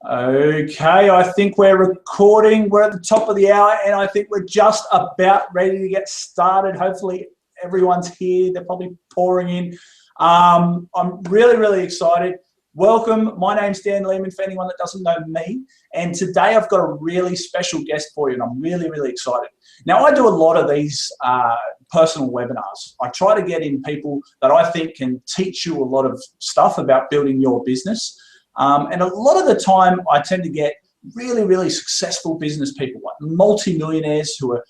Okay, I think we're recording. We're at the top of the hour, and I think we're just about ready to get started. Hopefully, everyone's here. They're probably pouring in. I'm really, really excited. Welcome. My name's Dan Lehman, for anyone that doesn't know me. And today I've got a really special guest for you, and I'm really, really excited. Now, I do a lot of these personal webinars. I try to get in people that I think can teach you a lot of stuff about building your business. And a lot of the time, I tend to get really, really successful business people, like multi-millionaires who are,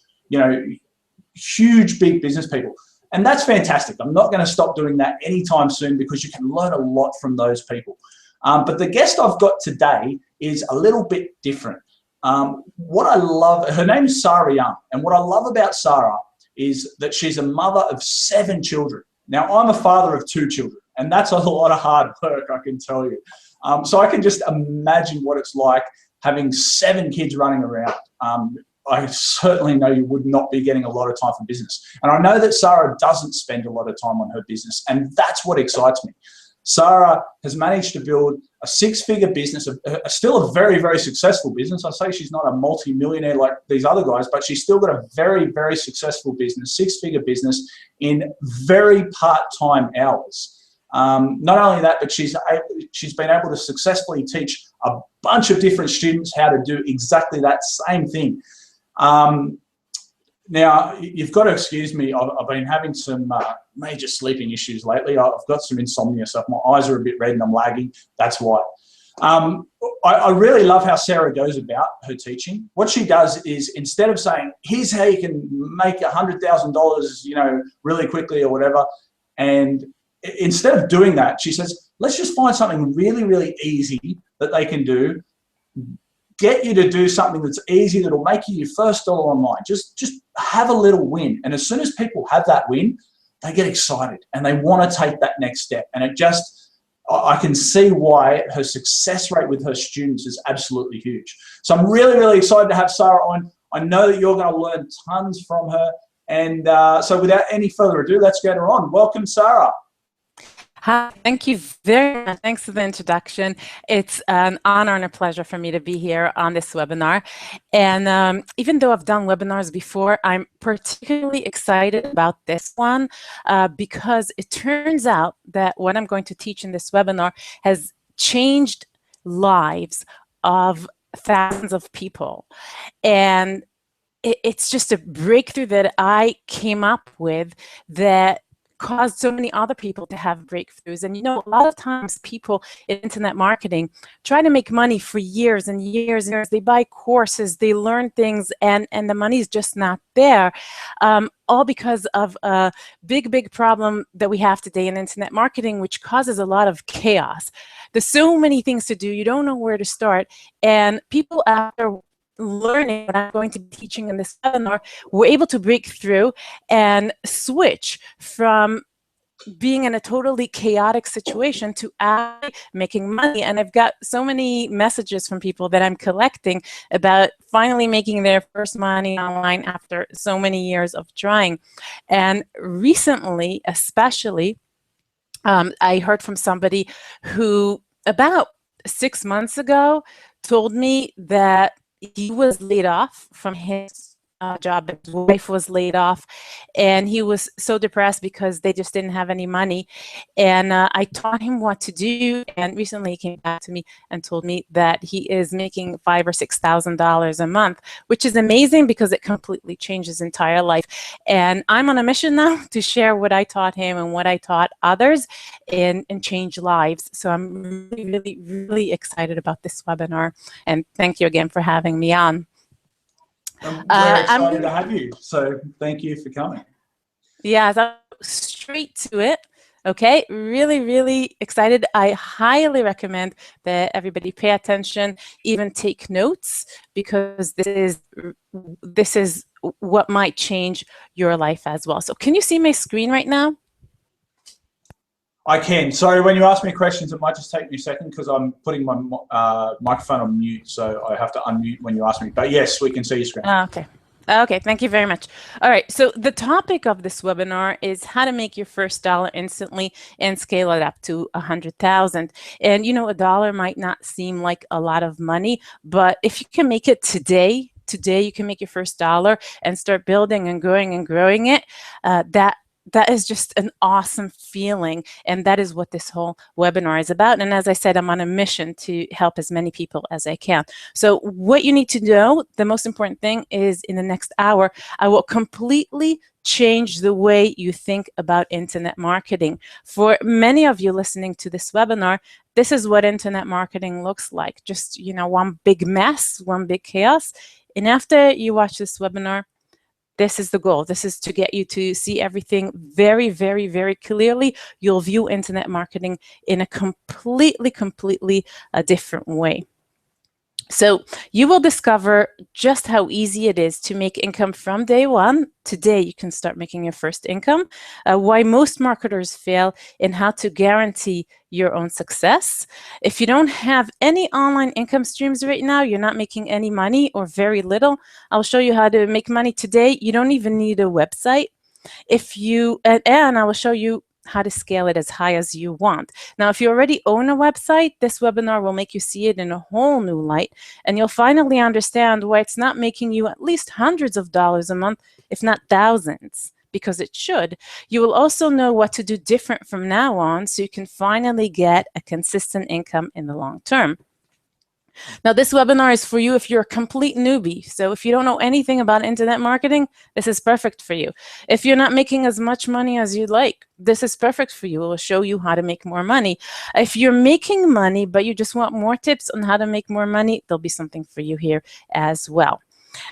huge, big business people. And that's fantastic. I'm not going to stop doing that anytime soon because you can learn a lot from those people. But the guest I've got today is a little bit different. What I love, her name is Sarah Young. And what I love about Sarah is that she's a mother of 7 children. Now, I'm a father of 2 children, and that's a lot of hard work, I can tell you. So I can just imagine what it's like having 7 kids running around. I certainly know you would not be getting a lot of time for business. And I know that Sarah doesn't spend a lot of time on her business, and that's what excites me. Sarah has managed to build a 6-figure business, still a very, very successful business. I say she's not a multi-millionaire like these other guys, but she's still got a very, very successful business, 6-figure business in very part-time hours. Not only that, but she's been able to successfully teach a bunch of different students how to do exactly that same thing. Now, you've got to excuse me, I've been having some major sleeping issues lately. I've got some insomnia, so if my eyes are a bit red and I'm lagging, that's why. I really love how Sarah goes about her teaching. What she does is, instead of saying, here's how you can make $100,000, really quickly or whatever, and instead of doing that, she says, let's just find something really, really easy that they can do. Get you to do something that's easy, that'll make you your first dollar online. Just have a little win. And as soon as people have that win, they get excited and they want to take that next step. And I can see why her success rate with her students is absolutely huge. So I'm really, really excited to have Sarah on. I know that you're going to learn tons from her. And so without any further ado, let's get her on. Welcome, Sarah. Hi, thank you very much. Thanks for the introduction. It's an honor and a pleasure for me to be here on this webinar. And even though I've done webinars before, I'm particularly excited about this one because it turns out that what I'm going to teach in this webinar has changed lives of thousands of people. And it's just a breakthrough that I came up with that caused so many other people to have breakthroughs. And a lot of times people in internet marketing try to make money for years and years and years. They buy courses, they learn things, and the money's just not there. All because of a big, big problem that we have today in internet marketing, which causes a lot of chaos. There's so many things to do, you don't know where to start. And people, after learning what I'm going to be teaching in this webinar, we're able to break through and switch from being in a totally chaotic situation to actually making money. And I've got so many messages from people that I'm collecting about finally making their first money online after so many years of trying. And recently, especially, I heard from somebody who about 6 months ago told me that he was laid off from his job. His wife was laid off, and he was so depressed because they just didn't have any money. And I taught him what to do. And recently, he came back to me and told me that he is making $5,000 or $6,000 a month, which is amazing because it completely changed his entire life. And I'm on a mission now to share what I taught him and what I taught others and change lives. So I'm really, really, really excited about this webinar. And thank you again for having me on. I'm excited to have you. So thank you for coming. Yeah, so straight to it. Okay, really, really excited. I highly recommend that everybody pay attention, even take notes, because this is what might change your life as well. So can you see my screen right now? I can. Sorry, when you ask me questions, it might just take me a second because I'm putting my microphone on mute, so I have to unmute when you ask me. But yes, we can see your screen. Okay. Okay, thank you very much. All right, so the topic of this webinar is how to make your first dollar instantly and scale it up to 100,000. And you know, a dollar might not seem like a lot of money, but if you can make it today you can make your first dollar and start building and growing it. That is just an awesome feeling, and that is what this whole webinar is about. And as I said, I'm on a mission to help as many people as I can. So what you need to know, the most important thing is in the next hour, I will completely change the way you think about internet marketing. For many of you listening to this webinar, this is what internet marketing looks like. Just, you know, one big mess, one big chaos. And after you watch this webinar, this is the goal. This is to get you to see everything very, very, very clearly. You'll view internet marketing in a completely different way. So you will discover just how easy it is to make income from day one. Today, you can start making your first income, why most marketers fail, and how to guarantee your own success. If you don't have any online income streams right now, you're not making any money or very little, I'll show you how to make money today. You don't even need a website. And I will show you how to scale it as high as you want. Now, if you already own a website, this webinar will make you see it in a whole new light, and you'll finally understand why it's not making you at least hundreds of dollars a month, if not thousands, because it should. You will also know what to do different from now on so you can finally get a consistent income in the long term. Now, this webinar is for you if you're a complete newbie. So if you don't know anything about internet marketing, this is perfect for you. If you're not making as much money as you'd like, this is perfect for you. It will show you how to make more money. If you're making money, but you just want more tips on how to make more money, there'll be something for you here as well.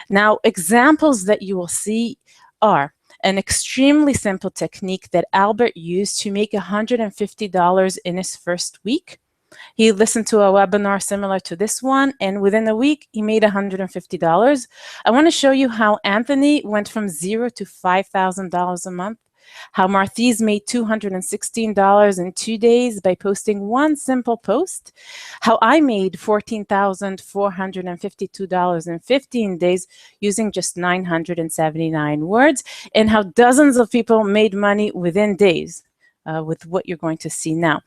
Now, examples that you will see are an extremely simple technique that Albert used to make $150 in his first week. He listened to a webinar similar to this one, and within a week, he made $150. I want to show you how Anthony went from $0 to $5,000 a month, how Marthiz made $216 in 2 days by posting one simple post, how I made $14,452 in 15 days using just 979 words, and how dozens of people made money within days. With what you're going to see now.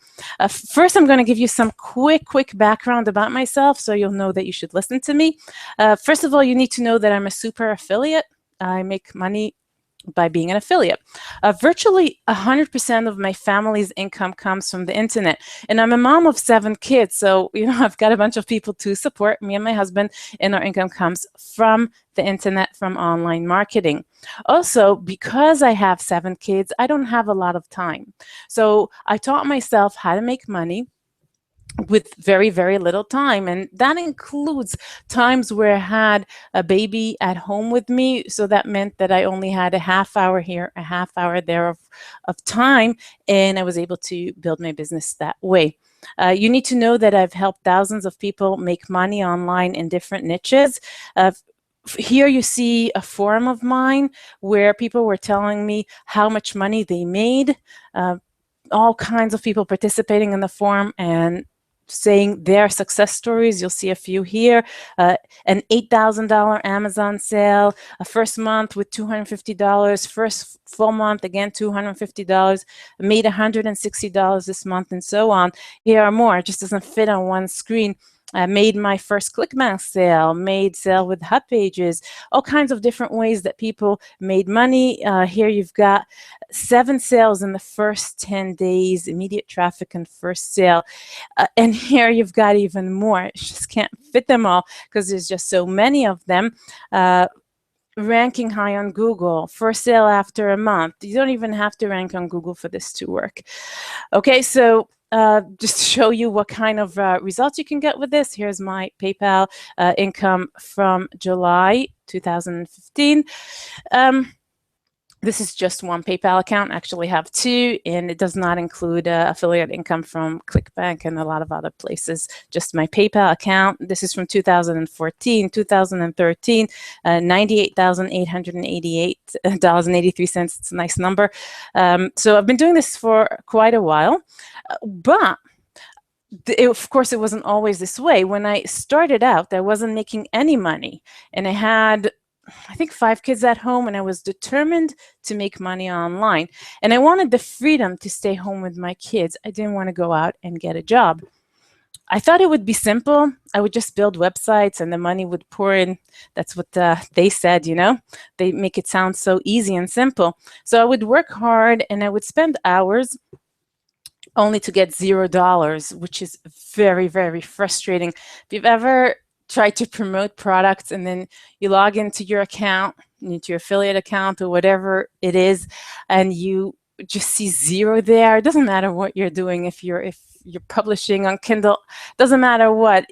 First, I'm going to give you some quick background about myself so you'll know that you should listen to me. First of all, you need to know that I'm a super affiliate. I make money by being an affiliate. Virtually 100% of my family's income comes from the internet. And I'm a mom of 7 kids, so you know I've got a bunch of people to support me and my husband, and our income comes from the internet, from online marketing. Also, because I have 7 kids, I don't have a lot of time. So I taught myself how to make money with very little time, and that includes times where I had a baby at home with me, so that meant that I only had a half hour here, a half hour there of time, and I was able to build my business that way. You need to know that I've helped thousands of people make money online in different niches. Here you see a forum of mine where people were telling me how much money they made. All kinds of people participating in the forum and saying their success stories. You'll see a few here. An $8,000 Amazon sale, a first month with $250, first full month, again, $250, made $160 this month, and so on. Here are more. It just doesn't fit on one screen. Made my first ClickBank sale, made sale with HubPages, all kinds of different ways that people made money. Here you've got 7 sales in the first 10 days, immediate traffic and first sale. And here you've got even more. I just can't fit them all because there's just so many of them. Ranking high on Google, first sale after a month. You don't even have to rank on Google for this to work. Okay, so just to show you what kind of results you can get with this, here's my PayPal income from July 2015. This is just one PayPal account. I actually have 2, and it does not include affiliate income from ClickBank and a lot of other places. Just my PayPal account. This is from 2014, 2013, $98,888.83. It's a nice number. So I've been doing this for quite a while, but of course, it wasn't always this way. When I started out, I wasn't making any money, and I had I think 5 kids at home, and I was determined to make money online. And I wanted the freedom to stay home with my kids. I didn't want to go out and get a job. I thought it would be simple. I would just build websites and the money would pour in. That's what they said, you know. They make it sound so easy and simple. So I would work hard and I would spend hours only to get $0, which is very, very frustrating. If you've ever tried to promote products and then you log into your account, into your affiliate account or whatever it is, and you just see zero there, it doesn't matter what you're doing. If you're publishing on Kindle, doesn't matter what.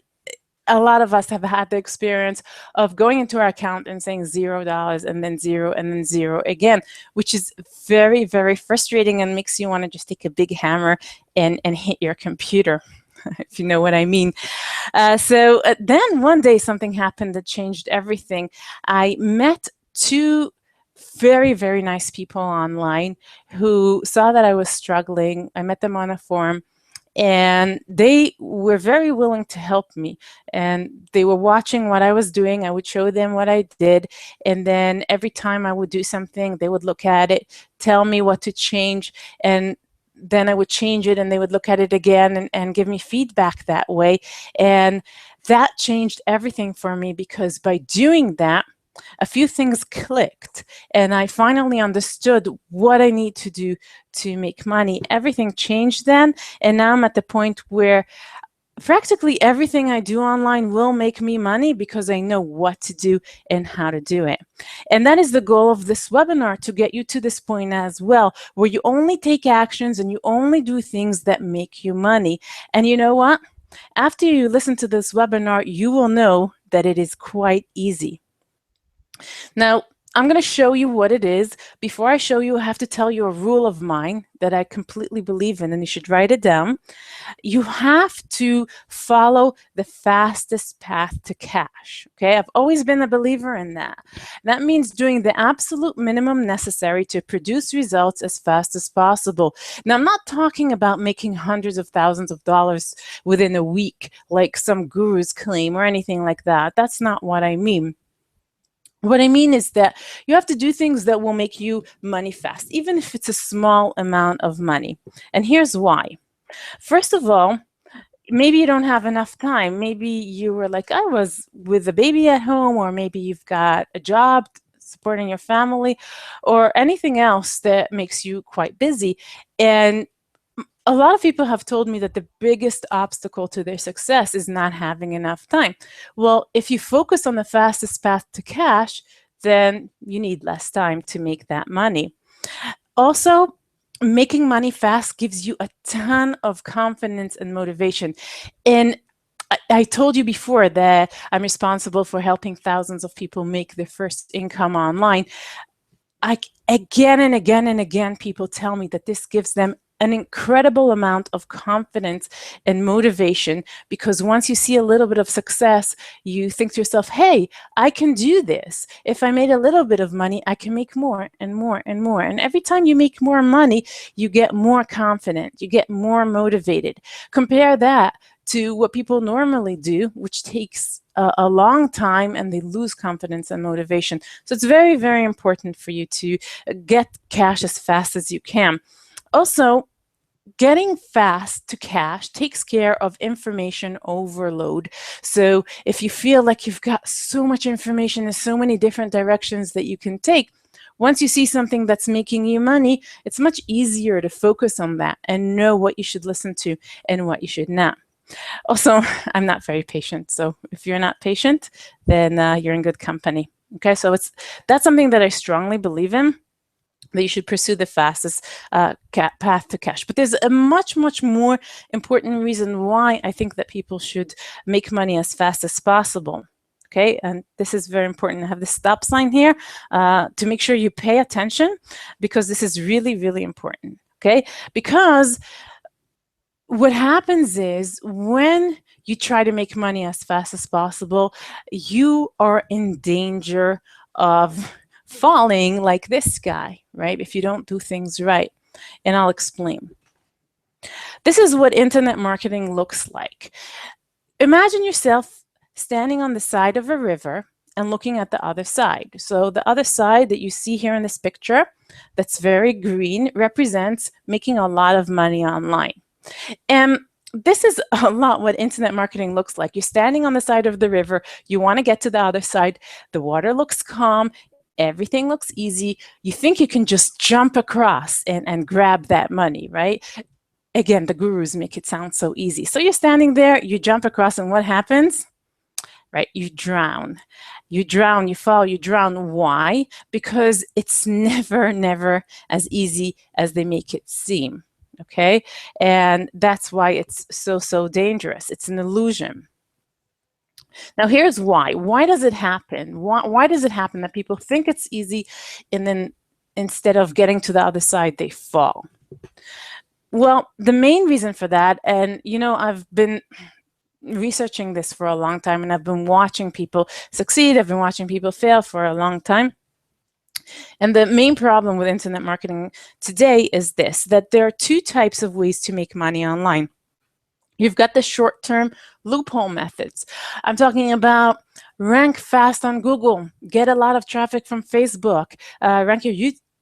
A lot of us have had the experience of going into our account and saying $0 and then zero and then zero again, which is very, very frustrating and makes you want to just take a big hammer and hit your computer, if you know what I mean. So then one day something happened that changed everything. I met 2 very, very nice people online who saw that I was struggling. I met them on a forum. And they were very willing to help me. And they were watching what I was doing. I would show them what I did. And then every time I would do something, they would look at it, tell me what to change. And then I would change it and they would look at it again and give me feedback that way. And that changed everything for me, because by doing that, a few things clicked and I finally understood what I need to do to make money. Everything changed then, and now I'm at the point where practically everything I do online will make me money because I know what to do and how to do it. And that is the goal of this webinar, to get you to this point as well, where you only take actions and you only do things that make you money. And you know what? After you listen to this webinar, you will know that it is quite easy. Now, I'm going to show you what it is. Before I show you, I have to tell you a rule of mine that I completely believe in, and you should write it down. You have to follow the fastest path to cash. Okay, I've always been a believer in that. That means doing the absolute minimum necessary to produce results as fast as possible. Now, I'm not talking about making hundreds of thousands of dollars within a week, like some gurus claim, or anything like that. That's not what I mean. What I mean is that you have to do things that will make you money fast, even if it's a small amount of money. And here's why. First of all, maybe you don't have enough time. Maybe you were like I was, with a baby at home, or maybe you've got a job supporting your family, or anything else that makes you quite busy. And a lot of people have told me that the biggest obstacle to their success is not having enough time. Well, if you focus on the fastest path to cash, then you need less time to make that money. Also, making money fast gives you a ton of confidence and motivation. And I told you before that I'm responsible for helping thousands of people make their first income online. Again and again and again, people tell me that this gives them an incredible amount of confidence and motivation, because once you see a little bit of success, you think to yourself, hey, I can do this. If I made a little bit of money, I can make more and more and more. And every time you make more money, you get more confident, you get more motivated. Compare that to what people normally do, which takes a long time, and they lose confidence and motivation. So it's very, very important for you to get cash as fast as you can. Also, getting fast to cash takes care of information overload. So if you feel like you've got so much information and so many different directions that you can take, once you see something that's making you money, it's much easier to focus on that and know what you should listen to and what you should not. Also, I'm not very patient. So if you're not patient, then you're in good company. Okay, so that's something that I strongly believe in, that you should pursue the fastest path to cash. But there's a much, much more important reason why I think that people should make money as fast as possible. Okay, and this is very important. I have the stop sign here to make sure you pay attention, because this is really, really important. Okay, because what happens is when you try to make money as fast as possible, you are in danger of falling like this guy, right? If you don't do things right. And I'll explain. This is what internet marketing looks like. Imagine yourself standing on the side of a river and looking at the other side. So the other side that you see here in this picture, that's very green, represents making a lot of money online. And this is a lot what internet marketing looks like. You're standing on the side of the river. You want to get to the other side. The water looks calm. Everything looks easy. You think you can just jump across and grab that money, right? Again, the gurus make it sound so easy. So you're standing there, you jump across, and what happens? Right? You drown. You drown, you fall, you drown. Why? Because it's never as easy as they make it seem. Okay? And that's why it's so dangerous. It's an illusion. Now, here's why. Why does it happen? Why does it happen that people think it's easy and then instead of getting to the other side, they fall? Well, the main reason for that, and I've been researching this for a long time, and I've been watching people succeed, I've been watching people fail for a long time. And the main problem with internet marketing today is this, that there are two types of ways to make money online. You've got the short-term loophole methods. I'm talking about rank fast on Google, get a lot of traffic from Facebook, rank your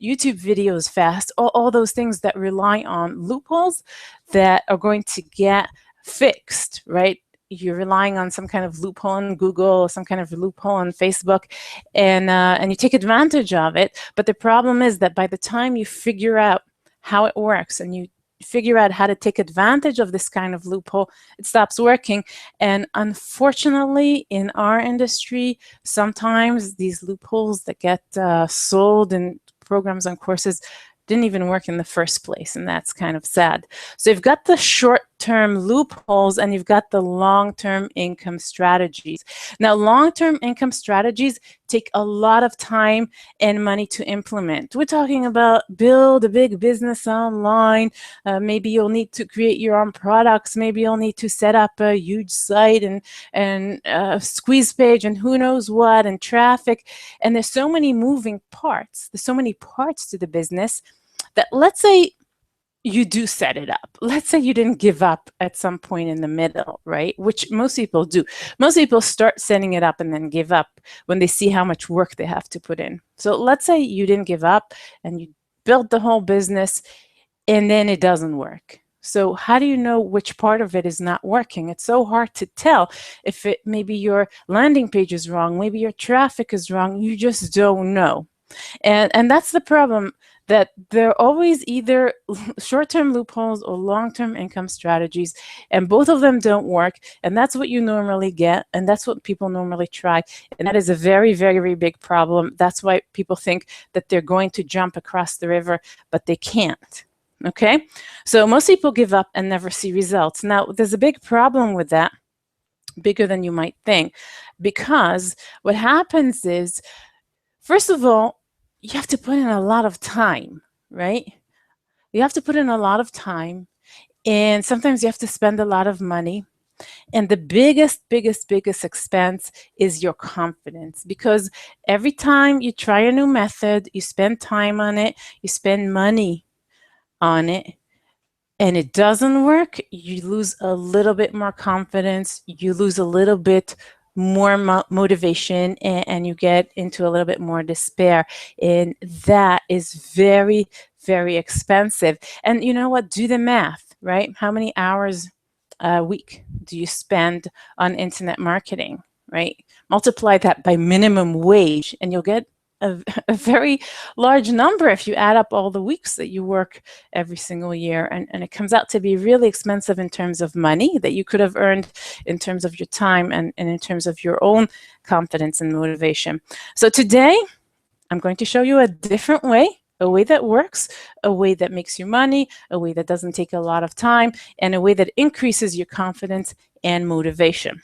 YouTube videos fast, all those things that rely on loopholes that are going to get fixed, right? You're relying on some kind of loophole on Google, some kind of loophole on Facebook, and you take advantage of it. But the problem is that by the time you figure out how it works and you figure out how to take advantage of this kind of loophole, it stops working. And unfortunately, in our industry, sometimes these loopholes that get sold in programs and courses didn't even work in the first place, and that's kind of sad. So you've got the short-term loopholes and you've got the long-term income strategies. Now, long-term income strategies take a lot of time and money to implement. We're talking about build a big business online. Maybe you'll need to create your own products. Maybe you'll need to set up a huge site and squeeze page and who knows what and traffic. And there's so many moving parts. There's so many parts to the business that, let's say you do set it up. Let's say you didn't give up at some point in the middle, right? Which most people do. Most people start setting it up and then give up when they see how much work they have to put in. So let's say you didn't give up and you built the whole business and then it doesn't work. So how do you know which part of it is not working? It's so hard to tell. If maybe your landing page is wrong, maybe your traffic is wrong, you just don't know. And that's the problem, that there are always either short-term loopholes or long-term income strategies, and both of them don't work, and that's what you normally get, and that's what people normally try, and that is a very big problem. That's why people think that they're going to jump across the river, but they can't. Okay? So most people give up and never see results. Now, there's a big problem with that, bigger than you might think, because what happens is, first of all, you have to put in a lot of time, right? You have to put in a lot of time, and sometimes you have to spend a lot of money. And the biggest expense is your confidence, because every time you try a new method, you spend time on it, you spend money on it, and it doesn't work, you lose a little bit more confidence, you lose a little bit more motivation, and you get into a little bit more despair, and that is very expensive. And you know what, do the math, right? How many hours a week do you spend on internet marketing, right? Multiply that by minimum wage and you'll get a very large number if you add up all the weeks that you work every single year. And it comes out to be really expensive in terms of money that you could have earned in terms of your time and in terms of your own confidence and motivation. So today, I'm going to show you a different way, a way that works, a way that makes you money, a way that doesn't take a lot of time, and a way that increases your confidence and motivation.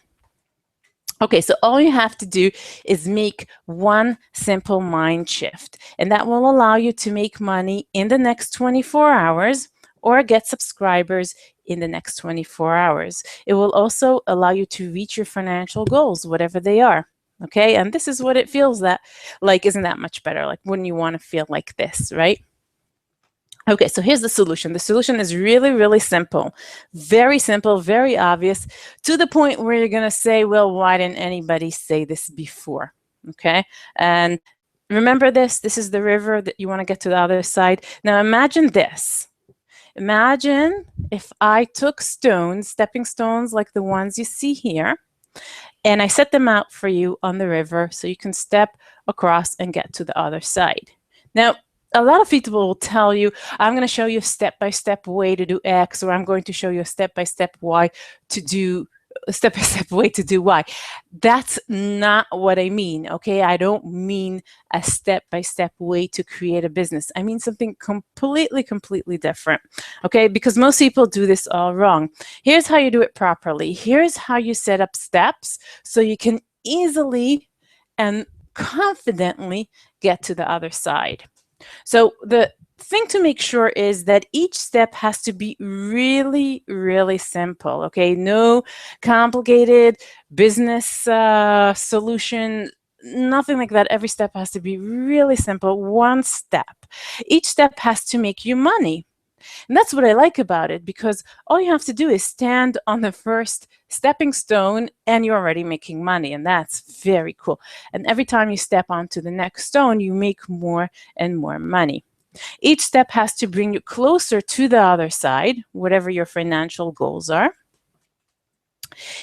Okay, so all you have to do is make one simple mind shift, and that will allow you to make money in the next 24 hours or get subscribers in the next 24 hours. It will also allow you to reach your financial goals, whatever they are. Okay, and this is what it feels like. Isn't that much better? Like, wouldn't you want to feel like this, right? Okay, so here's the solution. The solution is really simple, very obvious, to the point where you're going to say, well, why didn't anybody say this before? okay? And remember this is the river that you want to get to the other side. Now imagine this. Imagine if I took stones, stepping stones like the ones you see here, and I set them out for you on the river so you can step across and get to the other side. Now, a lot of people will tell you, I'm going to show you a step-by-step way to do X, or I'm going to show you a step-by-step way to do Y. That's not what I mean, okay? I don't mean a step-by-step way to create a business. I mean something completely different, okay? Because most people do this all wrong. Here's how you do it properly. Here's how you set up steps so you can easily and confidently get to the other side. So the thing to make sure is that each step has to be really simple, okay? No complicated business solution, nothing like that. Every step has to be really simple, one step. Each step has to make you money. And that's what I like about it, because all you have to do is stand on the first stepping stone and you're already making money, and that's very cool. And every time you step onto the next stone, you make more and more money. Each step has to bring you closer to the other side, whatever your financial goals are.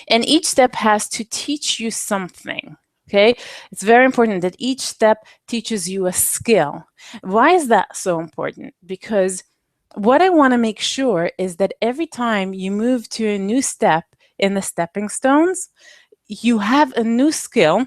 And each step has to teach you something. Okay, it's very important that each step teaches you a skill. Why is that so important? Because what I want to make sure is that every time you move to a new step in the stepping stones, you have a new skill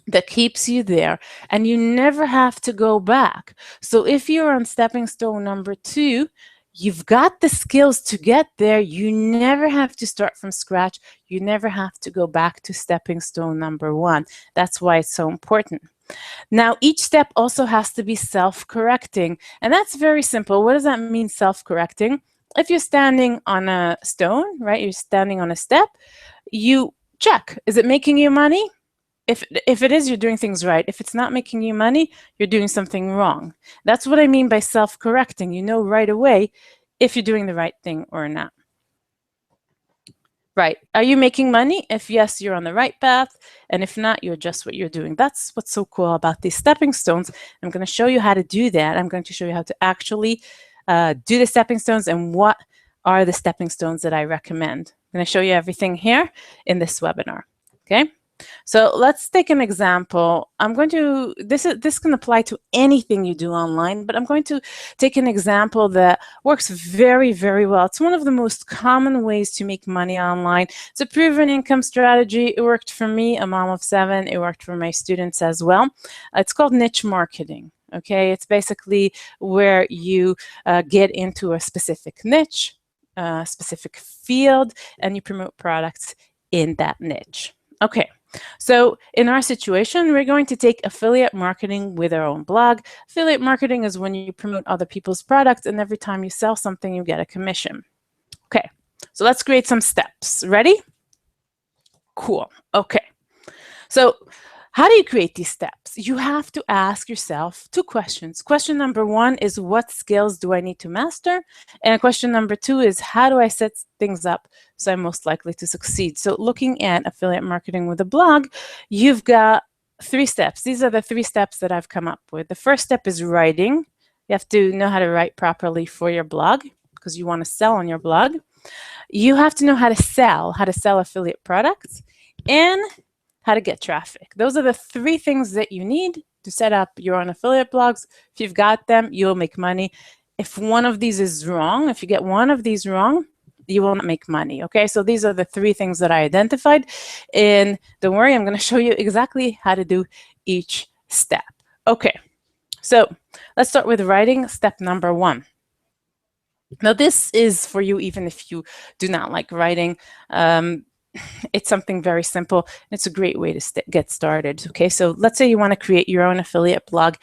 that keeps you there, and you never have to go back. So if you're on stepping stone number 2, you've got the skills to get there. You never have to start from scratch. You never have to go back to stepping stone number 1. That's why it's so important. Now, each step also has to be self-correcting, and that's very simple. What does that mean, self-correcting? If you're standing on a stone, right, you're standing on a step, you check, is it making you money? If it is, you're doing things right. If it's not making you money, you're doing something wrong. That's what I mean by self-correcting. You know right away if you're doing the right thing or not. Right. Are you making money? If yes, you're on the right path. And if not, you adjust what you're doing. That's what's so cool about these stepping stones. I'm going to show you how to do that. I'm going to show you how to actually do the stepping stones and what are the stepping stones that I recommend. I'm going to show you everything here in this webinar. Okay. So let's take an example. This can apply to anything you do online, but I'm going to take an example that works very well. It's one of the most common ways to make money online. It's a proven income strategy. It worked for me, a mom of 7. It worked for my students as well. It's called niche marketing. Okay, it's basically where you get into a specific niche, a specific field, and you promote products in that niche. Okay. So in our situation, we're going to take affiliate marketing with our own blog. Affiliate marketing is when you promote other people's products, and every time you sell something, you get a commission. Okay, so let's create some steps. Ready? Cool. Okay. So how do you create these steps? You have to ask yourself 2 questions. Question number 1 is, what skills do I need to master? And question number 2 is, how do I set things up so I'm most likely to succeed? So looking at affiliate marketing with a blog, you've got 3 steps. These are the 3 steps that I've come up with. The first step is writing. You have to know how to write properly for your blog because you want to sell on your blog. You have to know how to sell affiliate products, and how to get traffic. Those are the 3 things that you need to set up your own affiliate blogs. If you've got them, you'll make money. If one of these is wrong, if you get one of these wrong, you will not make money. Okay, so these are the 3 things that I identified. And don't worry, I'm going to show you exactly how to do each step. Okay, so let's start with writing, step number 1. Now, this is for you even if you do not like writing. It's something very simple. It's a great way to get started. Okay, so let's say you want to create your own affiliate blog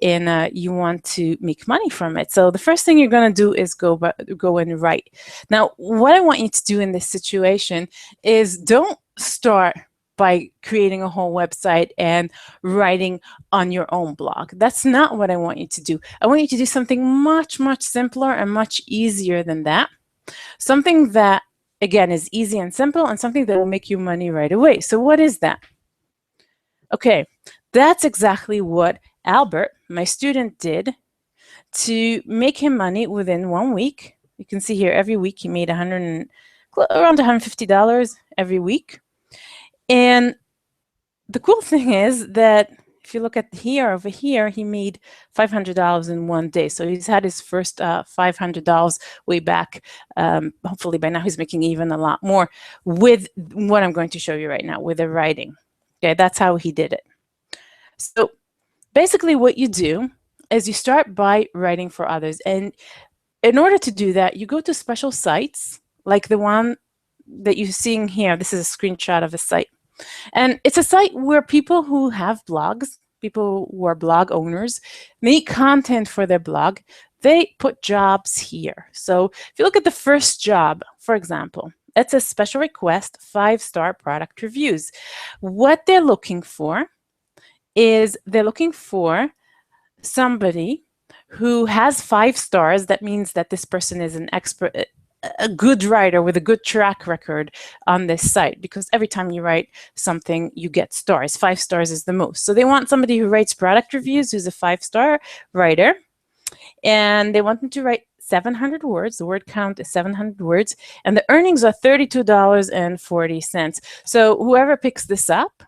and you want to make money from it. So the first thing you're going to do is go and write. Now, what I want you to do in this situation is don't start by creating a whole website and writing on your own blog. That's not what I want you to do. I want you to do something much simpler and much easier than that. Something that, again, is easy and simple, and something that will make you money right away. So what is that? Okay, that's exactly what Albert, my student, did to make him money within 1 week. You can see here every week he made around $150 every week. And the cool thing is that if you look at here, over here, he made $500 in 1 day. So he's had his first $500 way back. Hopefully by now he's making even a lot more with what I'm going to show you right now, with the writing. Okay, that's how he did it. So basically what you do is you start by writing for others. And in order to do that, you go to special sites like the one that you're seeing here. This is a screenshot of a site. And it's a site where people who have blogs, people who are blog owners, make content for their blog. They put jobs here. So if you look at the first job, for example, it's a special request 5-star product reviews. What they're looking for is they're looking for somebody who has 5 stars. That means that this person is an expert, a good writer with a good track record on this site, because every time you write something, you get stars. 5 stars is the most. So they want somebody who writes product reviews, who's a 5-star writer, and they want them to write 700 words. The word count is 700 words, and the earnings are $32.40. So whoever picks this up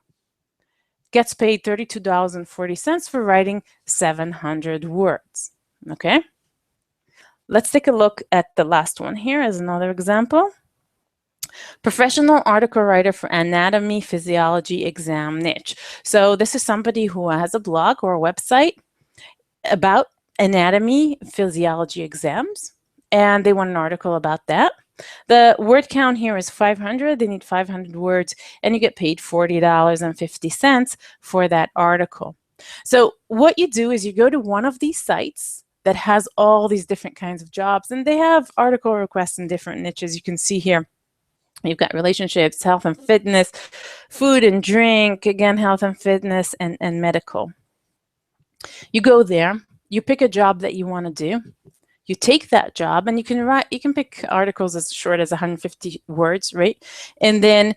gets paid $32.40 for writing 700 words. Okay? Let's take a look at the last one here as another example. Professional article writer for anatomy physiology exam niche. So this is somebody who has a blog or a website about anatomy physiology exams, and they want an article about that. The word count here is 500. They need 500 words, and you get paid $40.50 for that article. So what you do is you go to one of these sites that has all these different kinds of jobs, and they have article requests in different niches. You can see here you've got relationships, health and fitness, food and drink, again, health and fitness, and medical. You go there, you pick a job that you want to do, you take that job, and you can pick articles as short as 150 words, right? And then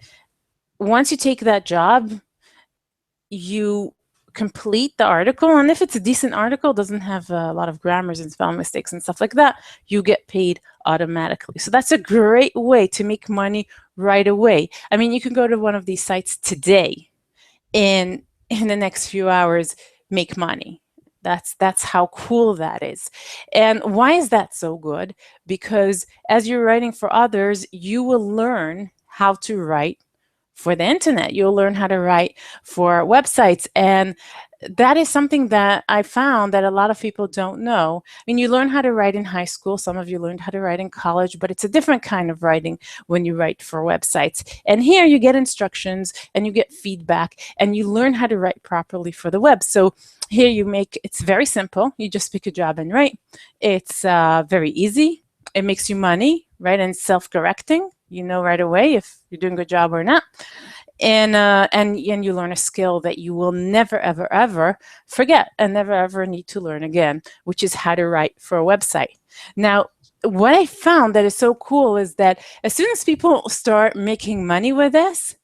once you take that job, you complete the article, and if it's a decent article, doesn't have a lot of grammars and spelling mistakes and stuff like that, you get paid automatically. So that's a great way to make money right away. I mean, you can go to one of these sites today and in the next few hours make money. That's how cool that is. And why is that so good? Because as you're writing for others, you will learn how to write for the internet. You'll learn how to write for websites. And that is something that I found that a lot of people don't know. I mean, you learn how to write in high school. Some of you learned how to write in college, but it's a different kind of writing when you write for websites. And here you get instructions and you get feedback and you learn how to write properly for the web. So here it's very simple. You just pick a job and write. It's very easy. It makes you money, right? And self-correcting. You know right away if you're doing a good job or not. And you learn a skill that you will never, ever, ever forget and never, ever need to learn again, which is how to write for a website. Now, what I found that is so cool is that as soon as people start making money with this,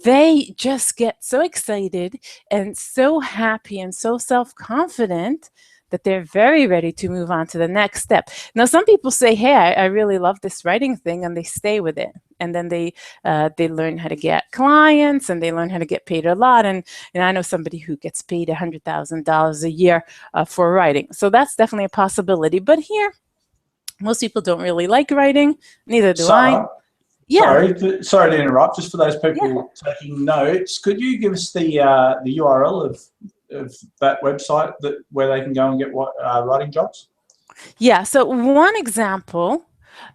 they just get so excited and so happy and so self-confident that they're very ready to move on to the next step. Now, some people say, hey, I really love this writing thing, and they stay with it. And then they learn how to get clients, and they learn how to get paid a lot. And I know somebody who gets paid $100,000 a year for writing. So that's definitely a possibility. But here, most people don't really like writing. Neither do I. Yeah. Sorry to interrupt. Just for those people taking notes, could you give us the URL of that website where they can go and get writing jobs? Yeah, so one example,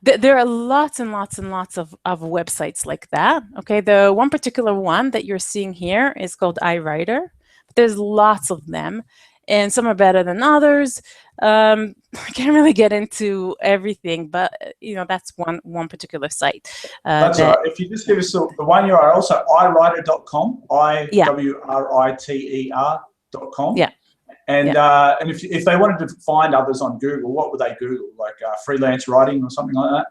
there are lots and lots and lots of websites like that. Okay, the one particular one that you're seeing here is called iWriter. There's lots of them, and some are better than others. I can't really get into everything, but that's one particular site. That's all right. If you just give us the one URL, so iWriter.com, iWriter.com. Yeah. And if they wanted to find others on Google, what would they Google? Like freelance writing or something like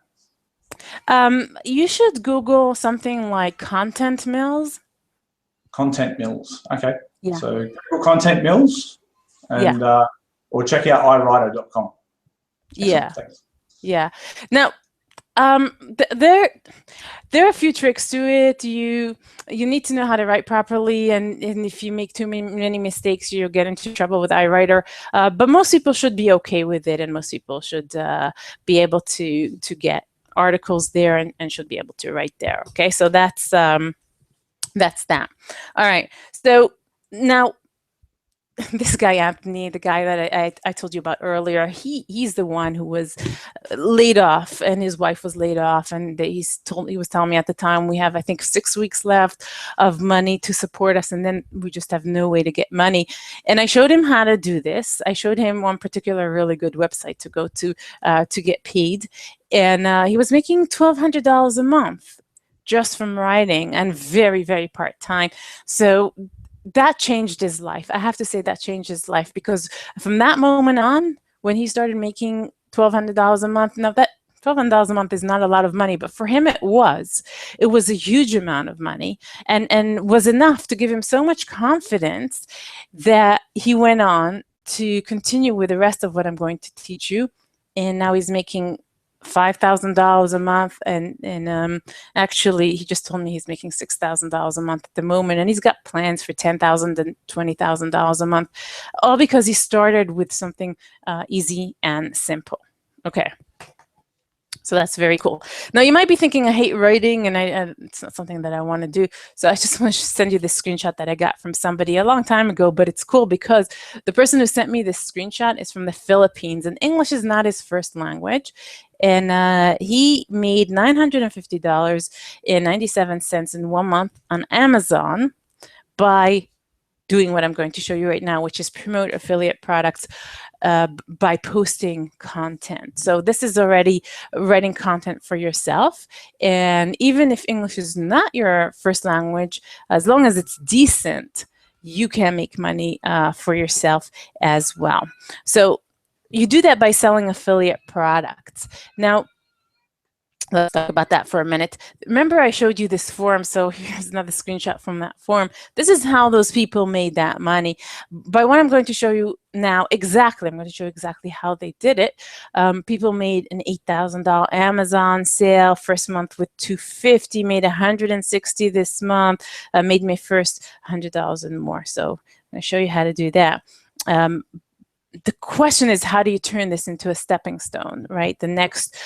that? You should Google something like Content Mills. Content Mills. Okay. Yeah. So Google Content Mills and or check out iWriter.com. Yeah. Thanks. Yeah. Now, there are a few tricks to it. You need to know how to write properly, and if you make too many mistakes, you'll get into trouble with iWriter. But most people should be okay with it, and most people should be able to get articles there and should be able to write there. Okay, so that's that. All right. So now, this guy Anthony, the guy that I told you about earlier, he's the one who was laid off, and his wife was laid off, and he was telling me at the time, we have, I think, 6 weeks left of money to support us, and then we just have no way to get money. And I showed him how to do this. I showed him one particular really good website to go to get paid, and he was making $1,200 a month just from writing, and very, very part-time. So that changed his life. I have to say that changed his life, because from that moment on, when he started making $1,200 a month, now that $1,200 a month is not a lot of money, but for him it was a huge amount of money, and was enough to give him so much confidence that he went on to continue with the rest of what I'm going to teach you. And now he's making $5,000 a month, and actually he just told me he's making $6,000 a month at the moment, and he's got plans for $10,000 and $20,000 a month, all because he started with something easy and simple. Okay. So that's very cool. Now, you might be thinking, I hate writing, and it's not something that I want to do. So I just want to send you this screenshot that I got from somebody a long time ago, but it's cool because the person who sent me this screenshot is from the Philippines, and English is not his first language. And he made $950.97 in 1 month on Amazon by doing what I'm going to show you right now, which is promote affiliate products by posting content. So this is already writing content for yourself. And even if English is not your first language, as long as it's decent, you can make money for yourself as well. So you do that by selling affiliate products. Now, let's talk about that for a minute. Remember, I showed you this form. So here's another screenshot from that form. This is how those people made that money. But what I'm going to show you now, I'm going to show you exactly how they did it. People made an $8,000 Amazon sale, first month with $250, made $160 this month, made my first $100 and more. So I'm going to show you how to do that. The question is, how do you turn this into a stepping stone, right? The next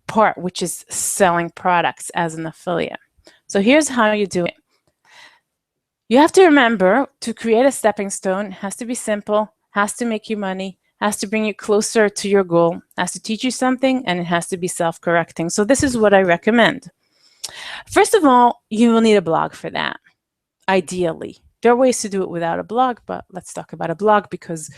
part, which is selling products as an affiliate. So here's how you do it. You have to remember, to create a stepping stone, it has to be simple, has to make you money, has to bring you closer to your goal, has to teach you something, and it has to be self-correcting. So this is what I recommend. First of all, you will need a blog for that, ideally. There are ways to do it without a blog, but let's talk about a blog, because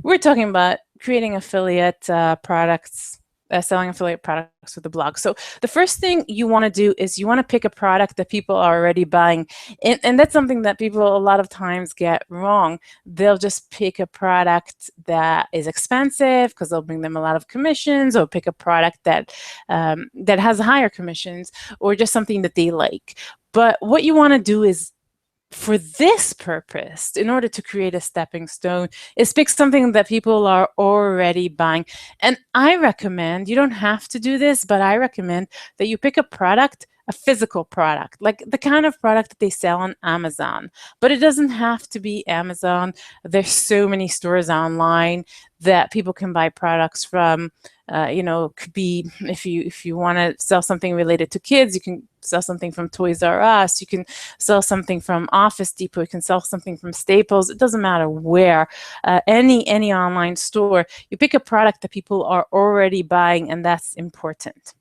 we're talking about creating affiliate products, selling affiliate products with a blog. So the first thing you want to do is you want to pick a product that people are already buying. And that's something that people a lot of times get wrong. They'll just pick a product that is expensive because they'll bring them a lot of commissions, or pick a product that that has higher commissions, or just something that they like. But what you want to do is, for this purpose, in order to create a stepping stone, is pick something that people are already buying. And I recommend, you don't have to do this, but I recommend that you pick a product, a physical product, like the kind of product that they sell on Amazon. But it doesn't have to be Amazon. There's so many stores online that people can buy products from. You know, could be, if you want to sell something related to kids, you can sell something from Toys R Us, you can sell something from Office Depot, you can sell something from Staples. It doesn't matter where, any online store. You pick a product that people are already buying, and that's important.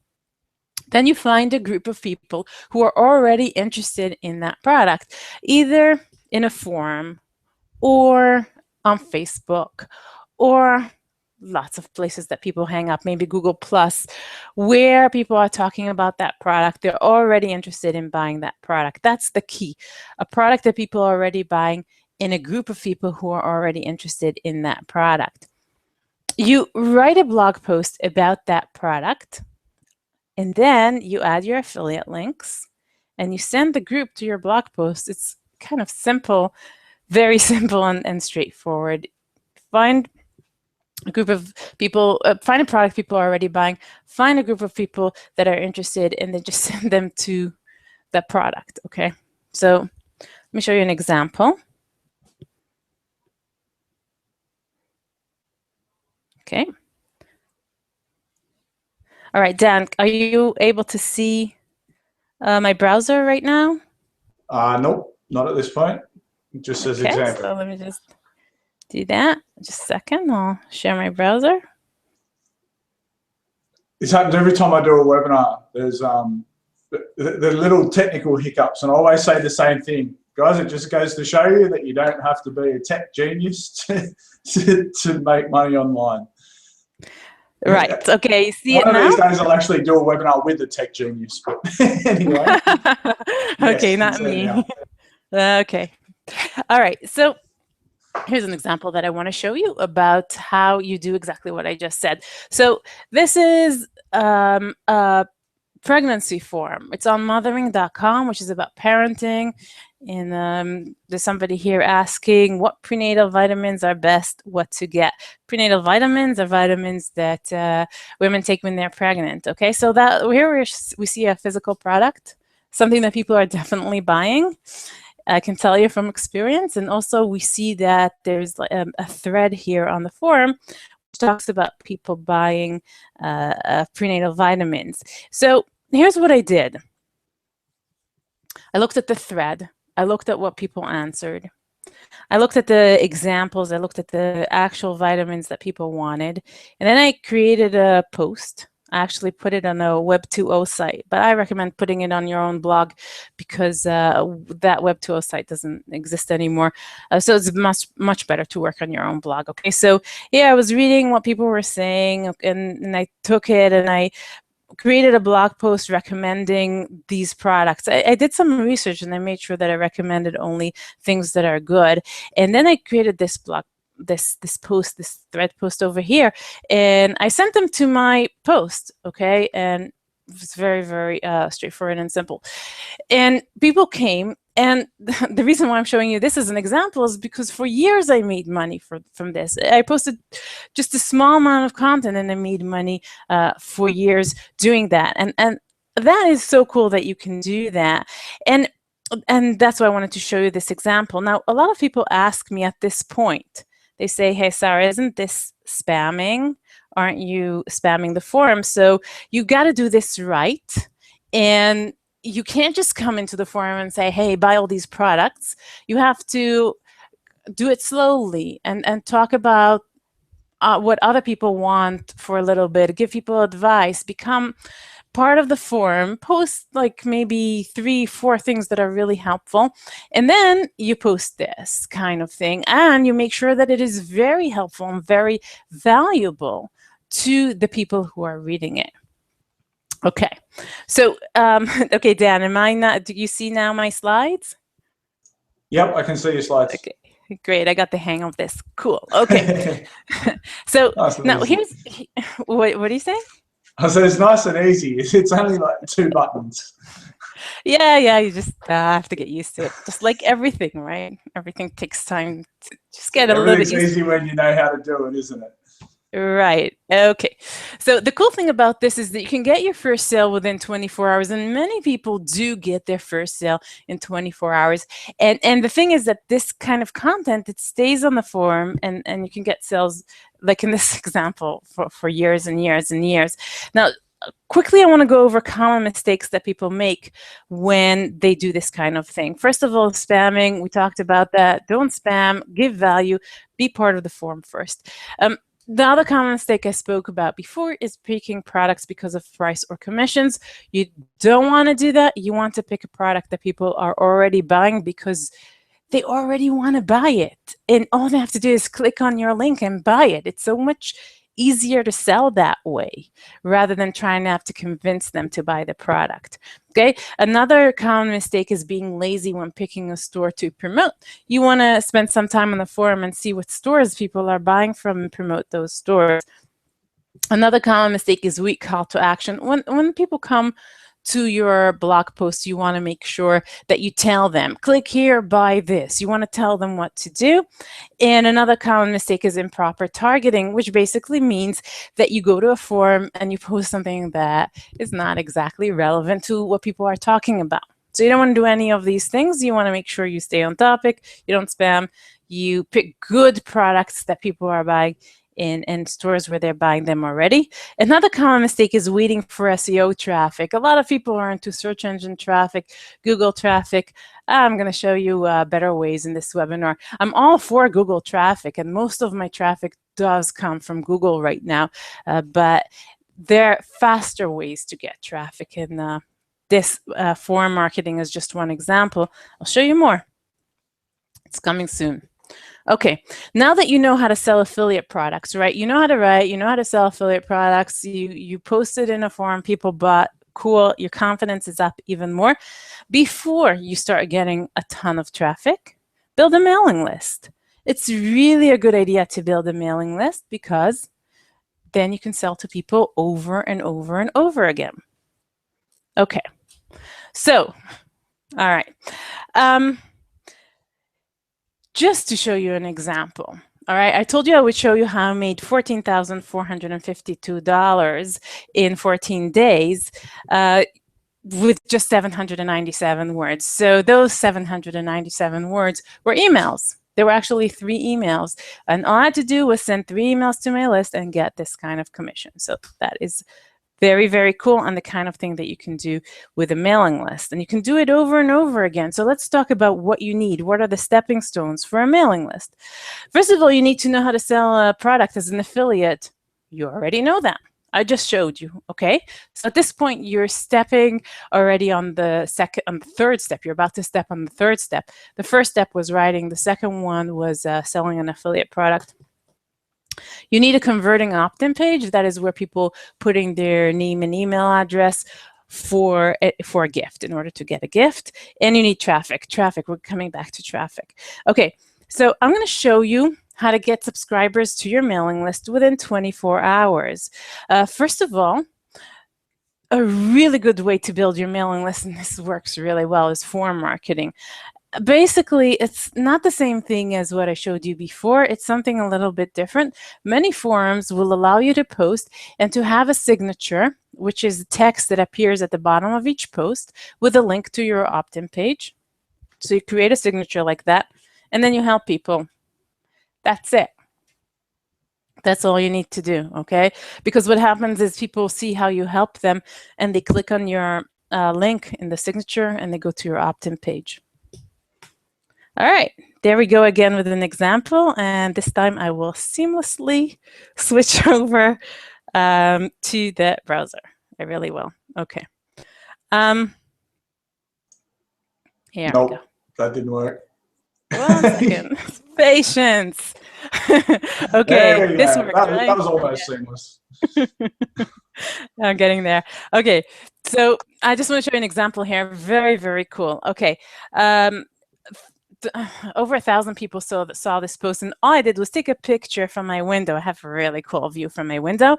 Then you find a group of people who are already interested in that product, either in a forum or on Facebook, or lots of places that people hang up, maybe Google Plus, where people are talking about that product. They're already interested in buying that product. That's the key. A product that people are already buying in a group of people who are already interested in that product. You write a blog post about that product, and then you add your affiliate links, and you send the group to your blog post. It's kind of simple, very simple and straightforward. Find a group of people, find a product people are already buying, find a group of people that are interested, and then just send them to that product, okay? So let me show you an example. Okay. All right, Dan, are you able to see my browser right now? Nope, not at this point. It just says example. So let me just do that. Just a second, I'll share my browser. This happens every time I do a webinar. There's the little technical hiccups, and I always say the same thing. Guys, it just goes to show you that you don't have to be a tech genius to make money online. Right. Okay. You see One it now? of these days, I'll actually do a webinar with a tech genius. But anyway. Okay, not me. Okay. All right. So here's an example that I want to show you about how you do exactly what I just said. So this is a pregnancy form. It's on mothering.com, which is about parenting. And there's somebody here asking what prenatal vitamins are best, what to get. Prenatal vitamins are vitamins that women take when they're pregnant. Okay, so that here we see a physical product, something that people are definitely buying. I can tell you from experience. And also we see that there's a thread here on the forum which talks about people buying prenatal vitamins. So here's what I did. I looked at the thread. I looked at what people answered. I looked at the examples. I looked at the actual vitamins that people wanted. And then I created a post. I actually put it on a Web 2.0 site, but I recommend putting it on your own blog because that Web 2.0 site doesn't exist anymore. So it's much better to work on your own blog. Okay, so yeah, I was reading what people were saying, and I took it and I created a blog post recommending these products. I did some research and I made sure that I recommended only things that are good. And then I created this blog, this thread post over here, and I sent them to my post, okay? And it's very, very straightforward and simple. And people came, and the reason why I'm showing you this as an example is because for years I made money from this. I posted just a small amount of content and I made money for years doing that. And that is so cool that you can do that. And that's why I wanted to show you this example. Now, a lot of people ask me at this point, they say, hey, Sarah, isn't this spamming? Aren't you spamming the forum? So you got to do this right. And you can't just come into the forum and say, hey, buy all these products. You have to do it slowly and talk about what other people want for a little bit, give people advice, become part of the forum, post like maybe 3-4 things that are really helpful, and then you post this kind of thing, and you make sure that it is very helpful and very valuable to the people who are reading it. Okay, so okay, Dan, do you see now my slides? Yep, I can see your slides. Okay, great, I got the hang of this. Cool. Okay. So nice now here's what do you say? I said it's nice and easy. It's only like 2 buttons. Yeah, you just have to get used to it. Just like everything, right? Everything takes time to just get a little bit used to it. Everything's easy when you know how to do it, isn't it? Right. Okay. So the cool thing about this is that you can get your first sale within 24 hours, and many people do get their first sale in 24 hours. And the thing is that this kind of content, it stays on the forum, and you can get sales, like in this example, for years and years and years. Now, quickly, I want to go over common mistakes that people make when they do this kind of thing. First of all, spamming. We talked about that. Don't spam. Give value. Be part of the forum first. The other common mistake I spoke about before is picking products because of price or commissions. You don't want to do that. You want to pick a product that people are already buying because they already want to buy it. And all they have to do is click on your link and buy it. It's so much easier to sell that way rather than trying to have to convince them to buy the product. Okay, another common mistake is being lazy when picking a store to promote. You want to spend some time on the forum and see what stores people are buying from and promote those stores. Another common mistake is weak call to action. When people come to your blog post, you want to make sure that you tell them, click here, buy this. You want to tell them what to do. And another common mistake is improper targeting, which basically means that you go to a forum and you post something that is not exactly relevant to what people are talking about. So you don't want to do any of these things. You want to make sure you stay on topic, you don't spam, you pick good products that people are buying in stores where they're buying them already. Another common mistake is waiting for SEO traffic. A lot of people are into search engine traffic, Google traffic. I'm going to show you better ways in this webinar. I'm all for Google traffic, and most of my traffic does come from Google right now, but there are faster ways to get traffic, and this forum marketing is just one example. I'll show you more. It's coming soon. Okay, now that you know how to sell affiliate products, right? You know how to write, you know how to sell affiliate products, you posted in a forum, people bought, cool, your confidence is up even more. Before you start getting a ton of traffic, build a mailing list. It's really a good idea to build a mailing list because then you can sell to people over and over and over again. Okay, so, all right. Just to show you an example, all right, I told you I would show you how I made $14,452 in 14 days with just 797 words. So those 797 words were emails. There were actually 3 emails, and all I had to do was send 3 emails to my list and get this kind of commission. So that is very, very cool, and the kind of thing that you can do with a mailing list. And you can do it over and over again. So let's talk about what you need. What are the stepping stones for a mailing list? First of all, you need to know how to sell a product as an affiliate. You already know that. I just showed you, okay? So at this point, you're stepping already on the third step. You're about to step on the third step. The first step was writing. The second one was selling an affiliate product. You need a converting opt-in page. That is where people put in their name and email address for a gift in order to get a gift. And you need traffic. Traffic, we're coming back to traffic. Okay, so I'm going to show you how to get subscribers to your mailing list within 24 hours. First of all, a really good way to build your mailing list, and this works really well, is forum marketing. Basically, it's not the same thing as what I showed you before. It's something a little bit different. Many forums will allow you to post and to have a signature, which is text that appears at the bottom of each post with a link to your opt-in page. So you create a signature like that, and then you help people. That's it. That's all you need to do, okay? Because what happens is people see how you help them, and they click on your link in the signature, and they go to your opt-in page. All right, there we go again with an example, and this time I will seamlessly switch over to the browser. I really will. Okay. Here we go. That didn't work. 1 second. Patience. Okay, this worked, right? That was almost seamless. I'm getting there. Okay, so I just want to show you an example here. Very, very cool. Okay. Over 1,000 people saw this post, and all I did was take a picture from my window. I have a really cool view from my window,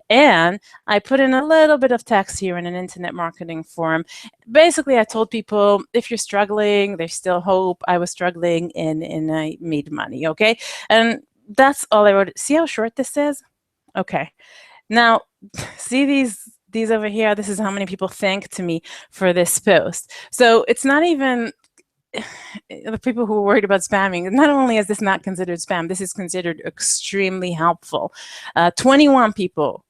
and I put in a little bit of text here in an internet marketing forum. Basically, I told people, if you're struggling, there's still hope. I was struggling, and I made money, okay? And that's all I wrote. See how short this is? Okay. Now, see these over here? This is how many people thanked me for this post. So it's not even the people who are worried about spamming. Not only is this not considered spam, this is considered extremely helpful. 21 people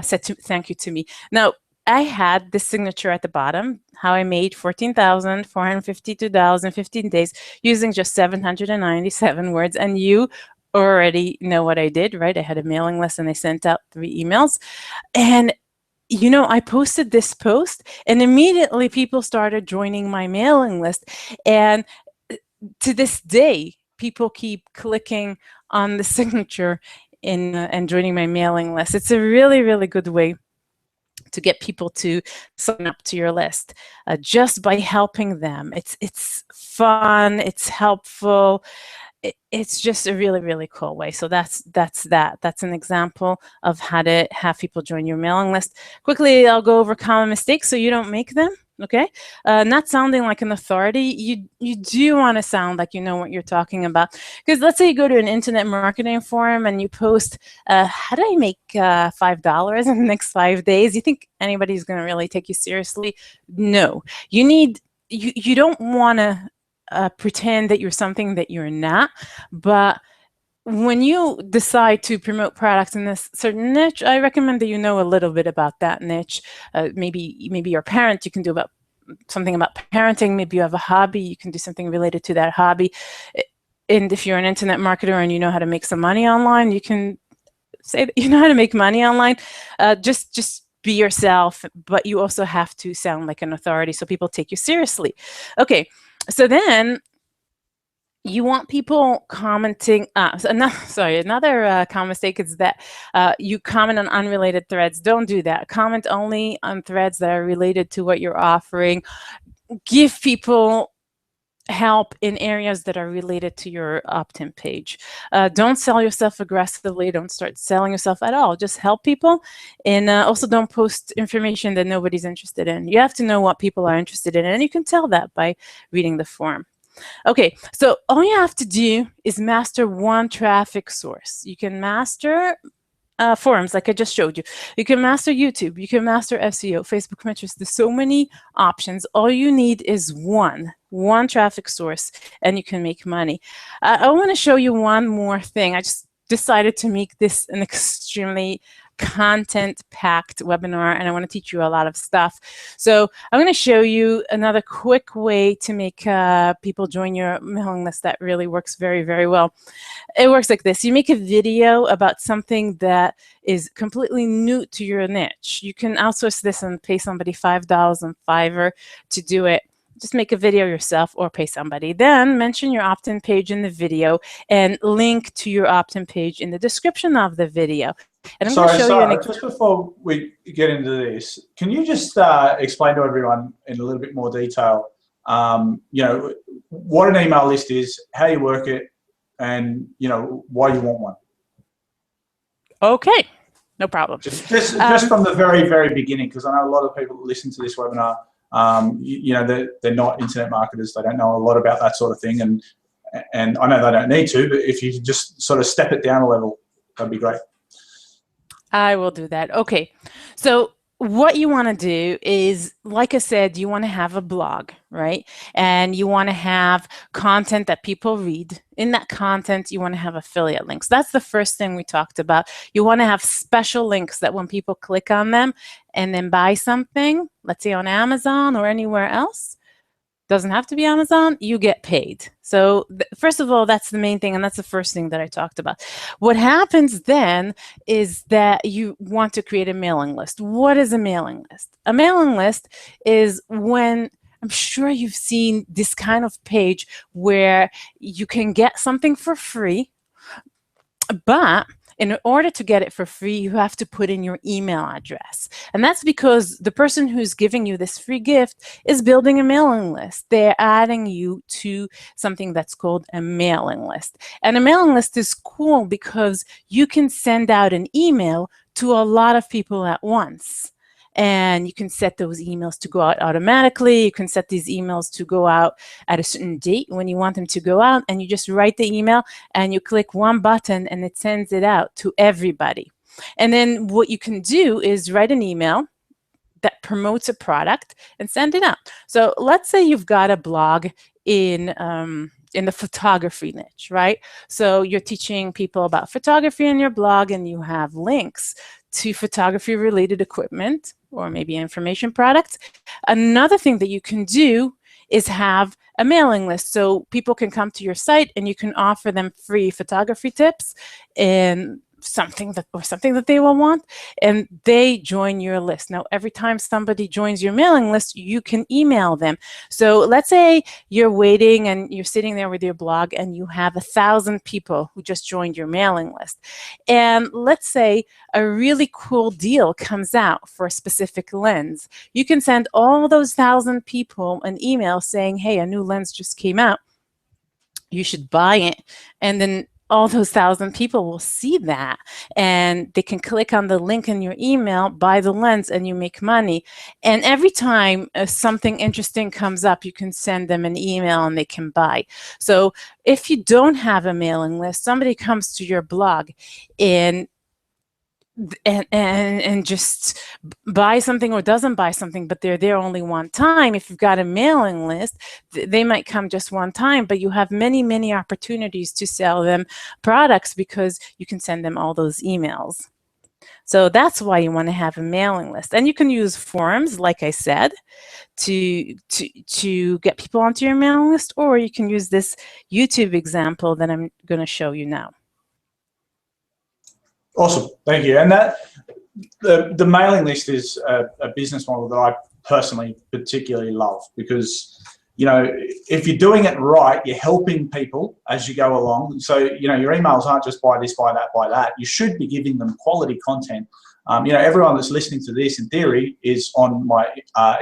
said thank you to me. Now, I had this signature at the bottom, how I made $14,452 in 15 days using just 797 words. And you already know what I did, right? I had a mailing list and I sent out 3 emails. And you know, I posted this post and immediately people started joining my mailing list. And to this day, people keep clicking on the signature and joining my mailing list. It's a really, really good way to get people to sign up to your list just by helping them. It's fun, it's helpful. it's just a really, really cool way. So that's an example of how to have people join your mailing list. Quickly, I'll go over common mistakes so you don't make them. Okay, not sounding like an authority. You do want to sound like you know what you're talking about. Because let's say you go to an internet marketing forum and you post, how do I make $5 in the next 5 days? You think anybody's going to really take you seriously? No. You don't want to pretend that you're something that you're not. But when you decide to promote products in this certain niche, I recommend that you know a little bit about that niche. Maybe you're a parent, you can do something about parenting. Maybe you have a hobby, you can do something related to that hobby. And if you're an internet marketer and you know how to make some money online, you can say that you know how to make money online. Just be yourself, but you also have to sound like an authority so people take you seriously. Okay, so then you want people commenting. Another common mistake is that you comment on unrelated threads. Don't do that. Comment only on threads that are related to what you're offering. Give people help in areas that are related to your opt-in page. Don't sell yourself aggressively. Don't start selling yourself at all. Just help people. And also don't post information that nobody's interested in. You have to know what people are interested in, and you can tell that by reading the forum. Okay, so all you have to do is master one traffic source. You can master forums like I just showed you. You can master YouTube. You can master SEO, Facebook, Pinterest. There's so many options. All you need is one traffic source, and you can make money. I want to show you one more thing. I just decided to make this an extremely content-packed webinar, and I want to teach you a lot of stuff. So I'm going to show you another quick way to make people join your mailing list that really works very, very well. It works like this. You make a video about something that is completely new to your niche. You can outsource this and pay somebody $5 on Fiverr to do it. Just make a video yourself or pay somebody. Then mention your opt-in page in the video and link to your opt-in page in the description of the video. And I'm going to show you just before we get into this, can you just explain to everyone in a little bit more detail, you know, what an email list is, how you work it, and you know why you want one? Okay, no problem. Just from the very, very beginning, because I know a lot of people that listen to this webinar, you know, they're not internet marketers. They don't know a lot about that sort of thing, and I know they don't need to, but if you just sort of step it down a level, that'd be great. I will do that. Okay, so what you want to do is, like I said, you want to have a blog, right? And you want to have content that people read. In that content, you want to have affiliate links. That's the first thing we talked about. You want to have special links that when people click on them and then buy something, let's say on Amazon or anywhere else, doesn't have to be Amazon, you get paid. So first of all, that's the main thing, and that's the first thing that I talked about. What happens then is that you want to create a mailing list. What is a mailing list? A mailing list is when, I'm sure you've seen this kind of page where you can get something for free, but in order to get it for free, you have to put in your email address. And that's because the person who's giving you this free gift is building a mailing list. They're adding you to something that's called a mailing list. And a mailing list is cool because you can send out an email to a lot of people at once. And you can set those emails to go out automatically. You can set these emails to go out at a certain date when you want them to go out. And you just write the email and you click one button and it sends it out to everybody. And then what you can do is write an email that promotes a product and send it out. So let's say you've got a blog in the photography niche, right? So you're teaching people about photography in your blog, and you have links to photography related equipment or maybe information products. Another thing that you can do is have a mailing list, so people can come to your site and you can offer them free photography tips and something that they will want, and they join your list. Now, every time somebody joins your mailing list, you can email them. So let's say you're waiting and you're sitting there with your blog and you have 1,000 people who just joined your mailing list. And let's say a really cool deal comes out for a specific lens. You can send all those 1,000 people an email saying, hey, a new lens just came out. you should buy it. And then all those 1,000 people will see that, and they can click on the link in your email, buy the lens, and you make money. And every time something interesting comes up, you can send them an email and they can buy. So if you don't have a mailing list, somebody comes to your blog and just buy something or doesn't buy something, but they're there only one time. If you've got a mailing list, they might come just one time, but you have many, many opportunities to sell them products because you can send them all those emails. So that's why you want to have a mailing list. And you can use forums, like I said, to get people onto your mailing list, or you can use this YouTube example that I'm going to show you now. Awesome, thank you. And that the mailing list is a business model that I personally particularly love, because if you're doing it right, you're helping people as you go along. So your emails aren't just buy this, buy that, buy that. You should be giving them quality content. Everyone that's listening to this, in theory, is on my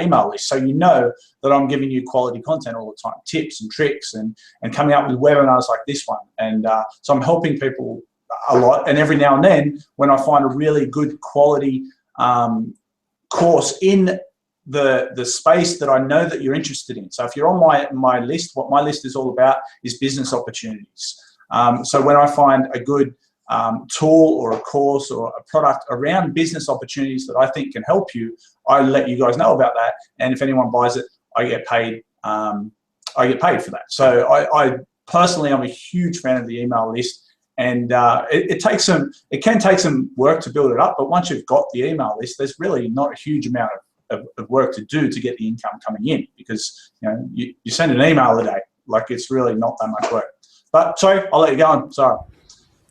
email list, so you know that I'm giving you quality content all the time, tips and tricks, and coming up with webinars like this one. And so I'm helping people a lot, and every now and then when I find a really good quality course in the space that I know that you're interested in. So if you're on my list, what my list is all about is business opportunities. So when I find a good tool or a course or a product around business opportunities that I think can help you, I let you guys know about that, and if anyone buys it, I get paid. I get paid for that. So I personally, I'm a huge fan of the email list. And it can take some work to build it up, but once you've got the email list, there's really not a huge amount of work to do to get the income coming in, because you send an email a day, like it's really not that much work. But sorry, I'll let you go on. Sorry.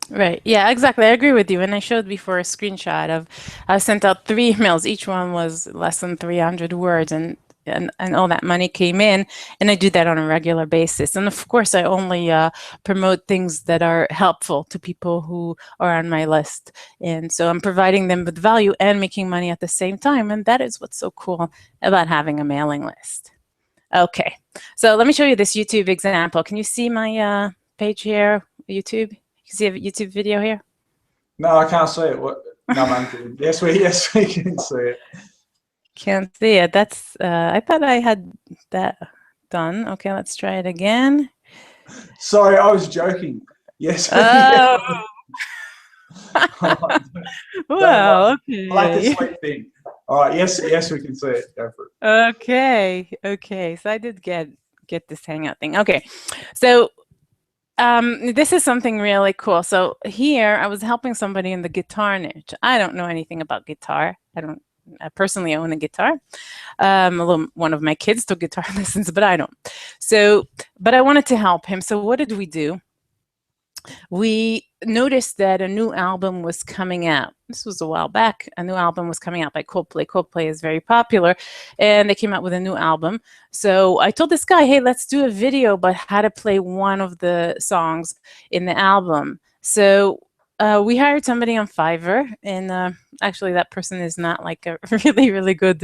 Right. Yeah, exactly. I agree with you. And I showed before a screenshot of I sent out 3 emails. Each one was less than 300 words, and all that money came in, and I do that on a regular basis. And of course, I only promote things that are helpful to people who are on my list. And so I'm providing them with value and making money at the same time. And that is what's so cool about having a mailing list. Okay, so let me show you this YouTube example. Can you see my page here, YouTube? You see a YouTube video here? No, I can't see it. What? No, man. Yes, we can see it. Can't see it. That's I thought I had that done. Okay, let's try it again. Sorry, I was joking. Yes. Oh. Well, okay. I like the sweet thing. All right. Yes, we can see it. Go for it. Okay. So I did get this Hangout thing. Okay. So this is something really cool. So here I was helping somebody in the guitar niche. I don't know anything about guitar. I personally own a guitar. One of my kids took guitar lessons, but I don't. So, but I wanted to help him. So what did we do? We noticed that a new album was coming out. This was a while back. A new album was coming out by Coldplay. Coldplay is very popular, and they came out with a new album. So I told this guy, hey, let's do a video about how to play one of the songs in the album. So we hired somebody on Fiverr, and actually that person is not like a really, really good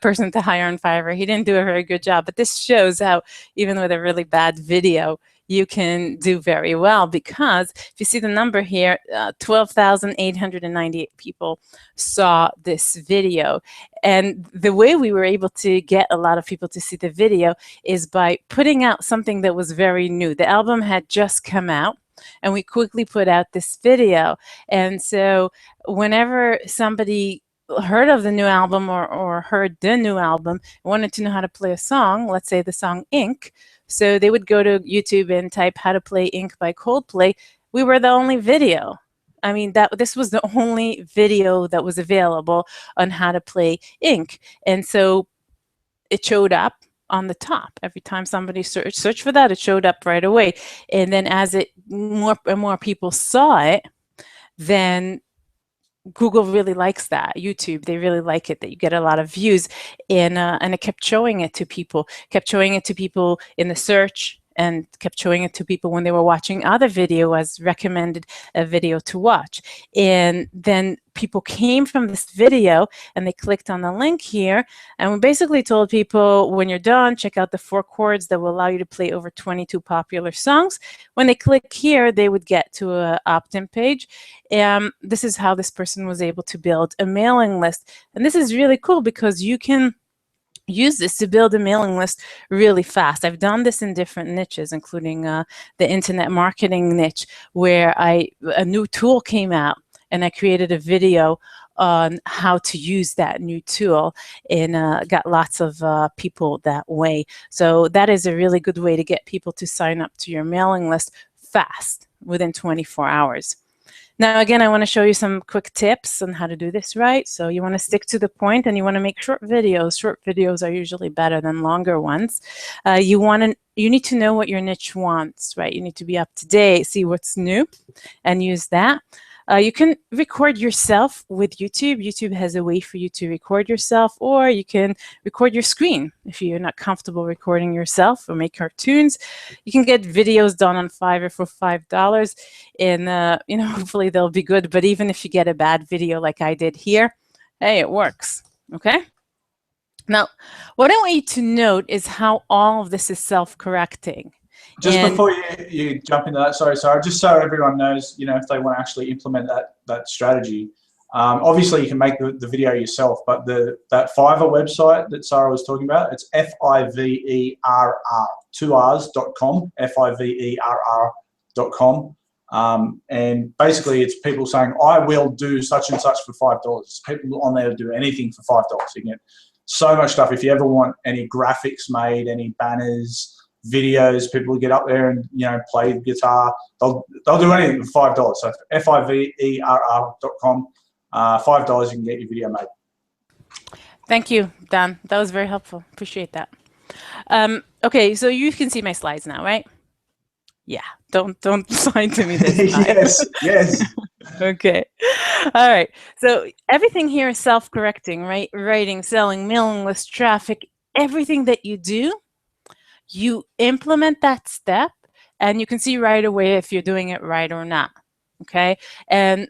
person to hire on Fiverr. He didn't do a very good job, but this shows how even with a really bad video, you can do very well, because if you see the number here, 12,898 people saw this video. And the way we were able to get a lot of people to see the video is by putting out something that was very new. The album had just come out, and we quickly put out this video. And so whenever somebody heard of the new album or heard the new album, wanted to know how to play a song, let's say the song Ink, so they would go to YouTube and type how to play Ink by Coldplay. We were the only video. I mean, this was the only video that was available on how to play Ink. And so it showed up on the top. Every time somebody searched for that, it showed up right away. And then as more and more people saw it, then Google really likes that. YouTube, they really like it, that you get a lot of views. And it kept showing it to people, in the search, and kept showing it to people when they were watching other video as recommended a video to watch. And then people came from this video and they clicked on the link here, and we basically told people, when you're done, check out the 4 chords that will allow you to play over 22 popular songs. When they click here, they would get to an opt-in page. This is how this person was able to build a mailing list. And this is really cool because you can use this to build a mailing list really fast. I've done this in different niches, including the internet marketing niche, where a new tool came out and I created a video on how to use that new tool, and got lots of people that way. So that is a really good way to get people to sign up to your mailing list fast, within 24 hours. Now, again, I want to show you some quick tips on how to do this right. So you want to stick to the point, and you want to make short videos. Short videos are usually better than longer ones. You need to know what your niche wants, right? You need to be up to date, see what's new, and use that. You can record yourself with YouTube. YouTube has a way for you to record yourself, or you can record your screen if you're not comfortable recording yourself, or make cartoons. You can get videos done on Fiverr for $5, and hopefully they'll be good. But even if you get a bad video like I did here, hey, it works. Okay. Now, what I want you to note is how all of this is self-correcting. Just before you jump into that, sorry, just so everyone knows, if they want to actually implement that strategy, obviously you can make the video yourself, but that Fiverr website that Sarah was talking about, it's Fiverr, 2 R's.com, Fiverr.com. And basically it's people saying, I will do such and such for $5. People on there do anything for $5. You can get so much stuff. If you ever want any graphics made, any banners, videos, people will get up there and play the guitar. They'll do anything for $5. So Fiverr.com, $5 you can get your video made. Thank you, Dan. That was very helpful. Appreciate that. Okay, so you can see my slides now, right? Yeah. Don't sign to me this time. Yes. Okay. All right. So everything here is self-correcting, right? Writing, selling, mailing list, traffic, everything that you do, you implement that step, and you can see right away if you're doing it right or not. Okay. And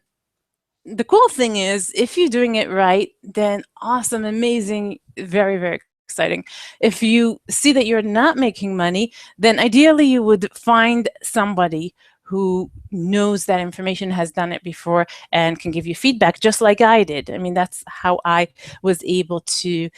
the cool thing is, if you're doing it right, then awesome, amazing, very, very exciting. If you see that you're not making money, then ideally you would find somebody who knows that information, has done it before, and can give you feedback, just like I did. I mean, that's how I was able to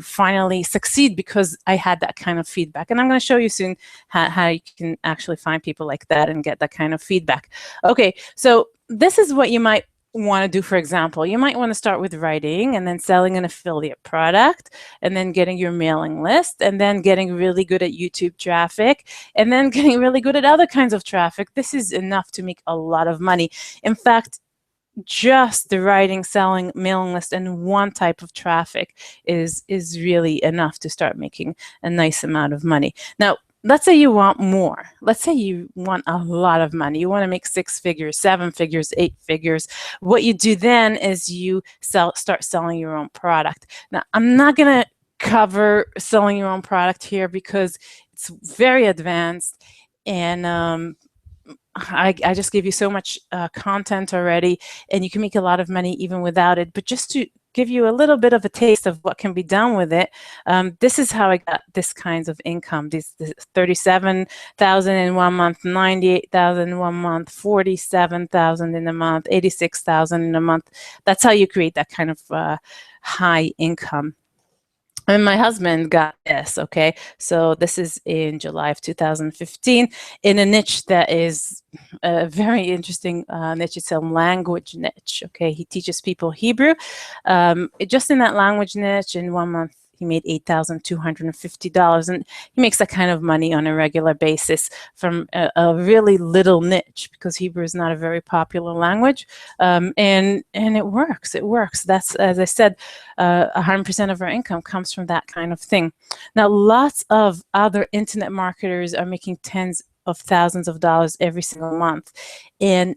finally succeed, because I had that kind of feedback. And I'm going to show you soon how you can actually find people like that and get that kind of feedback. Okay, so this is what you might want to do. For example, you might want to start with writing, and then selling an affiliate product, and then getting your mailing list, and then getting really good at YouTube traffic, and then getting really good at other kinds of traffic. This is enough to make a lot of money. In fact, just the writing, selling, mailing list, and one type of traffic is really enough to start making a nice amount of money. Now, let's say you want more. Let's say you want a lot of money. You want to make 6 figures, 7 figures, 8 figures. What you do then is you start selling your own product. Now, I'm not going to cover selling your own product here because it's very advanced, and I just gave you so much content already, and you can make a lot of money even without it. But just to give you a little bit of a taste of what can be done with it, this is how I got this kinds of income. This $37,000 in 1 month, $98,000 in 1 month, $47,000 in a month, $86,000 in a month. That's how you create that kind of high income. And my husband got this, okay? So this is in July of 2015 in a niche that is a very interesting niche. It's a language niche, okay? He teaches people Hebrew. Just in that language niche, in 1 month, he made $8,250, and he makes that kind of money on a regular basis from a really little niche, because Hebrew is not a very popular language, and it works. It works. That's, as I said, 100% of our income comes from that kind of thing. Now, lots of other internet marketers are making tens of thousands of dollars every single month, and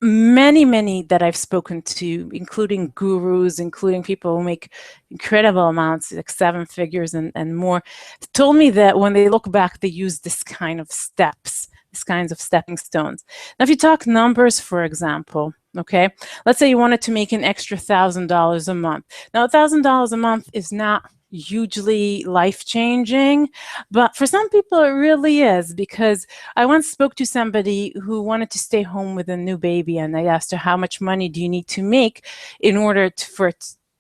many that I've spoken to, including gurus, including people who make incredible amounts, like 7 figures and more, told me that when they look back, they use this kind of steps, these kinds of stepping stones. Now, if you talk numbers, for example, okay, let's say you wanted to make an extra $1,000 a month. Now, $1,000 a month is not hugely life-changing, but for some people it really is, because I once spoke to somebody who wanted to stay home with a new baby, and I asked her, how much money do you need to make in order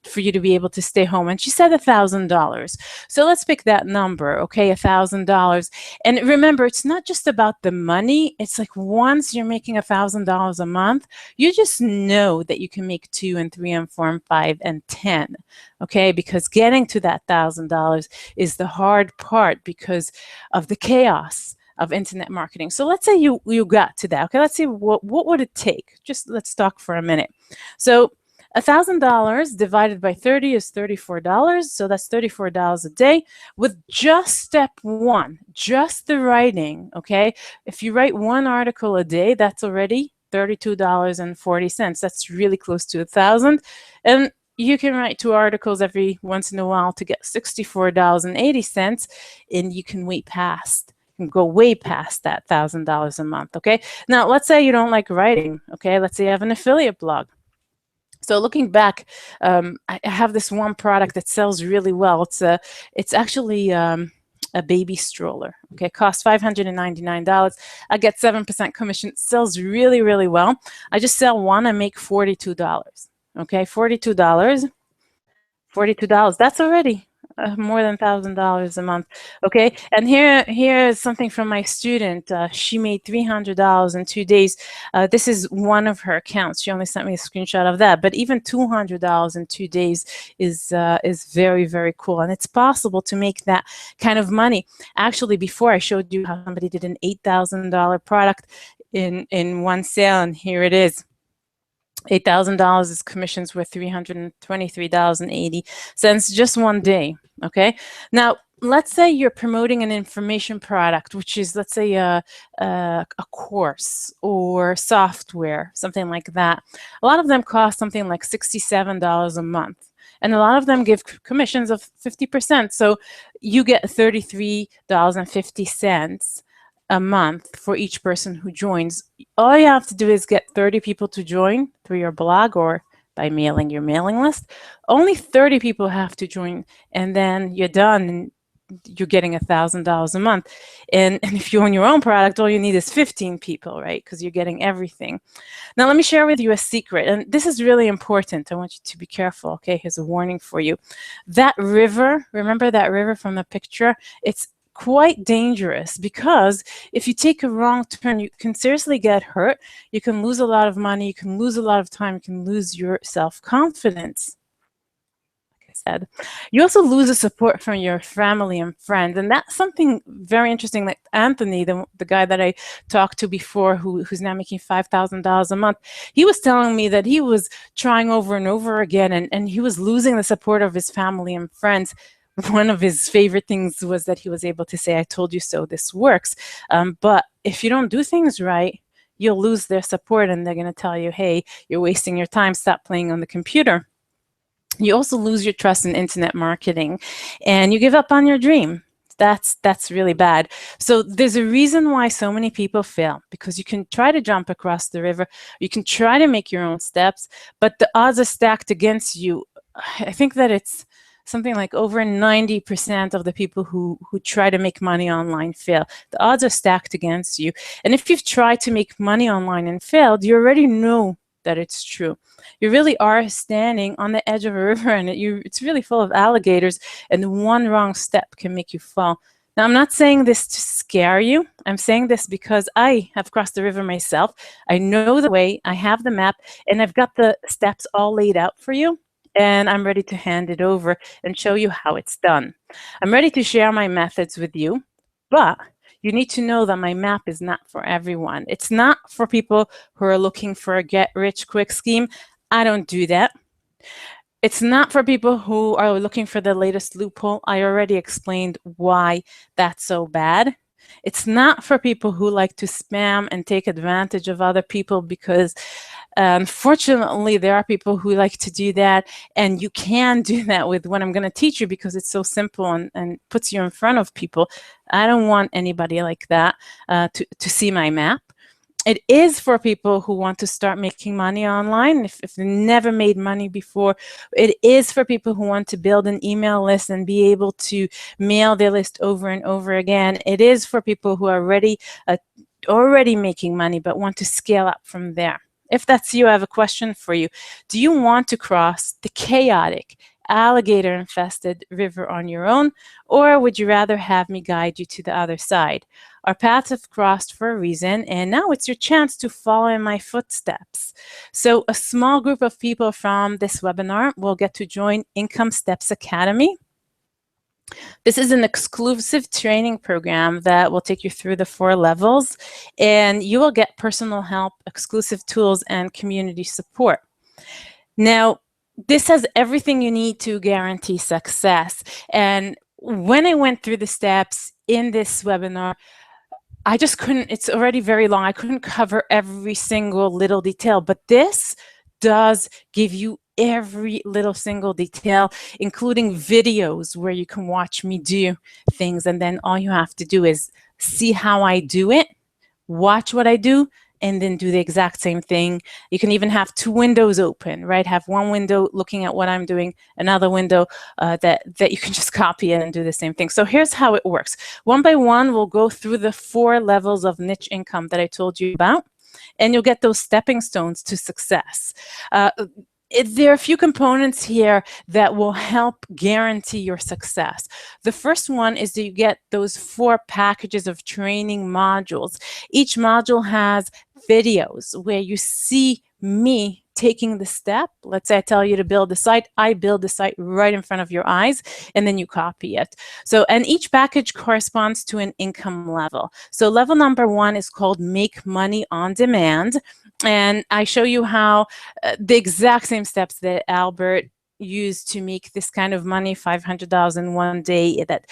for you to be able to stay home? And she said $1,000. So let's pick that number, okay, $1,000. And remember, it's not just about the money. It's like once you're making $1,000 a month, you just know that you can make 2 and 3 and 4 and 5 and 10, okay? Because getting to that $1,000 is the hard part because of the chaos of internet marketing. So let's say you got to that, okay? Let's see what would it take? Just let's talk for a minute. So $1,000 divided by 30 is $34. So that's $34 a day with just step 1, just the writing, okay? If you write 1 article a day, that's already $32.40. That's really close to $1,000. And you can write 2 articles every once in a while to get $64.80, and you can go way past that $1,000 a month, okay? Now, let's say you don't like writing, okay? Let's say you have an affiliate blog. So looking back, I have this one product that sells really well. It's actually a baby stroller. Okay, it costs $599. I get 7% commission. It sells really, really well. I just sell one and make $42. Okay, $42. That's already more than $1,000 a month. Okay, and here is something from my student. She made $300 in 2 days. This is one of her accounts. She only sent me a screenshot of that. But even $200 in 2 days is very, very cool, and it's possible to make that kind of money. Actually, before I showed you how somebody did an $8,000 product in one sale, and here it is. $8,000 is commissions worth $323.80 just one day. Okay. Now, let's say you're promoting an information product, which is, let's say, a course or software, something like that. A lot of them cost something like $67 a month. And a lot of them give commissions of 50%. So you get $33.50 a month for each person who joins. All you have to do is get 30 people to join through your blog or by mailing your mailing list. Only 30 people have to join, and then you're done, and you're getting $1,000 a month. And if you own your own product, all you need is 15 people, right? Because you're getting everything. Now, let me share with you a secret, and this is really important. I want you to be careful, okay? Here's a warning for you. That river, remember that river from the picture? It's quite dangerous, because if you take a wrong turn, you can seriously get hurt. You can lose a lot of money. You can lose a lot of time. You can lose your self-confidence. Like I said, you also lose the support from your family and friends, and that's something very interesting. Like Anthony, the guy that I talked to before, who's now making $5,000 a month, he was telling me that he was trying over and over again, and he was losing the support of his family and friends. One of his favorite things was that he was able to say, "I told you so, this works." But if you don't do things right, you'll lose their support, and they're going to tell you, "Hey, you're wasting your time, stop playing on the computer." You also lose your trust in internet marketing, and you give up on your dream. That's really bad. So there's a reason why so many people fail, because you can try to jump across the river, you can try to make your own steps, but the odds are stacked against you. I think that it's something like over 90% of the people who try to make money online fail. The odds are stacked against you. And if you've tried to make money online and failed, you already know that it's true. You really are standing on the edge of a river, and it's really full of alligators, and one wrong step can make you fall. Now, I'm not saying this to scare you. I'm saying this because I have crossed the river myself. I know the way, I have the map, and I've got the steps all laid out for you. And I'm ready to hand it over and show you how it's done. I'm ready to share my methods with you, but you need to know that my map is not for everyone. It's not for people who are looking for a get-rich-quick scheme. I don't do that. It's not for people who are looking for the latest loophole. I already explained why that's so bad. It's not for people who like to spam and take advantage of other people, because unfortunately, there are people who like to do that, and you can do that with what I'm going to teach you because it's so simple and puts you in front of people. I don't want anybody like that to see my map. It is for people who want to start making money online if they never made money before. It is for people who want to build an email list and be able to mail their list over and over again. It is for people who are already making money but want to scale up from there. If that's you, I have a question for you. Do you want to cross the chaotic, alligator-infested river on your own, or would you rather have me guide you to the other side? Our paths have crossed for a reason, and now it's your chance to follow in my footsteps. So a small group of people from this webinar will get to join Income Steps Academy. This is an exclusive training program that will take you through the 4 levels, and you will get personal help, exclusive tools, and community support. Now, this has everything you need to guarantee success. And when I went through the steps in this webinar, I just couldn't, it's already very long, I couldn't cover every single little detail, but this does give you every little single detail, including videos where you can watch me do things, and then all you have to do is see how I do it, watch what I do, and then do the exact same thing. You can even have 2 windows open, right? Have one window looking at what I'm doing, another window that you can just copy it and do the same thing. So here's how it works. One by one, we'll go through the 4 levels of niche income that I told you about, and you'll get those stepping stones to success. There are a few components here that will help guarantee your success. The first one is that you get those 4 packages of training modules. Each module has videos where you see me taking the step. Let's say I tell you to build a site, I build the site right in front of your eyes, and then you copy it. So, and each package corresponds to an income level. So level number 1 is called Make Money on Demand. And I show you how the exact same steps that Albert used to make this kind of money, $500 in one day, that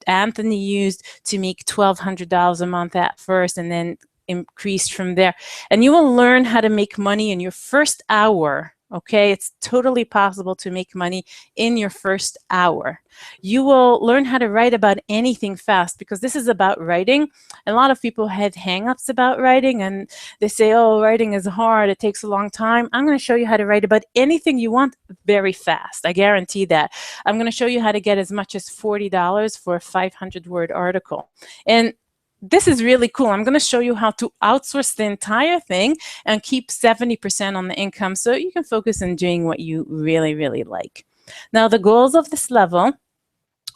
Anthony used to make $1,200 a month at first, and then increased from there. And you will learn how to make money in your first hour. Okay, it's totally possible to make money in your first hour. You will learn how to write about anything fast, because this is about writing. A lot of people have hang-ups about writing, and they say, oh, writing is hard, it takes a long time. I'm going to show you how to write about anything you want very fast. I guarantee that. I'm going to show you how to get as much as $40 for a 500-word article. And this is really cool. I'm going to show you how to outsource the entire thing and keep 70% on the income, so you can focus on doing what you really, really like. Now, the goals of this level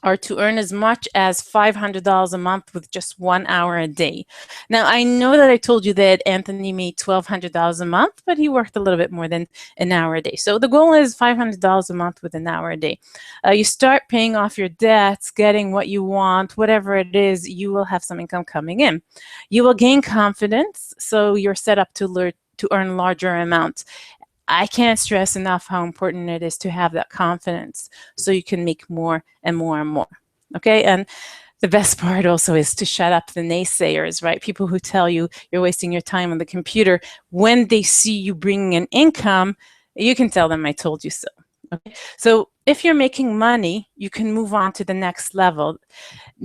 are to earn as much as $500 a month with just 1 hour a day. Now, I know that I told you that Anthony made $1,200 a month, but he worked a little bit more than an hour a day. So the goal is $500 a month with an hour a day. You start paying off your debts, getting what you want, whatever it is, you will have some income coming in. You will gain confidence, so you're set up to earn larger amounts. I can't stress enough how important it is to have that confidence so you can make more and more and more. Okay, and the best part also is to shut up the naysayers, right? People who tell you you're wasting your time on the computer. When they see you bringing in income, you can tell them I told you so. Okay, so if you're making money, you can move on to the next level.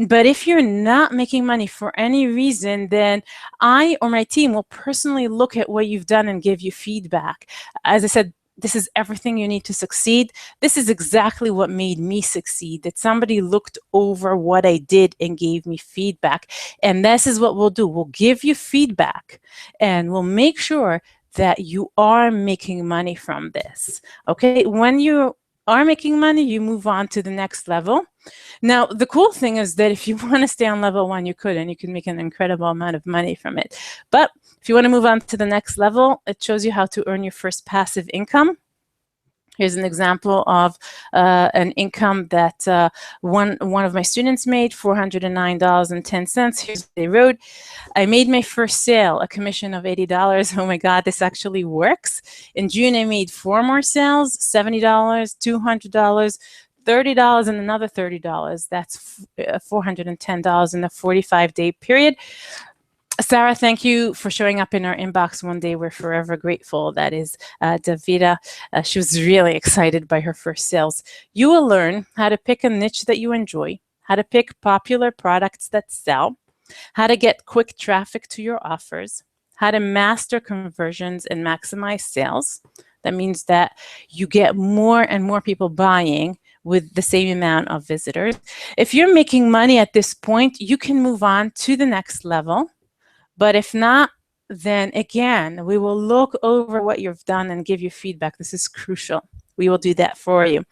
But if you're not making money for any reason, then I or my team will personally look at what you've done and give you feedback. As I said, this is everything you need to succeed. This is exactly what made me succeed, that somebody looked over what I did and gave me feedback. And this is what we'll do. We'll give you feedback, and we'll make sure that you are making money from this. Okay, when you are making money, you move on to the next level. Now, the cool thing is that if you want to stay on level 1, you could, and you can make an incredible amount of money from it. But if you want to move on to the next level, it shows you how to earn your first passive income. Here's an example of an income that one of my students made, $409.10. Here's what they wrote. I made my first sale, a commission of $80. Oh my God, this actually works. In June, I made 4 more sales, $70, $200, $30 and another $30. That's $410 in a 45-day period. Sarah, thank you for showing up in our inbox one day. We're forever grateful. That is Davida. She was really excited by her first sales. You will learn how to pick a niche that you enjoy, how to pick popular products that sell, how to get quick traffic to your offers, how to master conversions and maximize sales. That means that you get more and more people buying with the same amount of visitors. If you're making money at this point, you can move on to the next level. But if not, then again, we will look over what you've done and give you feedback. This is crucial. We will do that for you.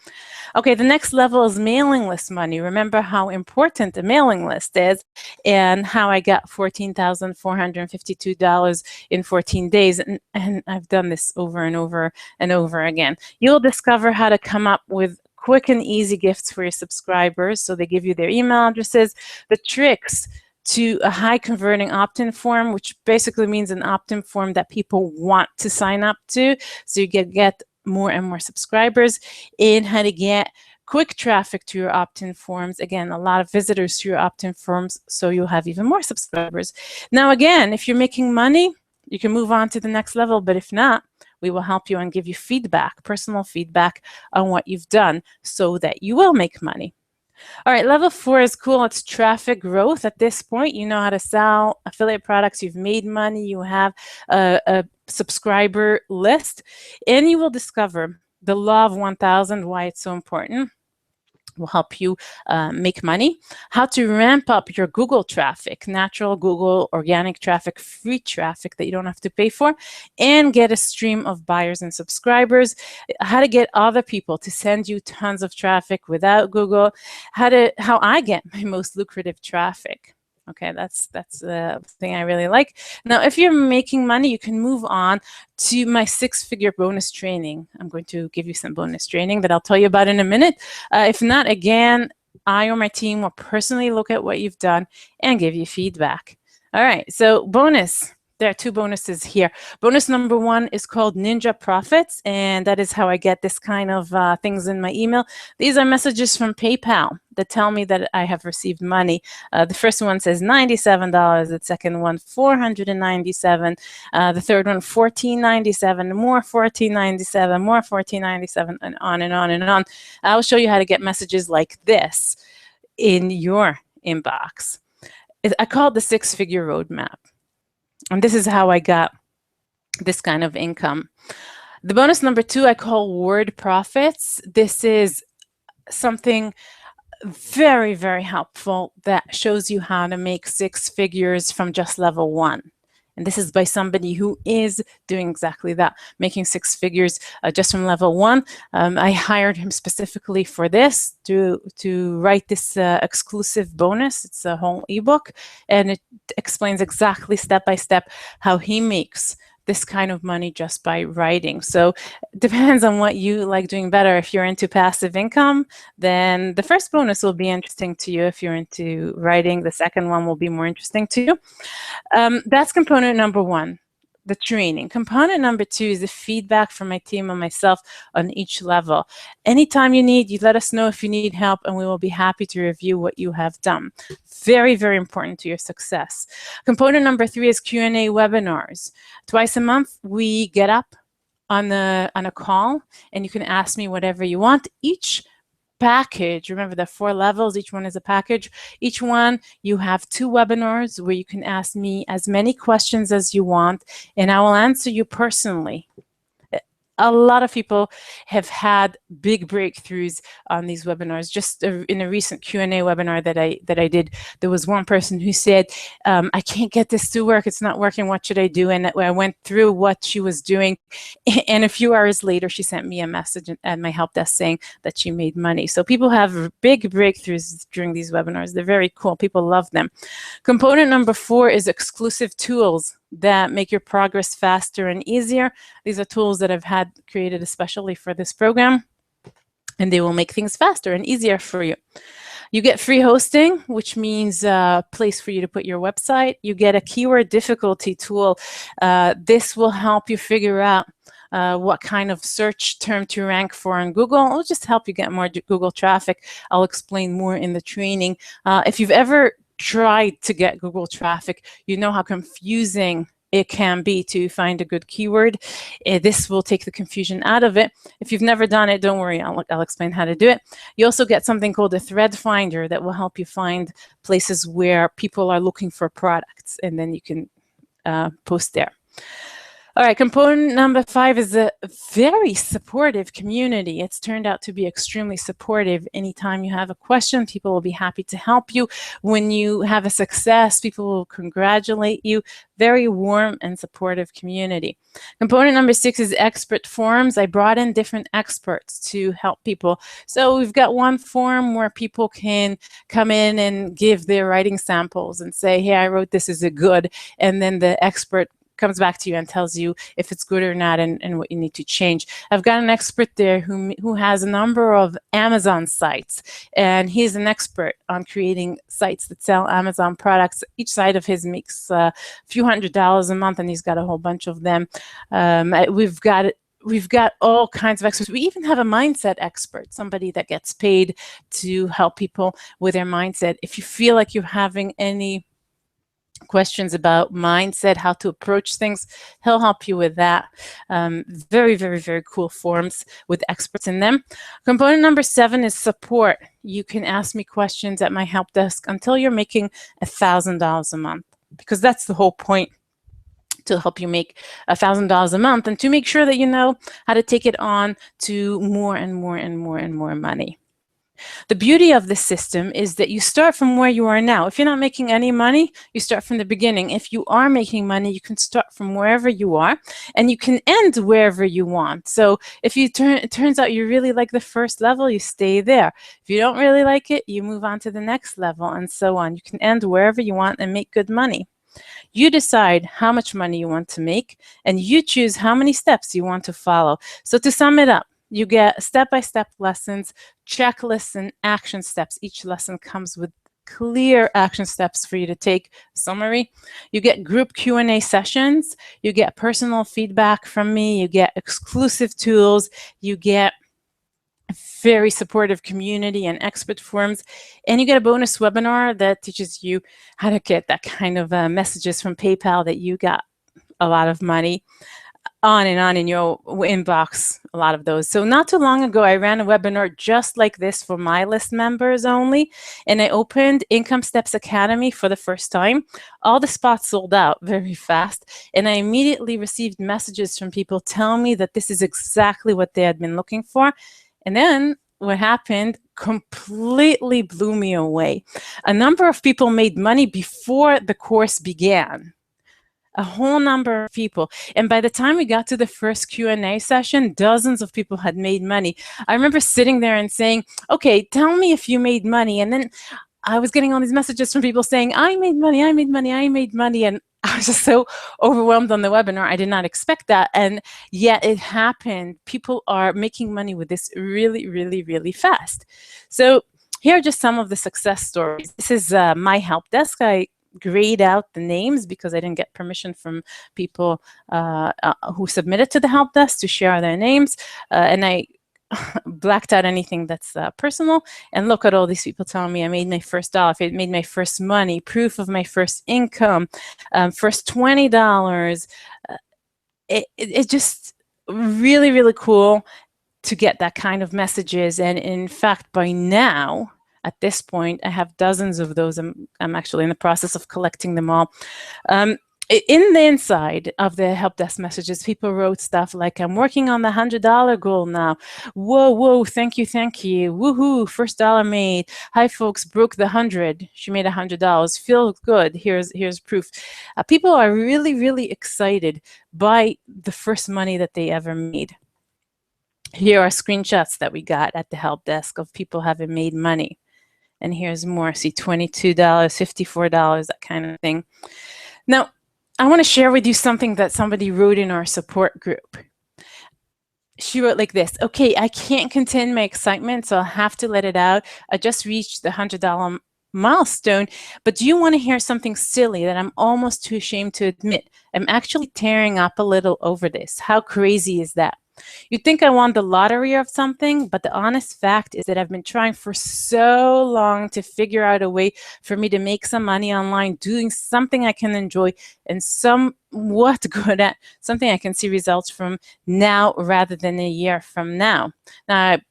Okay, the next level is mailing list money. Remember how important a mailing list is and how I got $14,452 in 14 days. And I've done this over and over and over again. You'll discover how to come up with quick and easy gifts for your subscribers. So they give you their email addresses, the tricks to a high converting opt-in form, which basically means an opt-in form that people want to sign up to. So you get more and more subscribers, and how to get quick traffic to your opt-in forms. Again, a lot of visitors to your opt-in forms, so you'll have even more subscribers. Now, again, if you're making money, you can move on to the next level, but if not, we will help you and give you feedback, personal feedback on what you've done so that you will make money. All right, level 4 is cool. It's traffic growth. At this point, you know how to sell affiliate products. You've made money. You have a subscriber list, and you will discover the law of 1,000, why it's so important. Will help you make money. How to ramp up your Google traffic, natural Google, organic traffic, free traffic that you don't have to pay for, and get a stream of buyers and subscribers. How to get other people to send you tons of traffic without Google. How I get my most lucrative traffic. Okay, that's the thing I really like. Now, if you're making money, you can move on to my 6-figure bonus training. I'm going to give you some bonus training that I'll tell you about in a minute. If not, again, I or my team will personally look at what you've done and give you feedback. All right, so bonus. There are 2 bonuses here. Bonus number 1 is called Ninja Profits, and that is how I get this kind of things in my email. These are messages from PayPal that tell me that I have received money. The first one says $97, the second one $497, the third one $14.97, more $14.97, more $14.97, and on and on and on. I'll show you how to get messages like this in your inbox. I call it the 6-figure roadmap. And this is how I got this kind of income. The bonus number 2 I call word profits. This is something very, very helpful that shows you how to make 6 figures from just level 1. And this is by somebody who is doing exactly that, making 6 figures just from level 1. I hired him specifically for this, to write this exclusive bonus. It's a whole ebook, and it explains exactly step by step how he makes this kind of money just by writing. So it depends on what you like doing better. If you're into passive income, then the first bonus will be interesting to you. If you're into writing, the second one will be more interesting to you. That's component number 1, the training. Component number 2 is the feedback from my team and myself on each level. Anytime you need, you let us know if you need help, and we will be happy to review what you have done. Very, very important to your success. Component number 3 is Q&A webinars. Twice a month, we get up on a call, and you can ask me whatever you want. Each package, remember the 4 levels, each one is a package. Each one, you have 2 webinars where you can ask me as many questions as you want, and I will answer you personally. A lot of people have had big breakthroughs on these webinars. Just in a recent Q&A webinar that I did, there was one person who said, I can't get this to work. It's not working. What should I do? And I went through what she was doing. And a few hours later, she sent me a message at my help desk saying that she made money. So people have big breakthroughs during these webinars. They're very cool. People love them. Component number 4 is exclusive tools that make your progress faster and easier. These are tools that I've had created especially for this program, and they will make things faster and easier for you. You get free hosting, which means a place for you to put your website. You get a keyword difficulty tool. This will help you figure out what kind of search term to rank for on Google. It'll just help you get more Google traffic. I'll explain more in the training. If you've ever tried to get Google traffic, you know how confusing it can be to find a good keyword. This will take the confusion out of it. If you've never done it, don't worry, I'll explain how to do it. You also get something called a thread finder that will help you find places where people are looking for products, and then you can post there. All right, component number 5 is a very supportive community. It's turned out to be extremely supportive. Anytime you have a question, people will be happy to help you. When you have a success, people will congratulate you. Very warm and supportive community. Component number 6 is expert forums. I brought in different experts to help people. So we've got one forum where people can come in and give their writing samples and say, hey, I wrote this, is it good? And then the expert comes back to you and tells you if it's good or not and what you need to change. I've got an expert there who has a number of Amazon sites, and he's an expert on creating sites that sell Amazon products. Each site of his makes a few $100s a month, and he's got a whole bunch of them. We've got all kinds of experts. We even have a mindset expert, somebody that gets paid to help people with their mindset. If you feel like you're having any questions about mindset, how to approach things, he'll help you with that. Very, very, very cool forums with experts in them. Component number 7 is support. You can ask me questions at my help desk until you're making $1,000 a month, because that's the whole point, to help you make $1,000 a month and to make sure that you know how to take it on to more and more and more and more money. The beauty of this system is that you start from where you are now. If you're not making any money, you start from the beginning. If you are making money, you can start from wherever you are, and you can end wherever you want. So if it turns out you really like the first level, you stay there. If you don't really like it, you move on to the next level, and so on. You can end wherever you want and make good money. You decide how much money you want to make, and you choose how many steps you want to follow. So to sum it up, you get step-by-step lessons, checklists, and action steps. Each lesson comes with clear action steps for you to take. Summary: you get group Q&A sessions, you get personal feedback from me, you get exclusive tools, you get a very supportive community and expert forums, and you get a bonus webinar that teaches you how to get that kind of messages from PayPal that you got a lot of money on and on in your inbox, a lot of those. So not too long ago, I ran a webinar just like this for my list members only, and I opened Income Steps Academy for the first time. All the spots sold out very fast, and I immediately received messages from people telling me that this is exactly what they had been looking for. And then what happened completely blew me away. A number of people made money before the course began. A whole number of people. And by the time we got to the first Q&A session, dozens of people had made money. I remember sitting there and saying, okay, tell me if you made money. And then I was getting all these messages from people saying, I made money, I made money, I made money. And I was just so overwhelmed on the webinar. I did not expect that. And yet it happened. People are making money with this really, really, really fast. So here are just some of the success stories. This is my help desk. I grayed out the names because I didn't get permission from people who submitted to the help desk to share their names. And I blacked out anything that's personal. And look at all these people telling me I made my first dollar, I made my first money, proof of my first income, first $20. It's just really, really cool to get that kind of messages. And in fact, by now, at this point, I have dozens of those. I'm actually in the process of collecting them all. In the inside of the help desk messages, people wrote stuff like, I'm working on the $100 goal now. Whoa, whoa, thank you, woohoo, first dollar made. Hi folks, broke the 100. She made $100, feels good, here's proof. People are really, really excited by the first money that they ever made. Here are screenshots that we got at the help desk of people having made money. And here's more, see, $22, $54, that kind of thing. Now, I want to share with you something that somebody wrote in our support group. She wrote like this: okay, I can't contain my excitement, so I'll have to let it out. I just reached the $100 milestone. But do you want to hear something silly that I'm almost too ashamed to admit? I'm actually tearing up a little over this. How crazy is that? You'd think I won the lottery of something, but the honest fact is that I've been trying for so long to figure out a way for me to make some money online, doing something I can enjoy and somewhat good at, something I can see results from now rather than a year from now. Now, I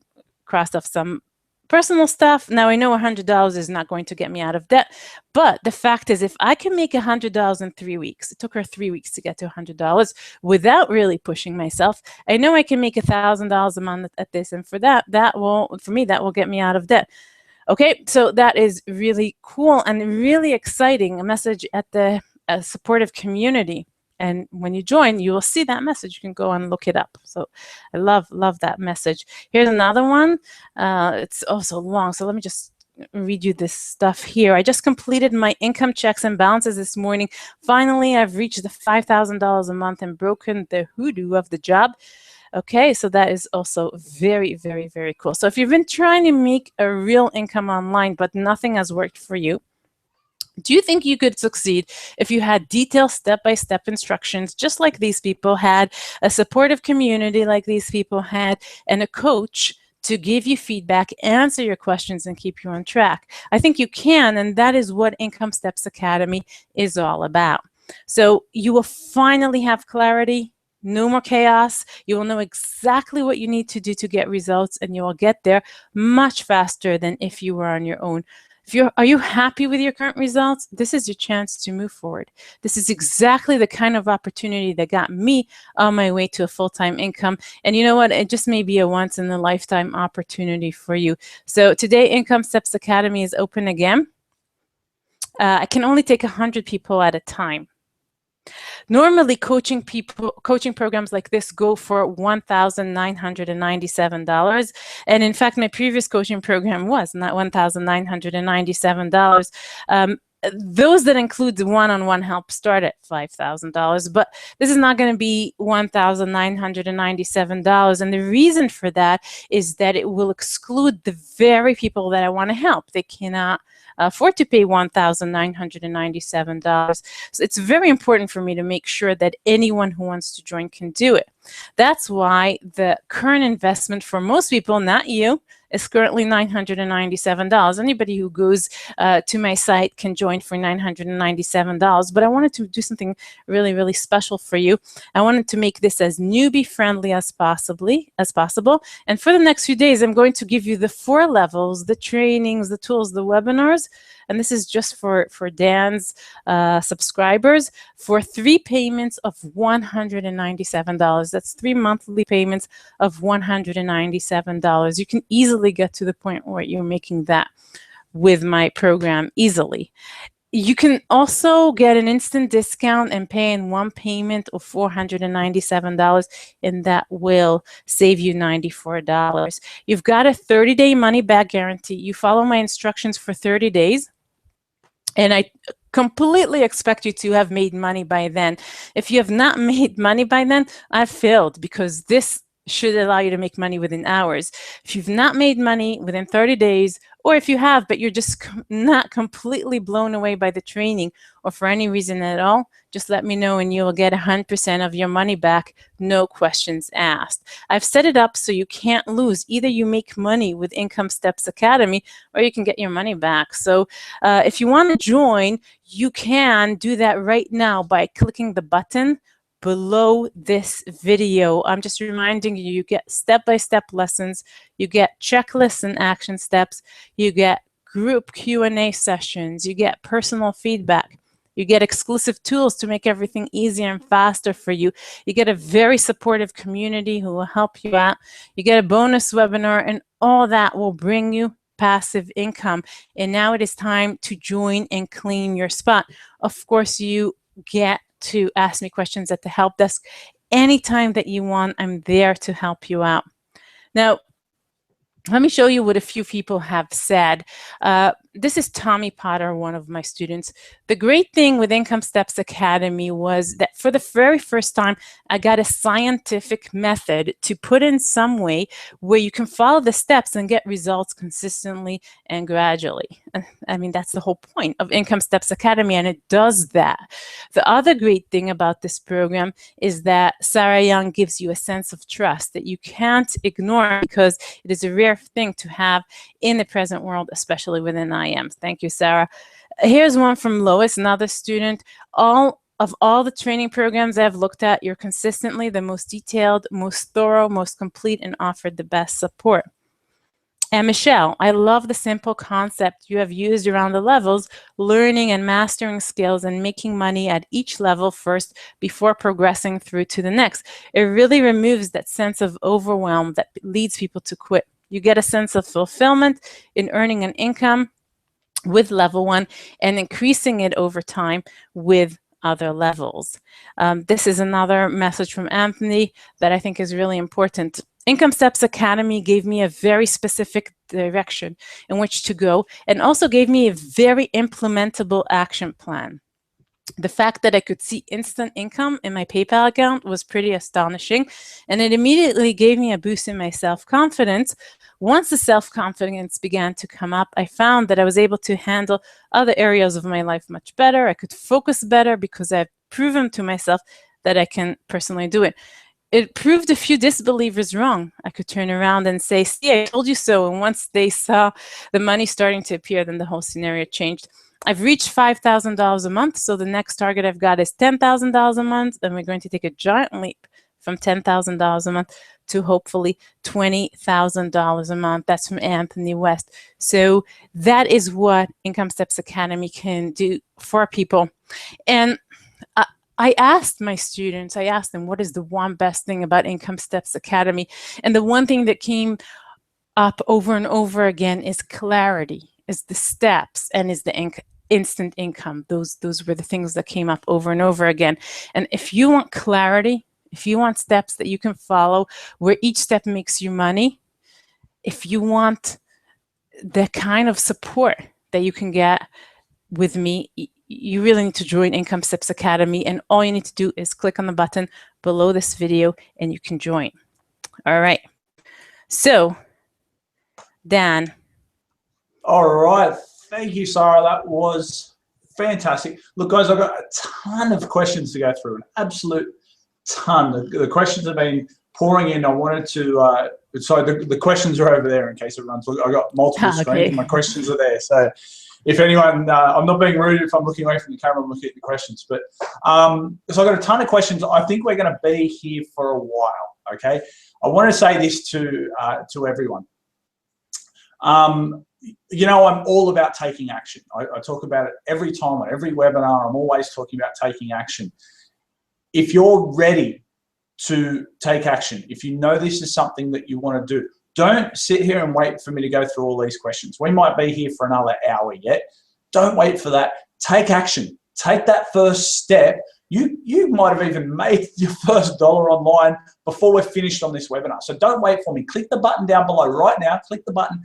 crossed off some personal stuff. Now I know $100 is not going to get me out of debt, but the fact is, if I can make $100 in 3 weeks, it took her 3 weeks to get to $100 without really pushing myself. I know I can make $1,000 a month at this, and for that will get me out of debt. Okay, so that is really cool and really exciting. A message at the supportive community. And when you join, you will see that message. You can go and look it up. So I love that message. Here's another one. It's also long, so let me just read you this stuff here. I just completed my income checks and balances this morning. Finally, I've reached the $5,000 a month and broken the hoodoo of the job. Okay, so that is also very, very, very cool. So if you've been trying to make a real income online, but nothing has worked for you, do you think you could succeed if you had detailed step-by-step instructions, just like these people had, a supportive community like these people had, and a coach to give you feedback, answer your questions, and keep you on track? I think you can, and that is what Income Steps Academy is all about. So you will finally have clarity. No more chaos. You will know exactly what you need to do to get results, and you will get there much faster than if you were on your own. Are you happy with your current results? This is your chance to move forward. This is exactly the kind of opportunity that got me on my way to a full-time income. And you know what? It just may be a once-in-a-lifetime opportunity for you. So today, Income Steps Academy is open again. I can only take 100 people at a time. Normally, coaching programs like this go for $1,997. And in fact, my previous coaching program was not $1,997. Those that include the one-on-one help start at $5,000, but this is not going to be $1,997. And the reason for that is that it will exclude the very people that I want to help. They cannot afford to pay $1,997. So it's very important for me to make sure that anyone who wants to join can do it. That's why the current investment for most people, not you, is currently $997. Anybody who goes to my site can join for $997. But I wanted to do something really, really special for you. I wanted to make this as newbie friendly as possible. And for the next few days, I'm going to give you the 4 levels, the trainings, the tools, the webinars. And this is just for Dan's subscribers for 3 payments of $197. That's 3 monthly payments of $197. You can easily get to the point where you're making that with my program easily. You can also get an instant discount and pay in 1 payment of $497, and that will save you $94. You've got a 30-day money-back guarantee. You follow my instructions for 30 days, and I completely expect you to have made money by then. If you have not made money by then, I've failed, because this should allow you to make money within hours. If you've not made money within 30 days, or if you have, but you're just not completely blown away by the training, or for any reason at all, just let me know and you will get 100% of your money back, no questions asked. I've set it up so you can't lose. Either you make money with Income Steps Academy, or you can get your money back. So if you want to join, you can do that right now by clicking the button below this video. I'm just reminding you, you get step-by-step lessons, you get checklists and action steps, you get group Q&A sessions, you get personal feedback, you get exclusive tools to make everything easier and faster for you, you get a very supportive community who will help you out, you get a bonus webinar, and all that will bring you passive income. And now it is time to join and claim your spot. Of course, you get to ask me questions at the help desk anytime that you want. I'm there to help you out. Now, let me show you what a few people have said. this is Tommy Potter, one of my students. The great thing with Income Steps Academy was that for the very first time, I got a scientific method to put in some way where you can follow the steps and get results consistently and gradually. I mean, that's the whole point of Income Steps Academy, and it does that. The other great thing about this program is that Sarah Young gives you a sense of trust that you can't ignore, because it is a rare thing to have in the present world, especially within IMs. Thank you, Sarah. Here's one from Lois, another student. All the training programs I've looked at, you're consistently the most detailed, most thorough, most complete, and offered the best support. And Michelle, I love the simple concept you have used around the levels, learning and mastering skills and making money at each level first before progressing through to the next. It really removes that sense of overwhelm that leads people to quit. You get a sense of fulfillment in earning an income with level 1 and increasing it over time with other levels. This is another message from Anthony that I think is really important. Income Steps Academy gave me a very specific direction in which to go, and also gave me a very implementable action plan. The fact that I could see instant income in my PayPal account was pretty astonishing, and it immediately gave me a boost in my self-confidence. Once the self-confidence began to come up, I found that I was able to handle other areas of my life much better. I could focus better because I've proven to myself that I can personally do it. It proved a few disbelievers wrong. I could turn around and say, see, I told you so. And once they saw the money starting to appear, then the whole scenario changed. I've reached $5,000 a month, so the next target I've got is $10,000 a month, and we're going to take a giant leap from $10,000 a month to hopefully $20,000 a month. That's from Anthony West. So that is what Income Steps Academy can do for people. And I asked my students, I asked them, what is the one best thing about Income Steps Academy? And the one thing that came up over and over again is clarity, is the steps, and is the instant income. Those were the things that came up over and over again. And if you want clarity, if you want steps that you can follow where each step makes you money, if you want the kind of support that you can get with me, you really need to join Income Steps Academy, and all you need to do is click on the button below this video and you can join. All right. So, Dan. All right. Thank you, Sarah. That was fantastic. Look, guys, I've got a ton of questions to go through, an absolute ton. The questions have been pouring in. I wanted to, sorry, the questions are over there in case it runs. Look, I've got multiple screens and my questions are there. So if anyone, I'm not being rude if I'm looking away from the camera, I'm looking at the questions. But so I've got a ton of questions. I think we're going to be here for a while, okay? I want to say this to everyone. You know, I'm all about taking action. I talk about it every time on every webinar. I'm always talking about taking action. If you're ready to take action, if you know this is something that you want to do, don't sit here and wait for me to go through all these questions. We might be here for another hour yet. Don't wait for that. Take action. Take that first step. You might have even made your first dollar online before we're finished on this webinar. So don't wait for me. Click the button down below right now. Click the button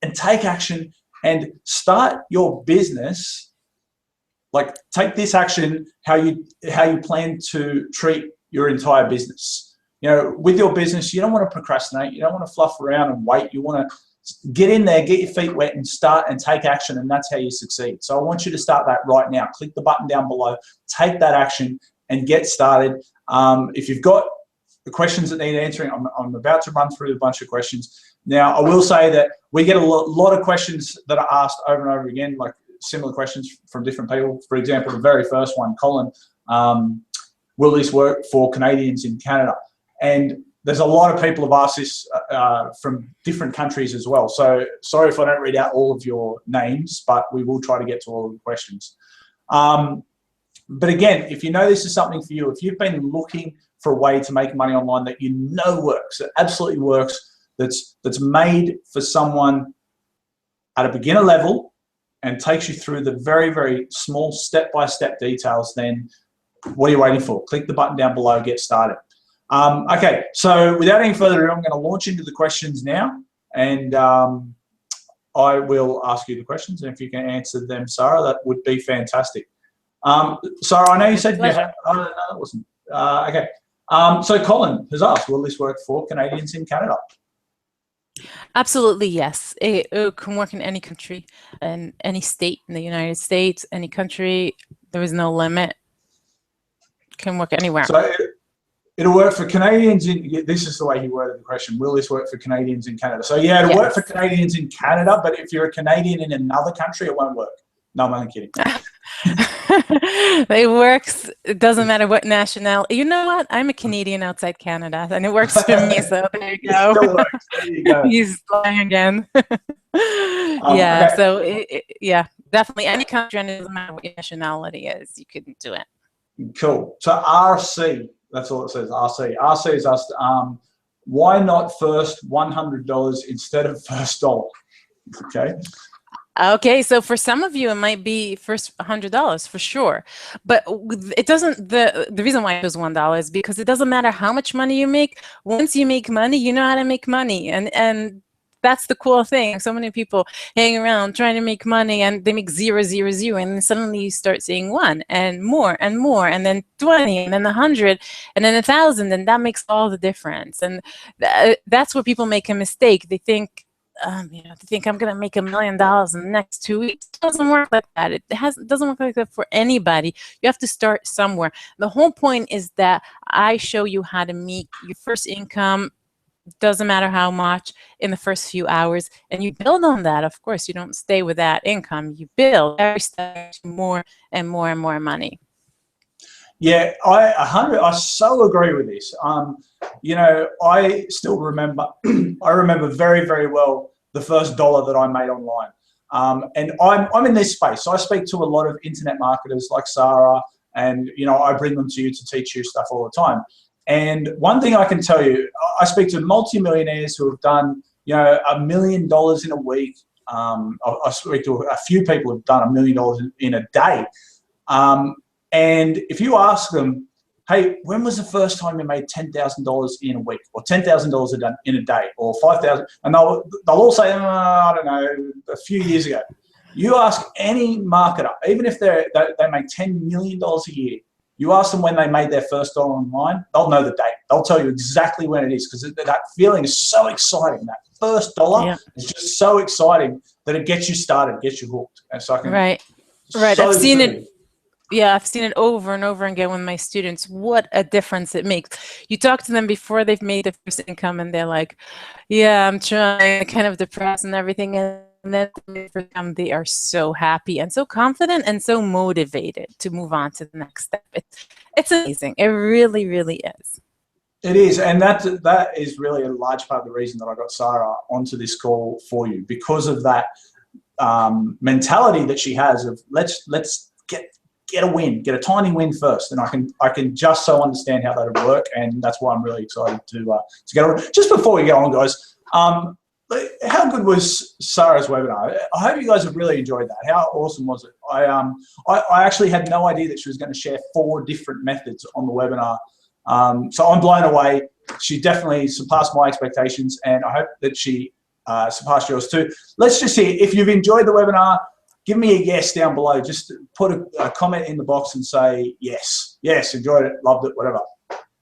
and take action and start your business. Like, take this action how you plan to treat your entire business. You know, with your business, you don't want to procrastinate. You don't want to fluff around and wait. You want to get in there, get your feet wet, and start and take action, and that's how you succeed. So I want you to start that right now. Click the button down below, take that action, and get started. If you've got the questions that need answering, I'm about to run through a bunch of questions. Now, I will say that we get a lot of questions that are asked over and over again, like similar questions from different people. For example, the very first one, Colin, will this work for Canadians in Canada? And there's a lot of people have asked this from different countries as well. So sorry if I don't read out all of your names, but we will try to get to all of the questions. But again, if you know this is something for you, if you've been looking for a way to make money online that you know works, that absolutely works, that's made for someone at a beginner level and takes you through the very, very small step-by-step details, then what are you waiting for? Click the button down below, get started. Okay, so without any further ado, I'm going to launch into the questions now, and I'll I will ask you the questions, and if you can answer them, Sarah, that would be fantastic. Sarah, I know you said you had, oh, no, that wasn't, okay. So Colin has asked, will this work for Canadians in Canada? Absolutely, yes. It can work in any country, in any state in the United States, any country. There is no limit. It can work anywhere. So it'll work for Canadians in, this is the way he worded the question, will this work for Canadians in Canada? So yeah, it'll work for Canadians in Canada, but if you're a Canadian in another country, it won't work. No, I'm only kidding. It works. It doesn't matter what nationality. You know what? I'm a Canadian outside Canada, and it works for me. So there you go. It still works. There you go. He's lying again. Yeah. Okay. So yeah, definitely any country, and it doesn't matter what your nationality is, you can do it. Cool. So RC, that's all it says. RC. RC is asked, why not first $100 instead of first dollar? Okay. Okay, so for some of you, it might be first $100 for sure, but it doesn't. The reason why it was $1 is because it doesn't matter how much money you make. Once you make money, you know how to make money, and that's the cool thing. So many people hang around trying to make money, and they make 0, 0, 0, and then suddenly you start seeing 1 and more, and then 20, and then 100, and then 1,000, and that makes all the difference. And that's where people make a mistake. They think. You know, to think I'm going to make $1 million in the next 2 weeks. It doesn't work like that. It doesn't work like that for anybody. You have to start somewhere. The whole point is that I show you how to make your first income, doesn't matter how much, in the first few hours, and you build on that. Of course, you don't stay with that income. You build every step to more and more and more money. Yeah, I so agree with this. You know, I still remember, I remember very, very well the first dollar that I made online. And I'm in this space. So I speak to a lot of internet marketers like Sarah, and, you know, I bring them to you to teach you stuff all the time. And one thing I can tell you, I speak to multimillionaires who have done, you know, $1 million in a week. I speak to a few people who've done $1 million in a day. And if you ask them, hey, when was the first time you made $10,000 in a week, or $10,000 in a day, or 5,000? And they'll all say, oh, I don't know, a few years ago. You ask any marketer, even if they make $10 million a year, you ask them when they made their first dollar online, they'll know the date. They'll tell you exactly when it is, because that feeling is so exciting. That first dollar is just so exciting that it gets you started, gets you hooked. And so I can right. I've seen it. Yeah, I've seen it over and over again with my students. What a difference it makes. You talk to them before they've made their first income, and they're like, yeah, I'm trying, kind of depressed and everything. And then for them, they are so happy and so confident and so motivated to move on to the next step. It's amazing. It really, really is. It is, and that is really a large part of the reason that I got Sarah onto this call for you, because of that mentality that she has of let's get a win, get a tiny win first, and I can just so understand how that would work, and that's why I'm really excited to get on. Just before we go on, guys, how good was Sarah's webinar? I hope you guys have really enjoyed that. How awesome was it? I actually had no idea that she was going to share 4 different methods on the webinar, so I'm blown away. She definitely surpassed my expectations, and I hope that she surpassed yours too. Let's just see if you've enjoyed the webinar. Give me a yes down below. Just put a comment in the box and say yes. Yes, enjoyed it, loved it, whatever.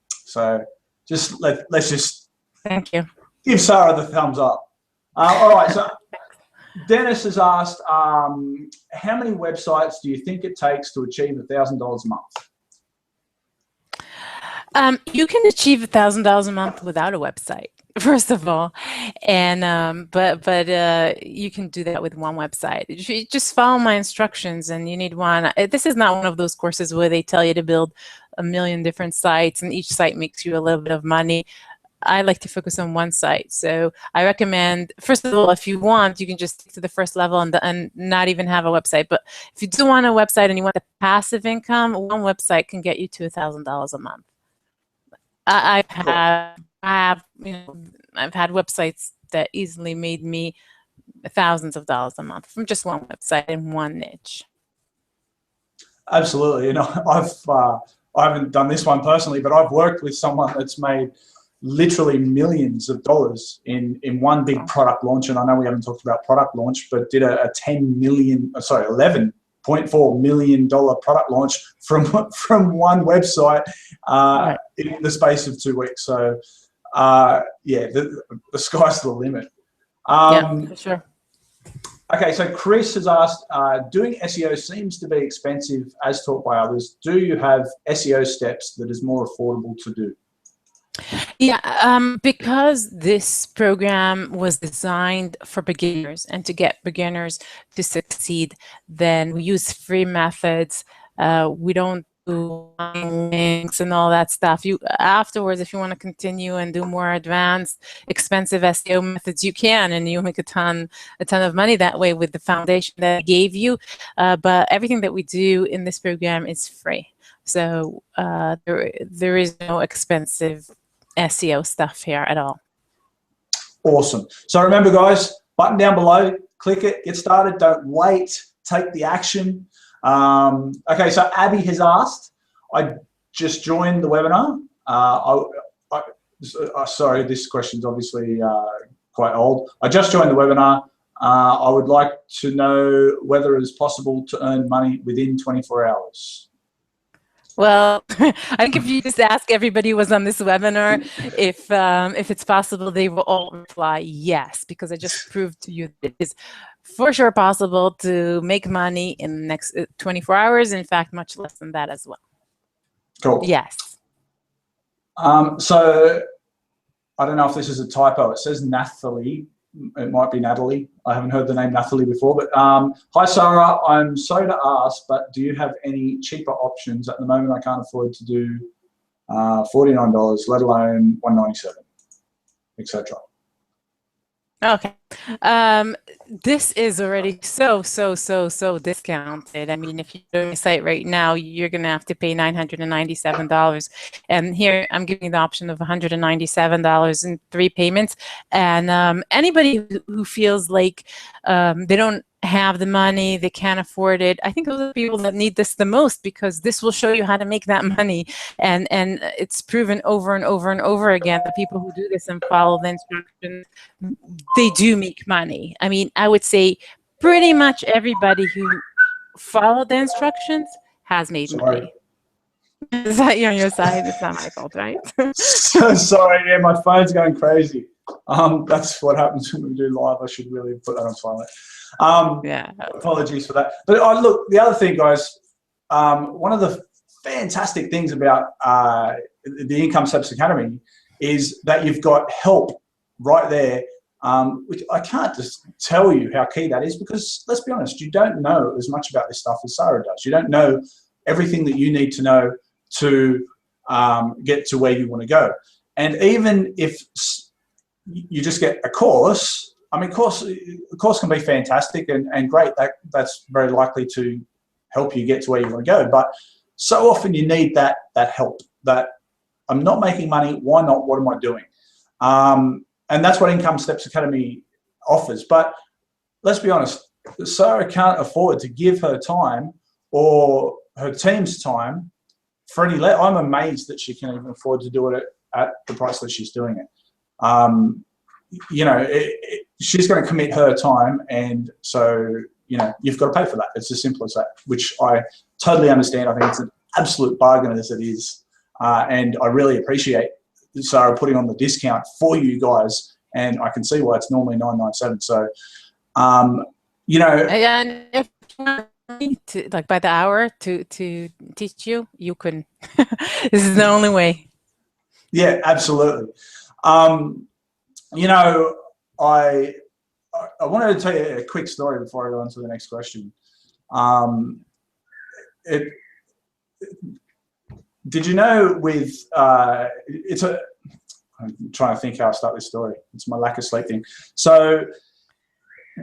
So just let's just thank you. Give Sarah the thumbs up. All right. So Dennis has asked, how many websites do you think it takes to achieve $1,000 a month? You can achieve $1,000 a month without a website, first of all, and but you can do that with one website. You just follow my instructions, and you need one. This is not one of those courses where they tell you to build a million different sites, and each site makes you a little bit of money. I like to focus on one site, so I recommend, first of all, if you want, you can just stick to the first level and not even have a website. But if you do want a website and you want the passive income, one website can get you to $1,000 a month. I've had websites that easily made me thousands of dollars a month from just one website in one niche. Absolutely. You know, I haven't done this one personally, but I've worked with someone that's made literally millions of dollars in one big product launch. And I know we haven't talked about product launch, but did a $11.4 million product launch from one website in the space of 2 weeks. So yeah, the sky's the limit. Yeah, for sure. Okay, so Chris has asked, doing SEO seems to be expensive as taught by others. Do you have SEO steps that is more affordable to do? Yeah, because this program was designed for beginners and to get beginners to succeed, then we use free methods. We don't do links and all that stuff. Afterwards, if you want to continue and do more advanced, expensive SEO methods, you can, and you make a ton of money that way with the foundation that I gave you. But everything that we do in this program is free. So there is no expensive SEO stuff here at all. Awesome. So remember, guys, button down below, click it, get started. Don't wait, take the action. Okay, so Abby has asked, I just joined the webinar. Sorry, this question's obviously quite old. I just joined the webinar. I would like to know whether it is possible to earn money within 24 hours. Well, I think if you just ask everybody who was on this webinar if it's possible, they will all reply yes, because I just proved to you that it is for sure possible to make money in the next 24 hours. In fact, much less than that as well. Cool. Yes. So I don't know if this is a typo. It says Nathalie. It might be Natalie. I haven't heard the name Nathalie before. But hi, Sarah. I'm sorry to ask, but do you have any cheaper options? At the moment, I can't afford to do $49, let alone $197, etc. Okay. This is already so discounted. I mean, if you go to my site right now, you're going to have to pay $997. And here I'm giving you the option of $197 in 3 payments. And anybody who feels like they don't have the money, they can't afford it, I think those are the people that need this the most, because this will show you how to make that money. And it's proven over and over and over again that people who do this and follow the instructions, they do make money. I mean, I would say pretty much everybody who followed the instructions has made money. Is that you on your side? It's not my fault, right? So sorry, yeah, my phone's going crazy. That's what happens when we do live. I should really put that on silent. Yeah. Apologies for that. But look, the other thing, guys, one of the fantastic things about the Income Steps Academy is that you've got help right there, which I can't just tell you how key that is, because let's be honest, you don't know as much about this stuff as Sarah does. You don't know everything that you need to know to get to where you want to go. And even if you just get a course, I mean, a course can be fantastic and great. That's very likely to help you get to where you want to go. But so often you need that help, that I'm not making money, why not, what am I doing? And that's what Income Steps Academy offers. But let's be honest, Sarah can't afford to give her time or her team's time for any less. I'm amazed that she can even afford to do it at the price that she's doing it. You know, she's going to commit her time, and so, you know, you've got to pay for that. It's as simple as that, which I totally understand. I think it's an absolute bargain as it is, and I really appreciate Sarah putting on the discount for you guys, and I can see why it's normally $997. So, you know, and if you want to, like, by the hour to teach you, you can. This is the only way. Yeah, absolutely. You know, I wanted to tell you a quick story before I go on to the next question. Did you know with, I'm trying to think how I start this story. It's my lack of sleep thing. So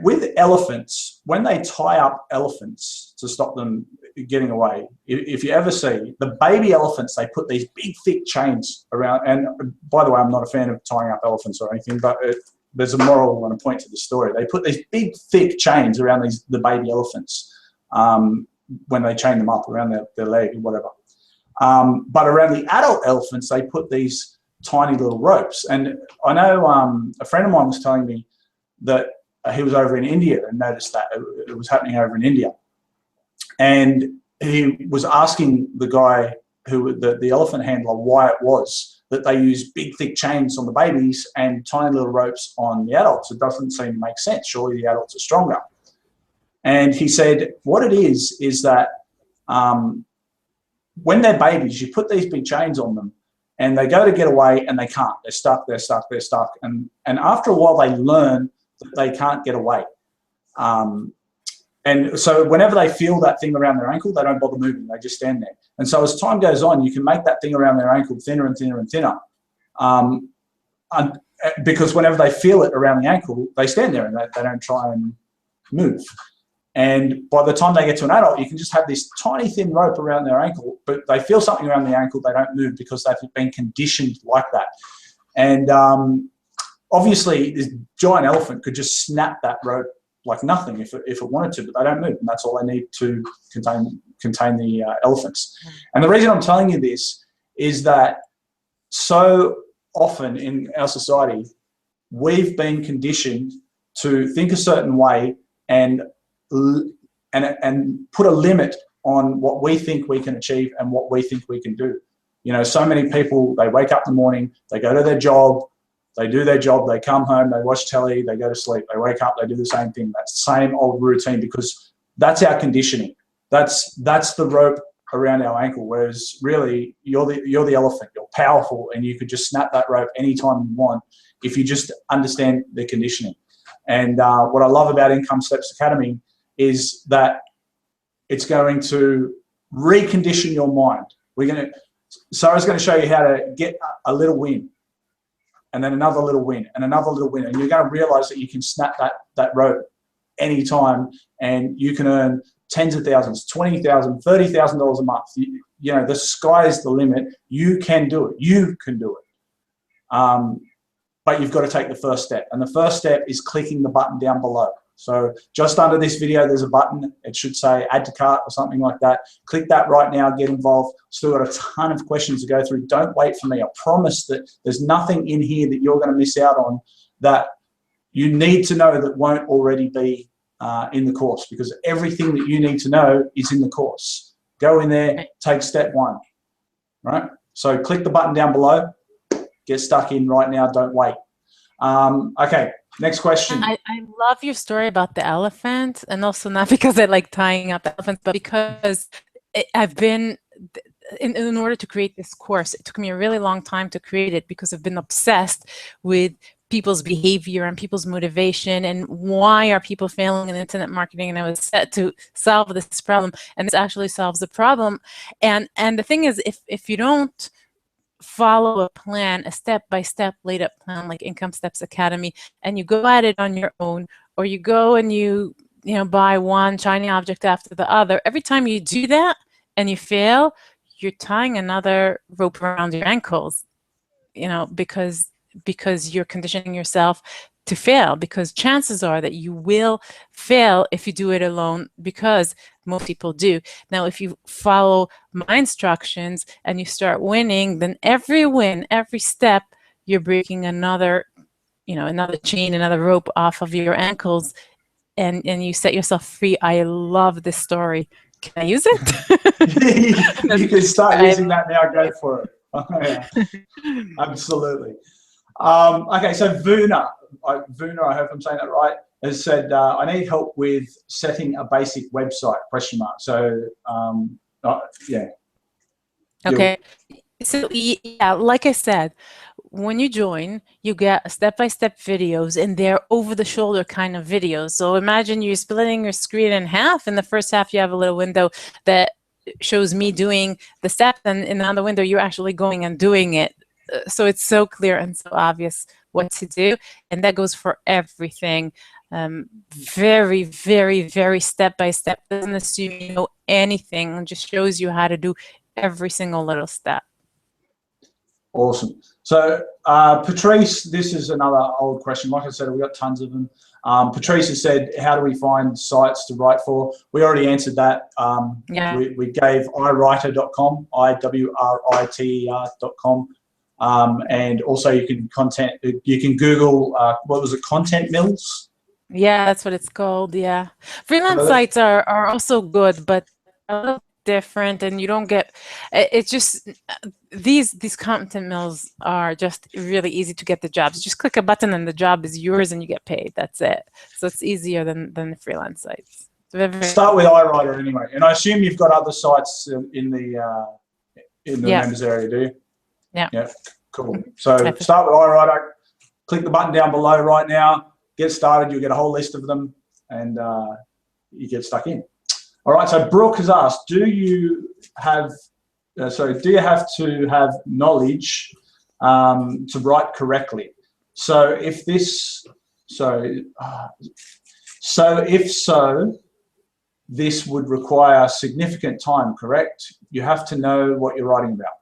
with elephants, when they tie up elephants to stop them getting away, if you ever see the baby elephants, they put these big thick chains around. And by the way, I'm not a fan of tying up elephants or anything, but there's a moral and a point to the story. They put these big thick chains around the baby elephants when they chain them up around their leg or whatever. But around the adult elephants, they put these tiny little ropes. And I know a friend of mine was telling me that he was over in India and noticed that it was happening over in India. And he was asking the guy, the elephant handler, why it was that they use big, thick chains on the babies and tiny little ropes on the adults. It doesn't seem to make sense. Surely the adults are stronger. And he said, what it is that when they're babies, you put these big chains on them and they go to get away and they can't. They're stuck, they're stuck, they're stuck. And after a while, they learn that they can't get away. And so whenever they feel that thing around their ankle, they don't bother moving. They just stand there. And so as time goes on, you can make that thing around their ankle thinner and thinner and thinner. Because whenever they feel it around the ankle, they stand there and they don't try and move. And by the time they get to an adult, you can just have this tiny thin rope around their ankle, but they feel something around the ankle, they don't move because they've been conditioned like that. And obviously, this giant elephant could just snap that rope like nothing if it wanted to, but they don't move, and that's all they need to contain the elephants. And the reason I'm telling you this is that so often in our society, we've been conditioned to think a certain way and put a limit on what we think we can achieve and what we think we can do. You know, so many people, they wake up in the morning, they go to their job, they do their job, they come home, they watch telly, they go to sleep, they wake up, they do the same thing. That's the same old routine because that's our conditioning. That's the rope around our ankle, whereas really you're the elephant. You're powerful and you could just snap that rope anytime you want if you just understand the conditioning. And what I love about Income Steps Academy is that it's going to recondition your mind. Sarah's going to show you how to get a little win, and then another little win, and another little win, and you're going to realize that you can snap that rope anytime, and you can earn tens of thousands, $20,000, $30,000 a month. You know, the sky's the limit. You can do it. You can do it. But you've got to take the first step, and the first step is clicking the button down below. So just under this video, there's a button. It should say add to cart or something like that. Click that right now, get involved. Still got a ton of questions to go through. Don't wait for me. I promise that there's nothing in here that you're going to miss out on that you need to know that won't already be in the course, because everything that you need to know is in the course. Go in there, take step one, right? So click the button down below, get stuck in right now, don't wait. Okay. Next question. I love your story about the elephant, and also not because I like tying up elephants, but because I've been, in order to create this course, it took me a really long time to create it because I've been obsessed with people's behavior and people's motivation and why are people failing in internet marketing, and I was set to solve this problem, and this actually solves the problem. And the thing is, if you don't follow a plan, a step-by-step laid out plan like Income Steps Academy, and you go at it on your own, or you go and you buy one shiny object after the other, every time you do that and you fail, you're tying another rope around your ankles, because you're conditioning yourself to fail, because chances are that you will fail if you do it alone, because most people do. Now, if you follow my instructions and you start winning, then every win, every step, you're breaking another chain, another rope off of your ankles, and you set yourself free. I love this story. Can I use it? You can start using that now. Go for it. Yeah. Absolutely. Okay, so Vuna, I hope I'm saying that right, has said, I need help with setting a basic website, ? So, yeah. Okay. So, yeah, like I said, when you join, you get step-by-step videos, and they're over-the-shoulder kind of videos. So imagine you're splitting your screen in half. In the first half, you have a little window that shows me doing the steps, and in the other window, you're actually going and doing it. So it's so clear and so obvious what to do, and that goes for everything. Very, very, very step-by-step. Doesn't assume you know anything, and just shows you how to do every single little step. Awesome. So Patrice, this is another old question. Like I said, we've got tons of them. Patrice has said, how do we find sites to write for? We already answered that. Yeah. We gave iwriter.com, iwriter.com. And also you can Google, what was it, Content Mills? Yeah, that's what it's called. Yeah. Freelance sites are also good, but a little different, and you don't get it's just these content mills are just really easy to get the jobs. Just click a button and the job is yours and you get paid. That's it. So it's easier than the freelance sites. Start with iWriter anyway, and I assume you've got other sites in the members area, do you? Yeah. Yeah. Cool. So start with iWriter. Click the button down below right now. Get started. You'll get a whole list of them, and you get stuck in. All right. So Brooke has asked, do you have to have knowledge to write correctly? So if so, this would require significant time, correct? You have to know what you're writing about.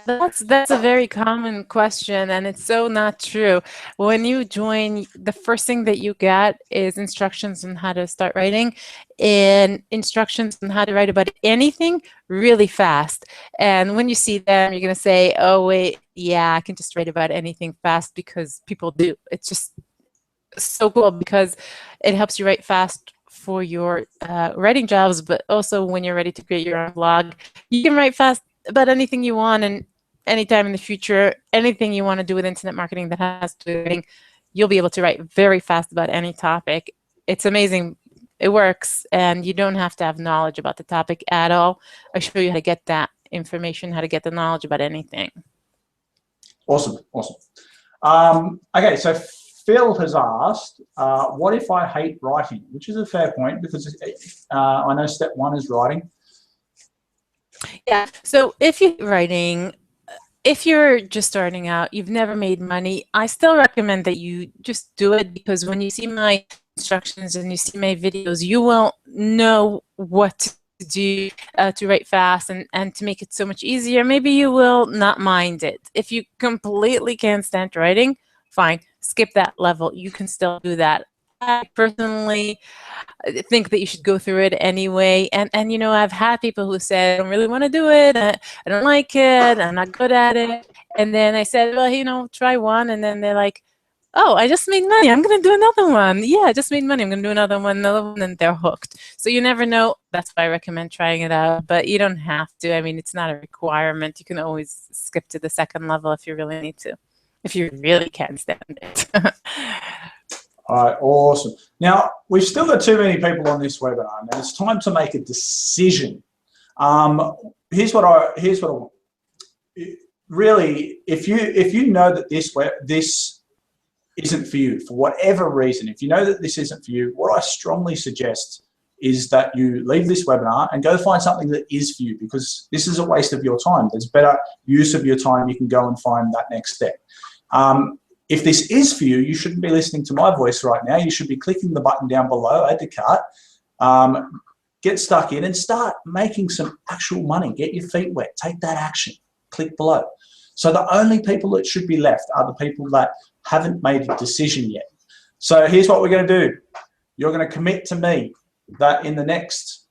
That's a very common question, and it's so not true. When you join, the first thing that you get is instructions on how to start writing and instructions on how to write about anything really fast. And when you see them, you're going to say, oh, wait, yeah, I can just write about anything fast because people do. It's just so cool because it helps you write fast for your writing jobs, but also when you're ready to create your own blog, you can write fast about anything you want, and anytime in the future, anything you want to do with internet marketing that has to do with writing, you'll be able to write very fast about any topic. It's amazing. It works, and you don't have to have knowledge about the topic at all. I show you how to get that information, how to get the knowledge about anything. Awesome, awesome. Okay, so Phil has asked, what if I hate writing? Which is a fair point, because I know step one is writing. Yeah, so if you're writing, if you're just starting out, you've never made money, I still recommend that you just do it, because when you see my instructions and you see my videos, you will know what to do to write fast and to make it so much easier. Maybe you will not mind it. If you completely can't stand writing, fine, skip that level. You can still do that. I personally think that you should go through it anyway. And you know, I've had people who said, I don't really want to do it. I don't like it. I'm not good at it. And then I said, well, you know, try one. And then they're like, oh, I just made money. I'm going to do another one. Yeah, I just made money. I'm going to do another one, and they're hooked. So you never know. That's why I recommend trying it out. But you don't have to. I mean, it's not a requirement. You can always skip to the second level if you really need to, if you really can't stand it. All right, awesome. Now, we've still got too many people on this webinar, and it's time to make a decision. Here's what I want. Really, if you know that this isn't for you for whatever reason, if you know that this isn't for you, what I strongly suggest is that you leave this webinar and go find something that is for you, because this is a waste of your time. There's better use of your time. You can go and find that next step. If this is for you, you shouldn't be listening to my voice right now. You should be clicking the button down below, add to cart, get stuck in and start making some actual money. Get your feet wet, take that action, click below. So the only people that should be left are the people that haven't made a decision yet. So here's what we're going to do. You're going to commit to me that in the next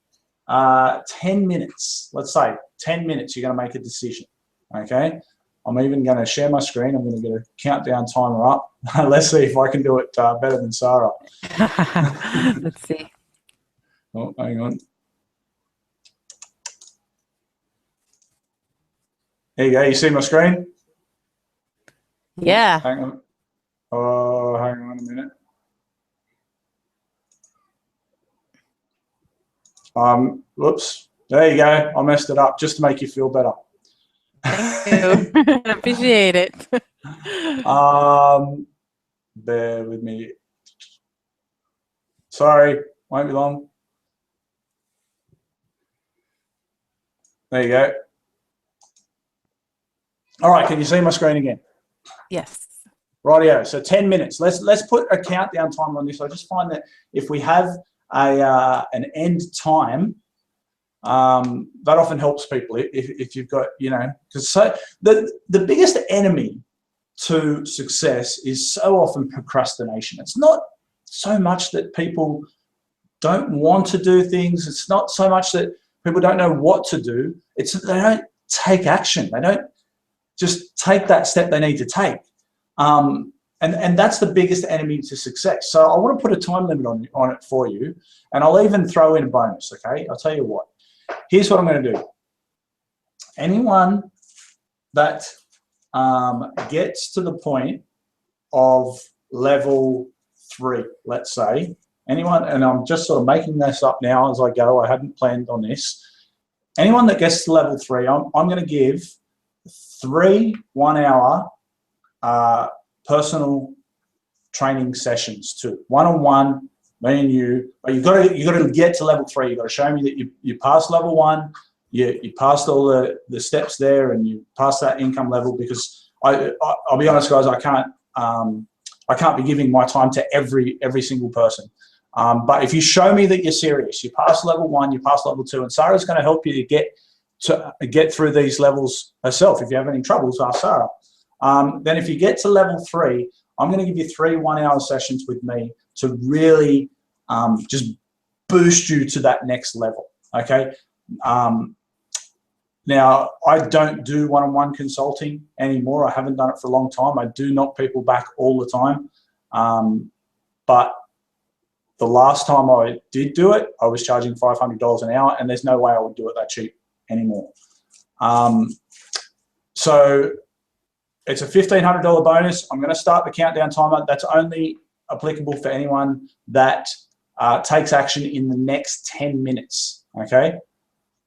10 minutes, let's say 10 minutes, you're going to make a decision, okay? I'm even going to share my screen. I'm going to get a countdown timer up. Let's see if I can do it better than Sarah. Let's see. Oh, hang on. There you go. You see my screen? Yeah. Hang on. Oh, hang on a minute. Whoops. There you go. I messed it up just to make you feel better. Thank you. I appreciate it. Bear with me. Sorry, won't be long. There you go. All right, can you see my screen again? Yes. Rightio. So 10 minutes. Let's put a countdown timer on this. I just find that if we have an end time, that often helps people if you've got, you know, because so the biggest enemy to success is so often procrastination. It's not so much that people don't want to do things. It's not so much that people don't know what to do. It's that they don't take action. They don't just take that step they need to take. And that's the biggest enemy to success. So I want to put a time limit on it for you, and I'll even throw in a bonus, okay? I'll tell you what. Here's what I'm going to do. Anyone that gets to the point of level 3, let's say, anyone, and I'm just sort of making this up now as I go, I hadn't planned on this. Anyone that gets to level 3, I'm going to give 3 1-hour personal training sessions to one-on-one, me and you. But you got to get to level 3. You got to show me that you passed level 1, you passed all the steps there, and you passed that income level. Because I'll be honest, guys, I can't be giving my time to every single person. But if you show me that you're serious, you pass level 1, you pass level 2, and Sarah's going to help you to get through these levels herself. If you have any troubles, ask Sarah. Then if you get to level 3, I'm going to give you 3 1-hour sessions with me to really just boost you to that next level, okay? Now, I don't do one-on-one consulting anymore. I haven't done it for a long time. I do knock people back all the time. But the last time I did do it, I was charging $500 an hour, and there's no way I would do it that cheap anymore. So it's a $1,500 bonus. I'm going to start the countdown timer. That's only applicable for anyone that takes action in the next 10 minutes, okay?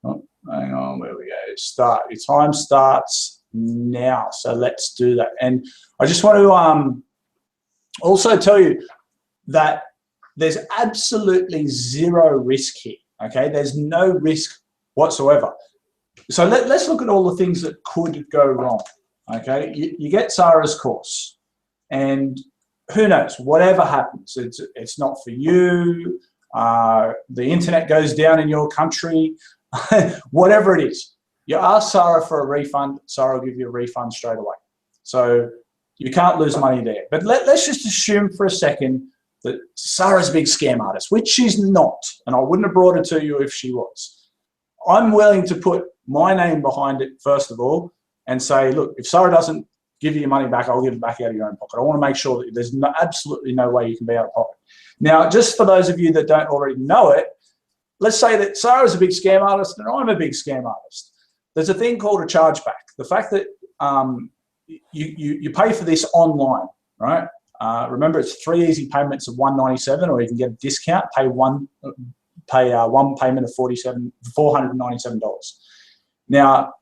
Oh, hang on, where we go. Start. Your time starts now, so let's do that. And I just want to also tell you that there's absolutely zero risk here, okay? There's no risk whatsoever. So let's look at all the things that could go wrong, okay? You get Sarah's course, and who knows, whatever happens, it's not for you, the internet goes down in your country, whatever it is. You ask Sarah for a refund, Sarah will give you a refund straight away. So you can't lose money there. But let's just assume for a second that Sarah's a big scam artist, which she's not, and I wouldn't have brought her to you if she was. I'm willing to put my name behind it, first of all, and say, look, if Sarah doesn't give you your money back, I'll give it back out of your own pocket. I want to make sure that there's absolutely no way you can be out of pocket. Now, just for those of you that don't already know it, let's say that Sarah's a big scam artist and I'm a big scam artist. There's a thing called a chargeback. The fact that you pay for this online, right? Remember, it's 3 easy payments of $197, or you can get a discount, pay one payment of $497. Now,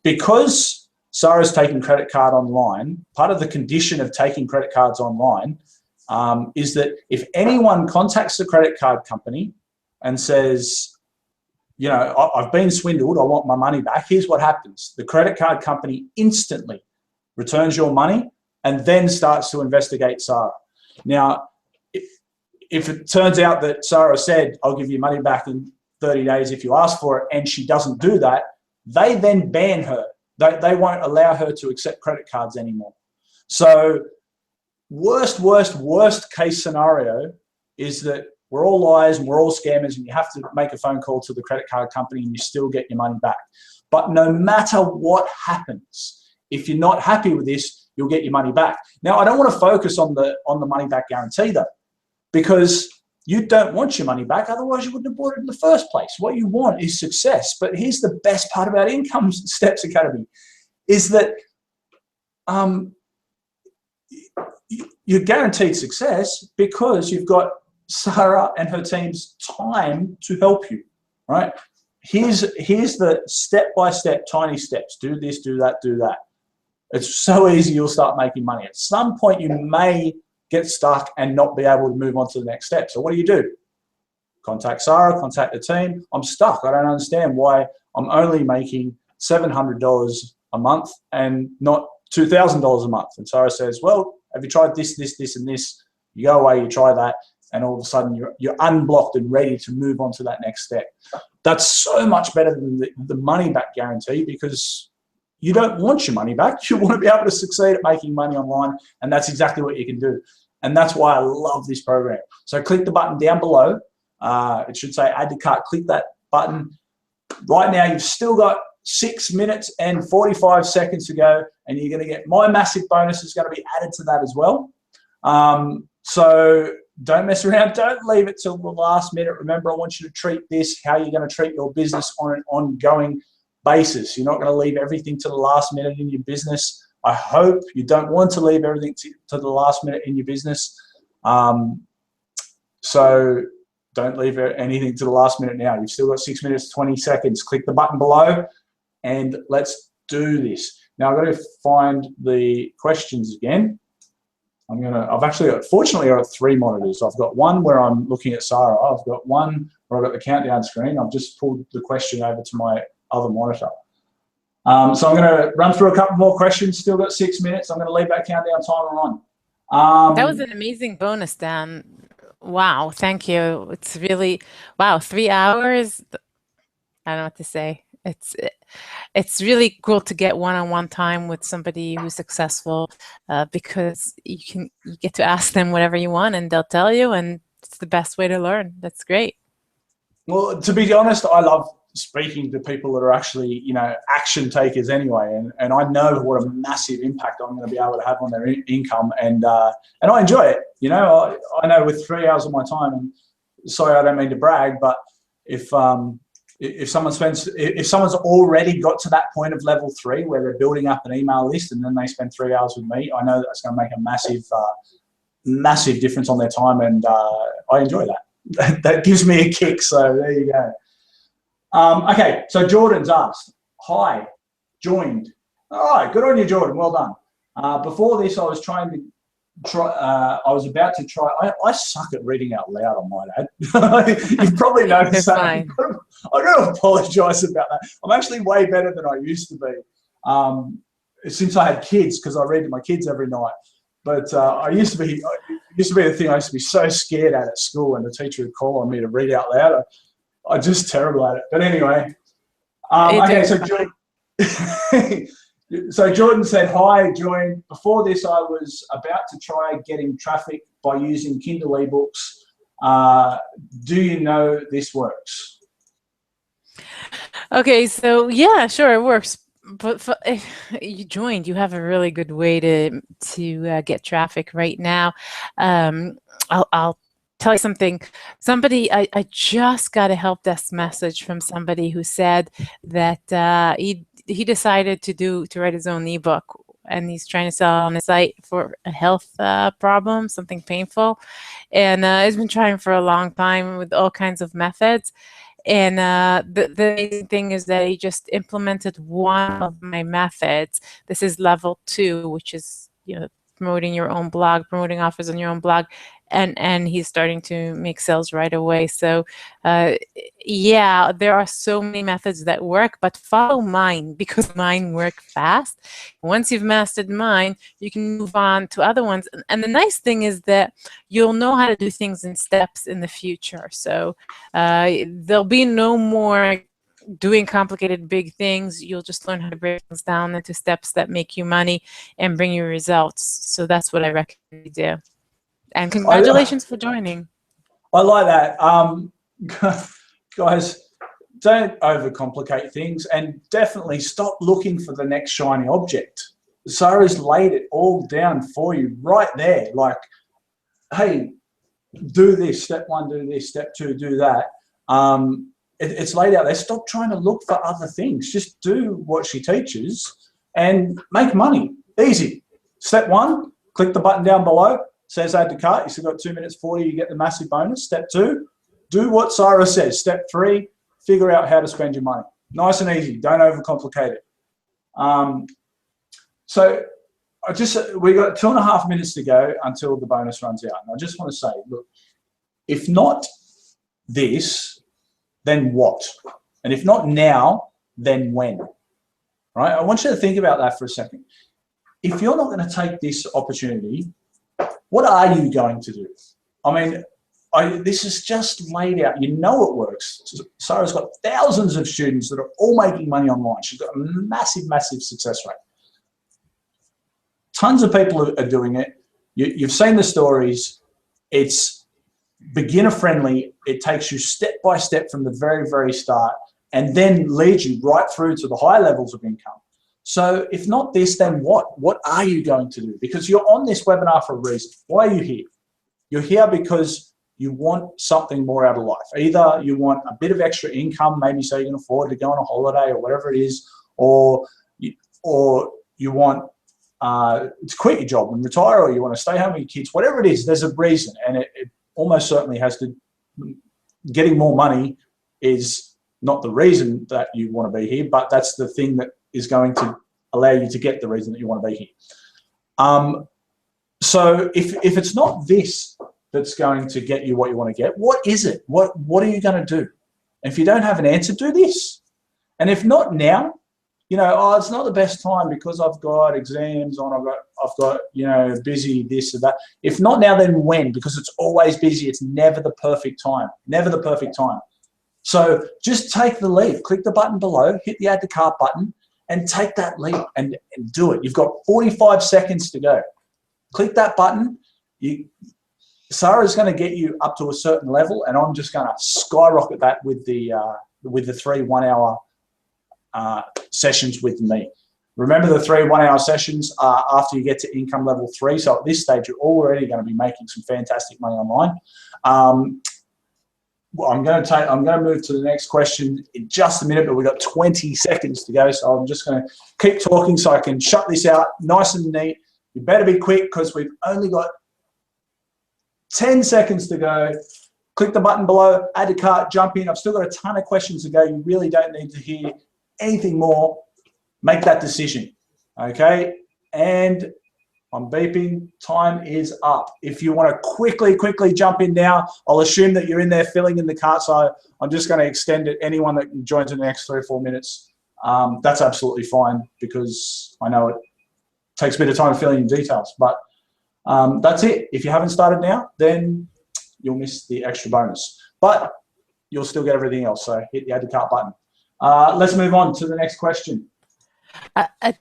because Sarah's taking credit card online, part of the condition of taking credit cards online is that if anyone contacts the credit card company and says, you know, I've been swindled, I want my money back, here's what happens. The credit card company instantly returns your money and then starts to investigate Sarah. Now, if it turns out that Sarah said, I'll give you money back in 30 days if you ask for it, and she doesn't do that, they then ban her. They won't allow her to accept credit cards anymore. So worst case scenario is that we're all liars and we're all scammers, and you have to make a phone call to the credit card company and you still get your money back. But no matter what happens, if you're not happy with this, you'll get your money back. Now, I don't want to focus on the money back guarantee though, because you don't want your money back, otherwise you wouldn't have bought it in the first place. What you want is success. But here's the best part about Income Steps Academy is that you're guaranteed success because you've got Sarah and her team's time to help you, right? Here's the step-by-step tiny steps. Do this, do that, do that. It's so easy, you'll start making money. At some point, you may get stuck and not be able to move on to the next step. So what do? Contact Sarah, contact the team. I'm stuck. I don't understand why I'm only making $700 a month and not $2,000 a month. And Sarah says, well, have you tried this, this, this, and this? You go away, you try that, and all of a sudden you're unblocked and ready to move on to that next step. That's so much better than the money back guarantee, because you don't want your money back. You want to be able to succeed at making money online, and that's exactly what you can do. And that's why I love this program. So click the button down below. It should say add to cart. Click that button. Right now, you've still got 6 minutes and 45 seconds to go, and you're going to get my massive bonus is going to be added to that as well. So don't mess around. Don't leave it till the last minute. Remember, I want you to treat this how you're going to treat your business on an ongoing basis. You're not going to leave everything to the last minute in your business. I hope you don't want to leave everything to the last minute in your business. So don't leave anything to the last minute now. You've still got 6 minutes, 20 seconds. Click the button below and let's do this. Now I've got to find the questions again. I've actually got, fortunately I've got 3 monitors. I've got one where I'm looking at Sarah. I've got one where I've got the countdown screen. I've just pulled the question over to my other monitor. So I'm going to run through a couple more questions. Still got 6 minutes. I'm going to leave that countdown timer on. That was an amazing bonus, Dan. Wow, thank you. It's really, wow, 3 hours. I don't know what to say. It's really cool to get one-on-one time with somebody who's successful, because you get to ask them whatever you want and they'll tell you, and it's the best way to learn. That's great. Well, to be honest, I love speaking to people that are actually, action takers anyway, and I know what a massive impact I'm going to be able to have on their income, and I enjoy it. I know with 3 hours of my time, and sorry, I don't mean to brag, but if someone's already got to that point of level 3 where they're building up an email list and then they spend 3 hours with me, I know that's going to make a massive difference on their time, and I enjoy that. That gives me a kick. So there you go. Okay, so Jordan's asked, hi, joined. All right, good on you, Jordan. Well done. Before this, I was about to try. I suck at reading out loud, I might add. You've probably noticed that. I've got to apologise about that. I'm actually way better than I used to be since I had kids, because I read to my kids every night. But it used to be the thing I used to be so scared at school, and the teacher would call on me to read out loud. I'm just terrible at it. But anyway, okay, so Jordan said, hi, joined. Before this, I was about to try getting traffic by using Kindle eBooks. Do you know this works? Okay, so yeah, sure, it works. But if you joined, you have a really good way to get traffic right now. I'll tell you something. I just got a help desk message from somebody who said that he decided to write his own ebook, and he's trying to sell on his site for a health problem, something painful, and he's been trying for a long time with all kinds of methods. And the amazing thing is that he just implemented one of my methods. This is level 2, which is promoting your own blog, promoting offers on your own blog, and he's starting to make sales right away. So yeah, there are so many methods that work, but follow mine, because mine work fast. Once you've mastered mine, you can move on to other ones. And the nice thing is that you'll know how to do things in steps in the future. So there'll be no more doing complicated big things. You'll just learn how to break things down into steps that make you money and bring you results. So that's what I recommend you do. And congratulations for joining. I like that. Guys, don't overcomplicate things, and definitely stop looking for the next shiny object. Sarah's laid it all down for you right there. Like, hey, do this, step 1, do this, step 2, do that. It's laid out there. Stop trying to look for other things. Just do what she teaches and make money. Easy. Step 1, click the button down below. Says add to cart. You still got 2 minutes 40. You get the massive bonus. Step 2, do what Sarah says. Step 3, figure out how to spend your money. Nice and easy. Don't overcomplicate it. So we got 2.5 minutes to go until the bonus runs out. And I just want to say, look, if not this, then what? And if not now, then when? Right? I want you to think about that for a second. If you're not going to take this opportunity, what are you going to do? I mean, this is just laid out. You know it works. Sarah's got thousands of students that are all making money online. She's got a massive, massive success rate. Tons of people are doing it. You've seen the stories. It's beginner friendly. It takes you step by step from the very, very start. and then lead you right through to the high levels of income. So if not this, then what? What are you going to do? Because you're on this webinar for a reason. Why are you here? You're here because you want something more out of life. Either you want a bit of extra income, maybe so you can afford to go on a holiday or whatever it is, or you want to quit your job and retire, or you want to stay home with your kids, whatever it is, there's a reason. And it almost certainly has to, getting more money is not the reason that you want to be here, but that's the thing that is going to allow you to get the reason that you want to be here. So if it's not this that's going to get you what you want to get, what is it? What are you going to do? And if you don't have an answer, do this. And if not now, you know, oh, it's not the best time because I've got exams on, I've got, you know, busy this or that. If not now, then when? Because it's always busy. It's never the perfect time. Never the perfect time. So just take the leap. Click the button below, hit the add to cart button, and take that leap and do it. You've got 45 seconds to go. Click that button. Sarah's going to get you up to a certain level, and I'm just going to skyrocket that with the 3 1-hour sessions with me. Remember, the 3 1-hour sessions are after you get to income level 3. So at this stage, you're already going to be making some fantastic money online. Well, I'm going to move to the next question in just a minute, but we've got 20 seconds to go. So I'm just going to keep talking so I can shut this out nice and neat. You better be quick because we've only got 10 seconds to go. Click the button below, add to cart, jump in. I've still got a ton of questions to go. You really don't need to hear anything more. Make that decision, okay? And I'm beeping. Time is up. If you want to quickly jump in now, I'll assume that you're in there filling in the cart, so I'm just going to extend it. Anyone that joins in the next 3 or 4 minutes, that's absolutely fine because I know it takes a bit of time filling in details. But that's it. If you haven't started now, then you'll miss the extra bonus. But you'll still get everything else, so hit the add to cart button. Let's move on to the next question.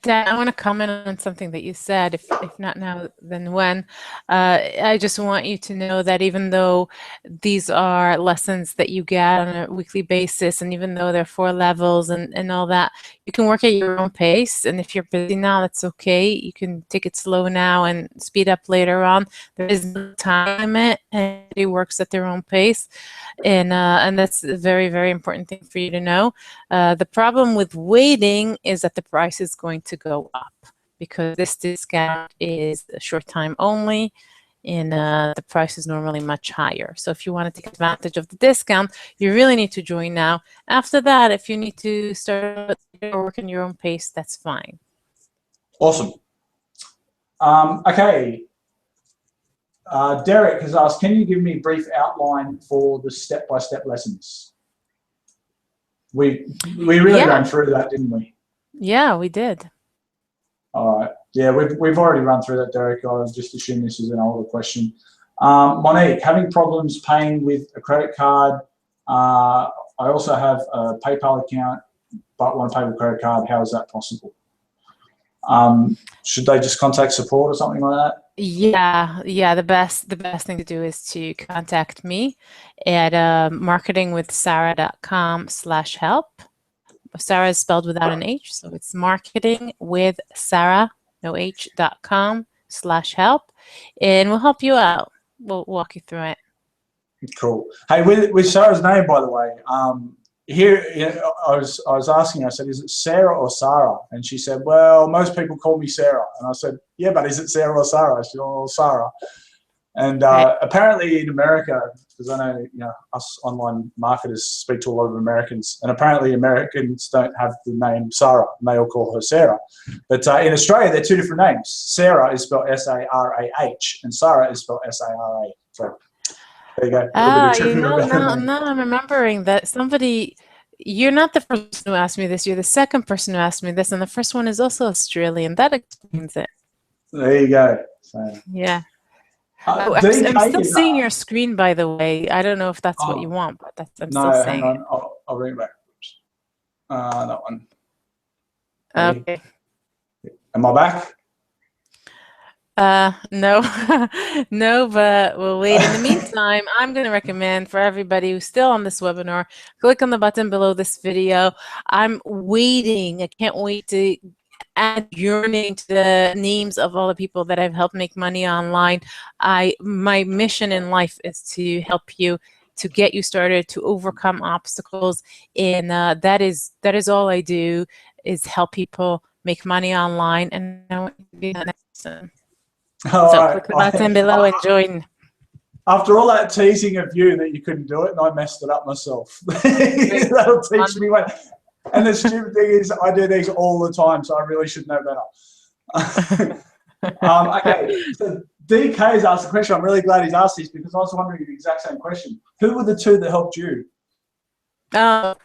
Dan, I want to comment on something that you said, if not now, then when. I just want you to know that even though these are lessons that you get on a weekly basis, and even though they're 4 levels and all that, you can work at your own pace. And if you're busy now, that's okay. You can take it slow now and speed up later on. There is no time limit, and it works at their own pace. And that's a very, very important thing for you to know. The problem with waiting is that the price is going to go up because this discount is a short time only, and the price is normally much higher. So if you want to take advantage of the discount, you really need to join now. After that, if you need to start working your own pace, that's fine. Awesome. Okay. Derek has asked, can you give me a brief outline for the step-by-step lessons? We really ran through that, didn't we? Yeah, we did. All right. Yeah, we've already run through that, Derek. I just assume this is an older question. Monique, having problems paying with a credit card. I also have a PayPal account, but want to pay with a credit card. How is that possible? Should they just contact support or something like that? Yeah. The best thing to do is to contact me at marketingwithsarah.com/help. Sarah is spelled without an H, so it's marketingwithsarah.com/help, and we'll help you out. We'll walk you through it. Cool. Hey, with Sarah's name, by the way, here I was asking. I said, "Is it Sarah or Sarah?" And she said, "Well, most people call me Sarah." And I said, "Yeah, but is it Sarah or Sarah?" She said, "Oh, Sarah." And apparently in America, because I know us online marketers speak to a lot of Americans, and apparently Americans don't have the name Sarah, and they all call her Sarah. But in Australia, they're 2 different names. Sarah is spelled S-A-R-A-H, and Sarah is spelled S-A-R-A. So there you go. Now I'm remembering that you're not the first person who asked me this, you're the second person who asked me this, and the first one is also Australian. That explains it. There you go. So. Yeah. I'm still seeing your screen, by the way. I don't know if that's what you want, but I'm still seeing it. Hang on. I'll bring it back. That one. Okay. Am I back? No, no, but we'll wait. In the meantime, I'm going to recommend for everybody who's still on this webinar, click on the button below this video. I'm waiting. I can't wait to add your name to the names of all the people that I've helped make money online. My mission in life is to help you, to get you started, to overcome obstacles, and that is all I do, is help people make money online. And I want to be the next person. All So right. click the button below and join. After all that teasing of you that you couldn't do it, and I messed it up myself. That'll teach me when. And the stupid thing is, I do these all the time, so I really should know better. Okay, so DK has asked a question. I'm really glad he's asked this because I was wondering the exact same question. Who were the two that helped you? What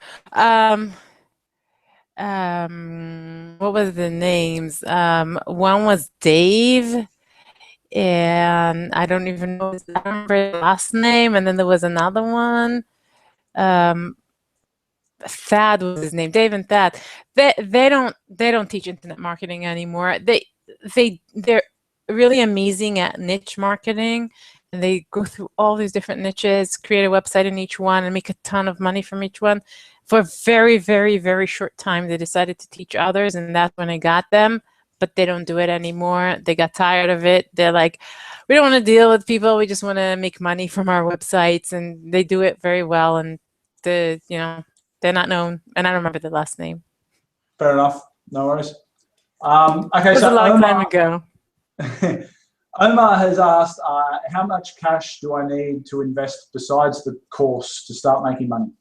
was the names? One was Dave, and I don't even know his last name. And then there was another one. Thad was his name. Dave and Thad. They don't teach internet marketing anymore. They're really amazing at niche marketing, and they go through all these different niches, create a website in each one, and make a ton of money from each one. For a very, very, very short time, they decided to teach others, and that's when I got them. But they don't do it anymore. They got tired of it. They're like, we don't want to deal with people. We just want to make money from our websites, and they do it very well. And they're not known, and I don't remember the last name. Fair enough. No worries. Okay, it was a long time ago. Omar has asked, how much cash do I need to invest besides the course to start making money?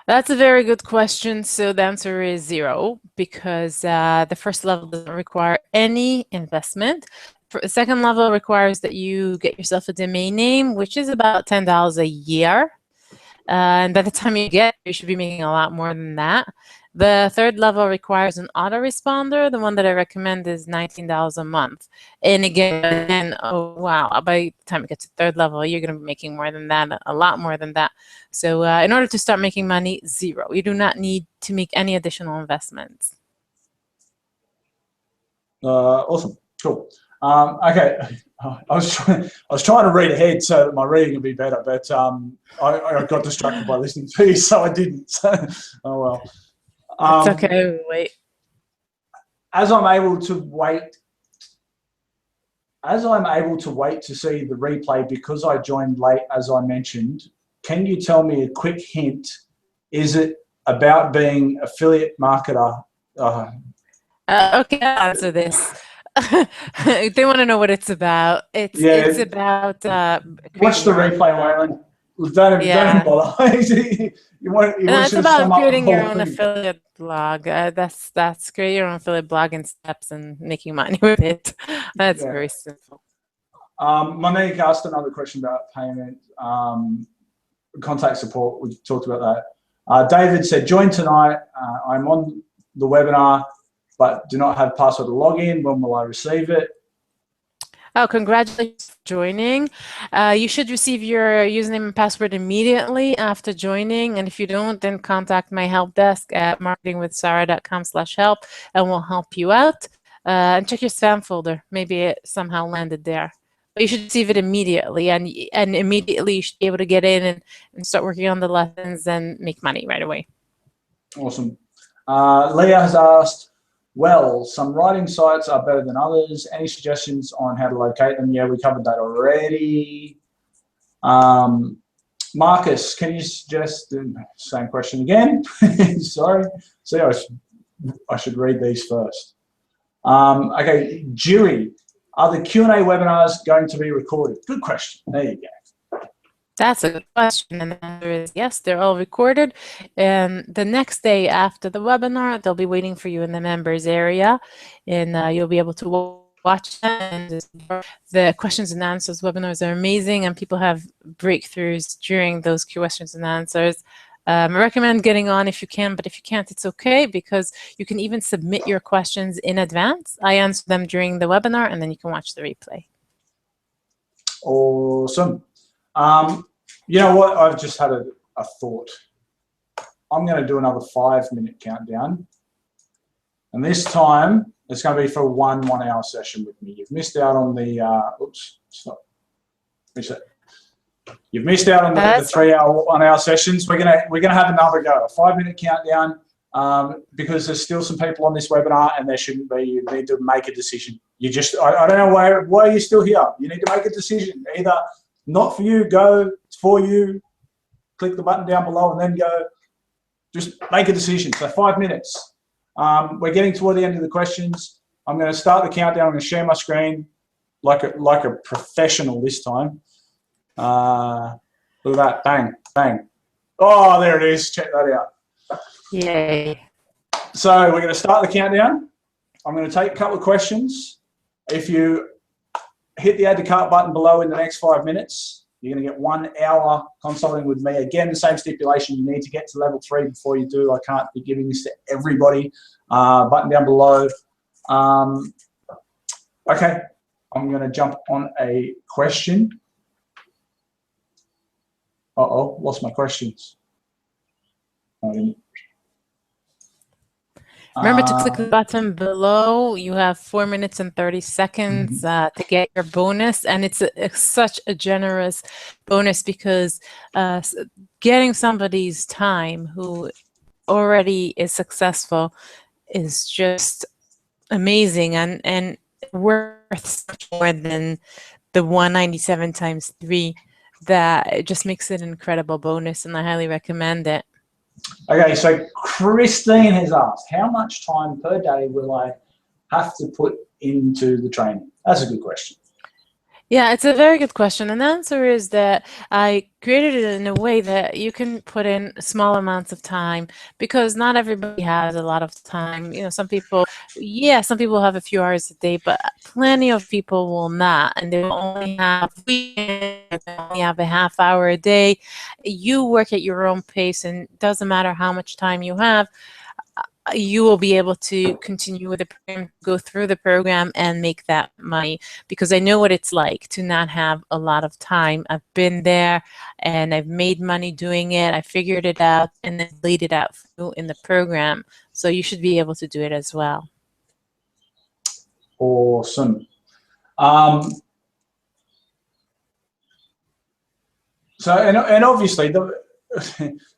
That's a very good question. So the answer is 0, because the first level doesn't require any investment. The second level requires that you get yourself a domain name, which is about $10 a year. And by the time you should be making a lot more than that. The third level requires an autoresponder. The one that I recommend is $19 a month. And again, oh wow, by the time you get to third level, you're going to be making more than that, a lot more than that. So in order to start making money, 0. You do not need to make any additional investments. Awesome, cool. Okay, I was trying to read ahead so that my reading would be better, but I got distracted by listening to you, so I didn't. So, oh well. It's okay. Wait. As I'm able to wait to see the replay because I joined late, as I mentioned, can you tell me a quick hint? Is it about being affiliate marketer? Okay, I'll answer this. They want to know what it's about. It's about watch the replay, Waylon. Don't bother. It's about creating your own affiliate blog. That's create your own affiliate blog in steps and making money with it. That's very simple. Monique asked another question about payment, contact support. We talked about that. David said, join tonight. I'm on the webinar, but do not have password to log in. When will I receive it? Oh, congratulations for joining. You should receive your username and password immediately after joining. And if you don't, then contact my help desk at marketingwithsara.com/help and we'll help you out. And check your spam folder. Maybe it somehow landed there. But you should receive it immediately, and immediately you should be able to get in and start working on the lessons and make money right away. Awesome. Leah has asked, well, some writing sites are better than others. Any suggestions on how to locate them? Yeah, we covered that already. Marcus, can you suggest, same question again? Sorry. See, I should read these first. Okay, Dewey, are the Q&A webinars going to be recorded? Good question. There you go. That's a good question, and the answer is yes, they're all recorded. And the next day after the webinar, they'll be waiting for you in the members area, and you'll be able to watch them. And the questions and answers webinars are amazing, and people have breakthroughs during those questions and answers. I recommend getting on if you can, but if you can't, it's okay, because you can even submit your questions in advance. I answer them during the webinar, and then you can watch the replay. Awesome. You know what? I've just had a thought. I'm going to do another 5-minute countdown. And this time, it's going to be for one 1 hour session with me. You've missed out on the, oops, stop. You've missed out on the 3 hour, 1 hour sessions. We're gonna have another go, a 5-minute countdown, because there's still some people on this webinar and there shouldn't be. You need to make a decision. I don't know why you're still here. You need to make a decision. Either not for you, go, it's for you, click the button down below and then go. Just make a decision. So 5 minutes. We're getting toward the end of the questions. I'm going to start the countdown. I'm going to share my screen like a professional this time. Look at that. Bang, bang. Oh, there it is. Check that out. Yay. So we're going to start the countdown. I'm going to take a couple of questions. If you hit the add to cart button below in the next 5 minutes, you're going to get 1 hour consulting with me. Again, the same stipulation. You need to get to level 3 before you do. I can't be giving this to everybody. Button down below. Okay, I'm going to jump on a question. Uh-oh, lost my questions. I didn't. Remember to click the button below. You have 4 minutes and 30 seconds to get your bonus. And it's such a generous bonus because getting somebody's time who already is successful is just amazing and worth much more than the 197 times 3. That it just makes it an incredible bonus, and I highly recommend it. Okay, so Christine has asked, how much time per day will I have to put into the training? That's a good question. Yeah, it's a very good question. And the answer is that I created it in a way that you can put in small amounts of time because not everybody has a lot of time. You know, some people have a few hours a day, but plenty of people will not. And they will only have weekends, they only have a half hour a day. You work at your own pace, and it doesn't matter how much time you have. You will be able to continue with the program, go through the program and make that money because I know what it's like to not have a lot of time. I've been there and I've made money doing it. I figured it out and then laid it out in the program. So you should be able to do it as well. Awesome. So, and obviously the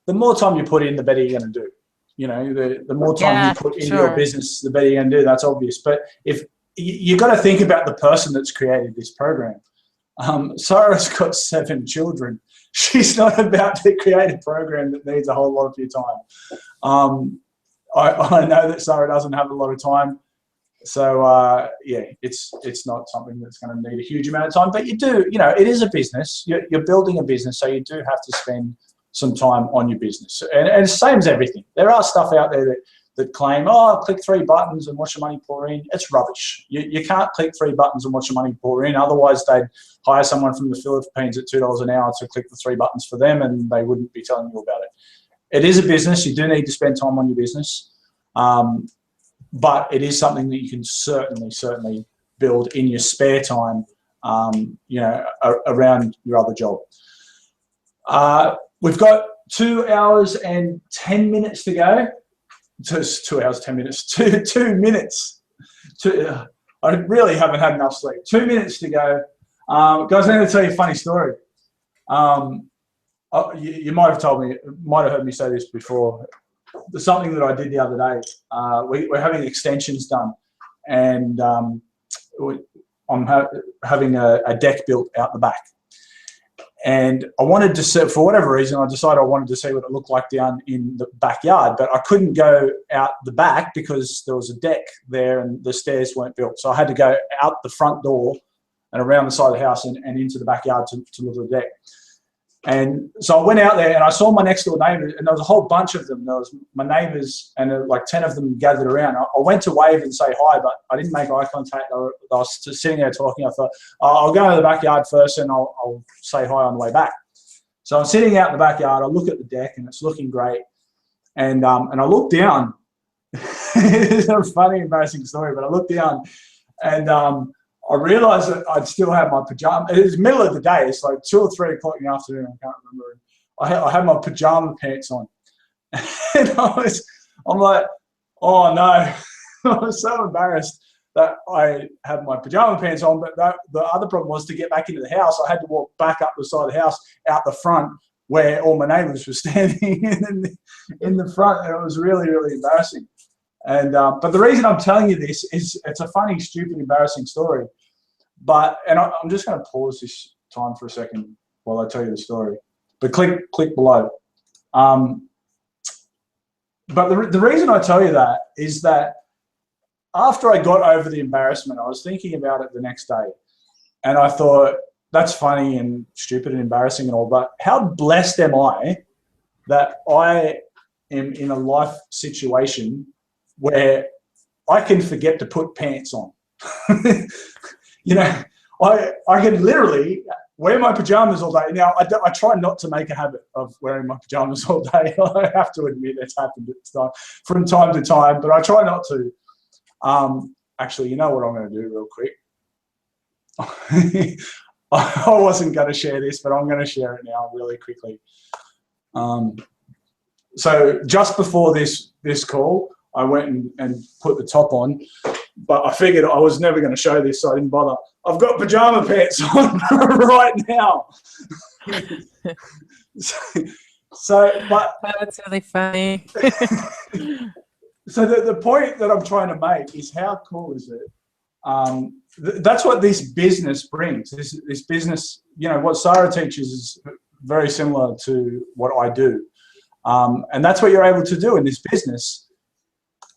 more time you put in, the better you're going to do. You know, the more time you put into your business, the better you're going to do. That's obvious. But if you got to think about the person that's created this program. Sarah's got 7 children. She's not about to create a program that needs a whole lot of your time. I know that Sarah doesn't have a lot of time. So, yeah, it's not something that's going to need a huge amount of time. But you do, you know, it is a business. You're building a business, so you do have to spend some time on your business. And it's the same as everything. There are stuff out there that claim, oh, click 3 buttons and watch your money pour in. It's rubbish. You can't click 3 buttons and watch your money pour in. Otherwise, they'd hire someone from the Philippines at $2 an hour to click the 3 buttons for them, and they wouldn't be telling you about it. It is a business. You do need to spend time on your business. But it is something that you can certainly build in your spare time, you know, around your other job. We've got 2 hours and 10 minutes to go. Just 2 hours, 10 minutes, 2 minutes. I really haven't had enough sleep. 2 minutes to go. Guys, I'm going to tell you a funny story. You might have heard me say this before. There's something that I did the other day. We're having extensions done, and I'm having a deck built out the back. And I wanted to see, for whatever reason, I decided I wanted to see what it looked like down in the backyard, but I couldn't go out the back because there was a deck there and the stairs weren't built. So I had to go out the front door and around the side of the house and into the backyard to look at the deck. And so I went out there and I saw my next door neighbour, and there was a whole bunch of them. There was my neighbours, and like 10 of them gathered around. I went to wave and say hi, but I didn't make eye contact. I was just sitting there talking. I thought, I'll go to the backyard first and I'll say hi on the way back. So I'm sitting out in the backyard. I look at the deck and it's looking great. And I look down. It's a funny, embarrassing story, but I looked down and I realised that I'd still have my pajamas. It was the middle of the day. It's like 2 or 3 o'clock in the afternoon. I can't remember. I had my pajama pants on. And I'm like, oh no. I was so embarrassed that I had my pajama pants on, but the other problem was to get back into the house. I had to walk back up the side of the house, out the front, where all my neighbours were standing in the front, and it was really, really embarrassing. And but the reason I'm telling you this is it's a funny, stupid, embarrassing story. But I'm just going to pause this time for a second while I tell you the story. But click below. But the reason I tell you that is that after I got over the embarrassment, I was thinking about it the next day, and I thought, that's funny and stupid and embarrassing and all, but how blessed am I that I am in a life situation where I can forget to put pants on. You know, I can literally wear my pajamas all day. Now, I try not to make a habit of wearing my pajamas all day. I have to admit it's happened from time to time, but I try not to. Actually, you know what I'm going to do real quick? I wasn't going to share this, but I'm going to share it now really quickly. So just before this call, I went and put the top on, but I figured I was never going to show this, so I didn't bother. I've got pajama pants on right now. But that's really funny. So the point that I'm trying to make is, how cool is it? That's what this business brings. This business, you know, what Sarah teaches is very similar to what I do. And that's what you're able to do in this business.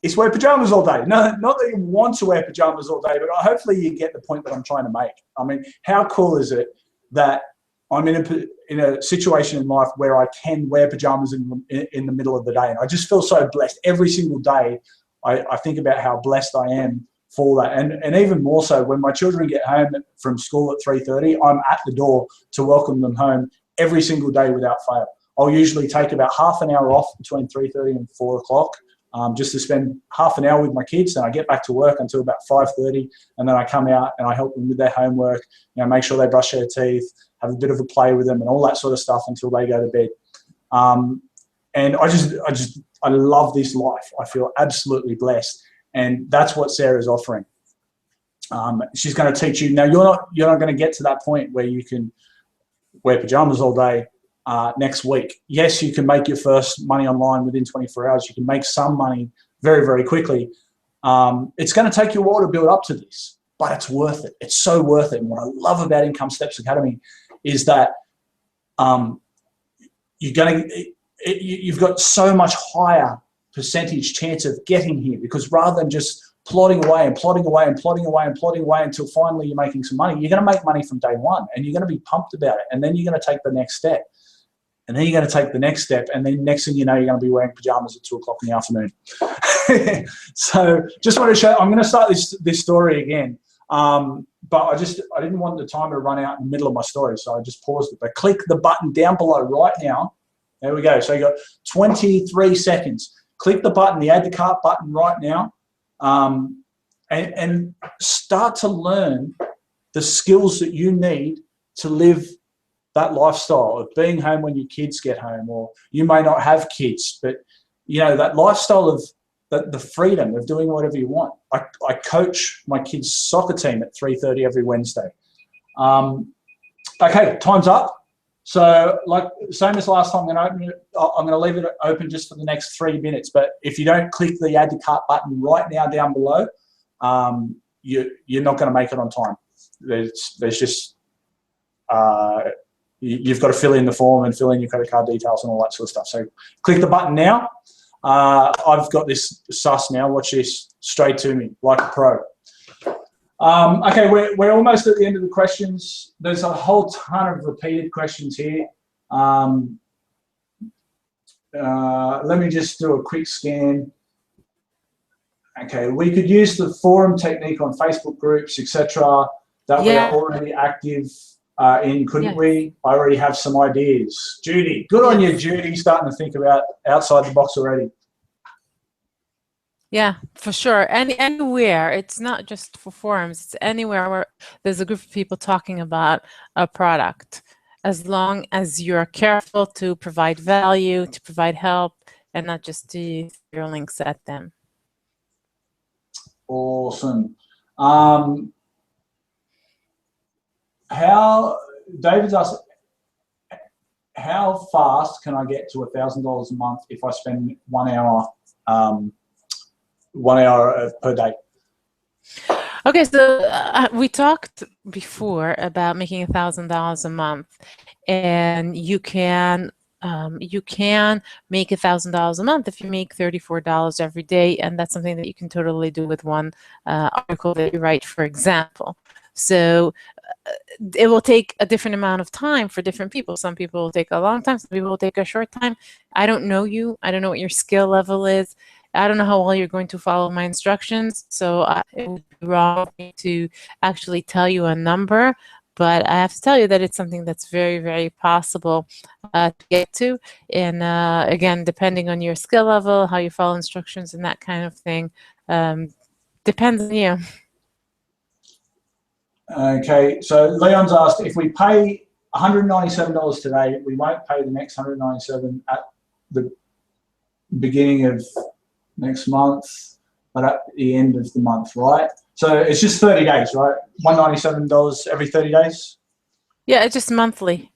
Is wear pajamas all day. No, not that you want to wear pajamas all day, but hopefully you get the point that I'm trying to make. I mean, how cool is it that I'm in a situation in life where I can wear pajamas in the middle of the day, and I just feel so blessed every single day. I think about how blessed I am for that, and even more so when my children get home from school at 3:30. I'm at the door to welcome them home every single day without fail. I'll usually take about half an hour off between 3:30 and 4 o'clock. Just to spend half an hour with my kids, and I get back to work until about 5:30, and then I come out and I help them with their homework, you know, make sure they brush their teeth, have a bit of a play with them and all that sort of stuff until they go to bed. And I love this life. I feel absolutely blessed, and that's what Sarah's offering. She's going to teach you. Now, you're not going to get to that point where you can wear pajamas all day next week. Yes, you can make your first money online within 24 hours. You can make some money very, very quickly. It's going to take you a while to build up to this, but it's worth it. It's so worth it. And what I love about Income Steps Academy is that you've got so much higher percentage chance of getting here, because rather than just plodding away and plodding away and plodding away and plodding away until finally you're making some money, you're going to make money from day one, and you're going to be pumped about it. And then you're going to take the next step. And then you're going to take the next step, and then next thing you know, you're going to be wearing pajamas at 2 o'clock in the afternoon. So just want to show, I'm going to start this story again. But I didn't want the timer to run out in the middle of my story, so I just paused it. But click the button down below right now. There we go. So you got 23 seconds. Click the button, the add to cart button right now, and start to learn the skills that you need to live that lifestyle of being home when your kids get home, or you may not have kids, but you know, that lifestyle of the freedom of doing whatever you want. I coach my kids' soccer team at 3:30 every Wednesday. Okay, time's up. So, like same as last time, I'm going to leave it open just for the next 3 minutes. But if you don't click the add to cart button right now down below, you're not going to make it on time. There's just you've got to fill in the form and fill in your credit card details and all that sort of stuff. So click the button now. I've got this sus now. Watch this, straight to me like a pro. Okay, we're almost at the end of the questions. There's a whole ton of repeated questions here. Let me just do a quick scan. Okay, we could use the forum technique on Facebook groups, etc. that we are already active in, couldn't we? I already have some ideas. Judy, good on you, Judy, starting to think about outside the box already. Yeah, for sure. Anywhere. It's not just for forums. It's anywhere where there's a group of people talking about a product. As long as you're careful to provide value, to provide help, and not just to throw links at them. Awesome. David's asked, how fast can I get to $1,000 a month if I spend 1 hour, 1 hour per day? Okay, so we talked before about making $1,000 a month, and you can make $1,000 a month if you make $34 every day, and that's something that you can totally do with one article that you write, for example. So it will take a different amount of time for different people. Some people will take a long time, some people will take a short time. I don't know you. I don't know what your skill level is. I don't know how well you're going to follow my instructions, so it would be wrong to actually tell you a number, but I have to tell you that it's something that's very, very possible to get to. And again, depending on your skill level, how you follow instructions and that kind of thing, depends on you. Okay, so Leon's asked, if we pay $197 today, we won't pay the next $197 at the beginning of next month, but at the end of the month, right? So it's just 30 days, right? $197 every 30 days? Yeah, it's just monthly.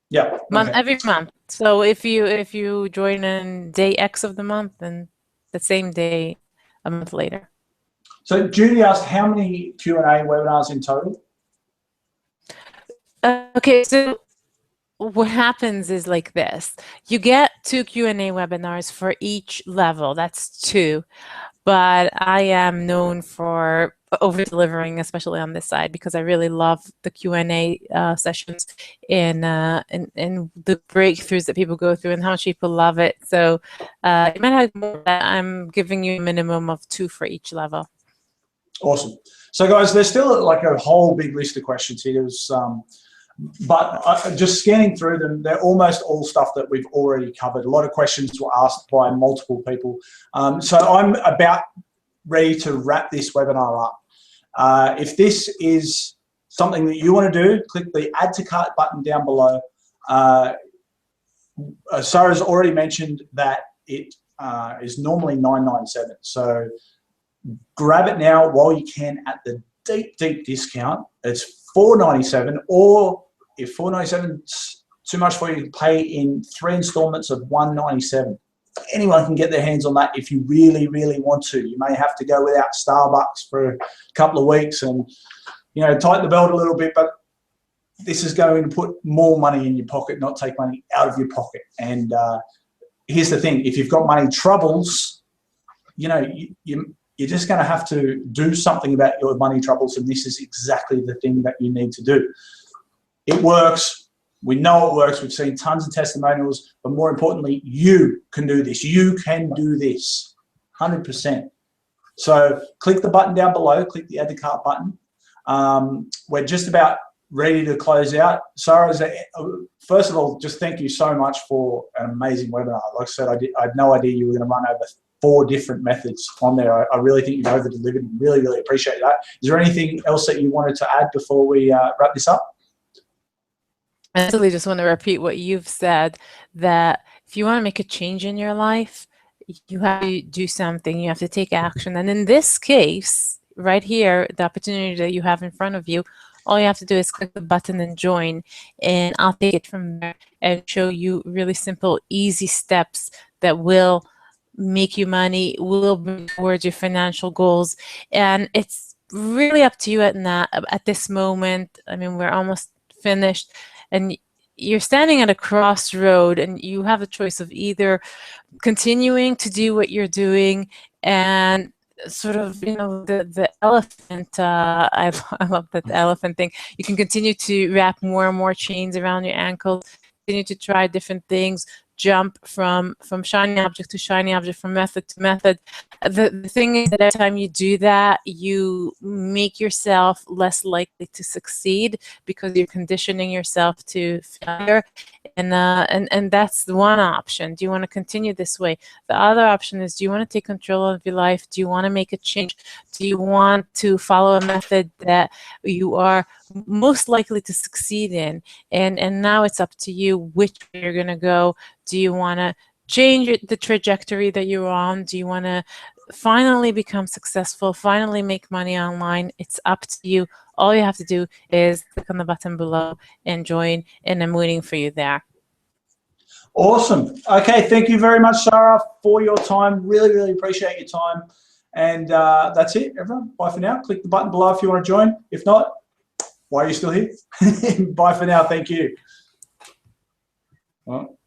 Yeah. Okay. Every month. So if you join in day X of the month, then the same day a month later. So Judy asked, how many Q&A webinars in total? Okay, so what happens is like this. You get 2 Q&A webinars for each level. That's 2. But I am known for over-delivering, especially on this side, because I really love the Q&A sessions and the breakthroughs that people go through and how much people love it. So you might have more. I'm giving you a minimum of 2 for each level. Awesome. So guys, there's still like a whole big list of questions here. There's, but just scanning through them, they're almost all stuff that we've already covered. A lot of questions were asked by multiple people. So I'm about ready to wrap this webinar up. If this is something that you want to do, click the Add to Cart button down below. Sarah's already mentioned that it is normally $9.97. So grab it now while you can at the deep, deep discount. It's $4.97, or if $4.97 is too much for you, pay in 3 installments of $1.97. Anyone can get their hands on that if you really, really want to. You may have to go without Starbucks for a couple of weeks and, you know, tighten the belt a little bit, but this is going to put more money in your pocket, not take money out of your pocket. And here's the thing, if you've got money troubles, you know, you're just going to have to do something about your money troubles, and this is exactly the thing that you need to do. It works. We know it works. We've seen tons of testimonials, but more importantly, you can do this. You can do this, 100%. So click the button down below, click the Add to Cart button. We're just about ready to close out. Sarah, first of all, just thank you so much for an amazing webinar. Like I said, I had no idea you were going to run over 4 different methods on there. I really think you've over-delivered and really, really appreciate that. Is there anything else that you wanted to add before we wrap this up? I really just want to repeat what you've said, that if you want to make a change in your life, you have to do something, you have to take action. And in this case, right here, the opportunity that you have in front of you, all you have to do is click the button and join, and I'll take it from there and show you really simple, easy steps that will make you money, will bring towards your financial goals. And it's really up to you at this moment. I mean, we're almost finished, and you're standing at a crossroad, and you have a choice of either continuing to do what you're doing and sort of, you know, the elephant, I love that elephant thing. You can continue to wrap more and more chains around your ankles, continue to try different things, jump from shiny object to shiny object, from method to method. The thing is that every time you do that, you make yourself less likely to succeed because you're conditioning yourself to failure. And that's the one option. Do you want to continue this way? The other option is, do you want to take control of your life? Do you want to make a change? Do you want to follow a method that you are most likely to succeed in? And now it's up to you which way you're going to go. Do you want to change the trajectory that you're on? Do you want to finally become successful, finally make money online, it's up to you. All you have to do is click on the button below and join, and I'm waiting for you there. Awesome. Okay, thank you very much, Sarah, for your time. Really, really appreciate your time. And that's it, everyone. Bye for now. Click the button below if you want to join. If not, why are you still here? Bye for now. Thank you. Well,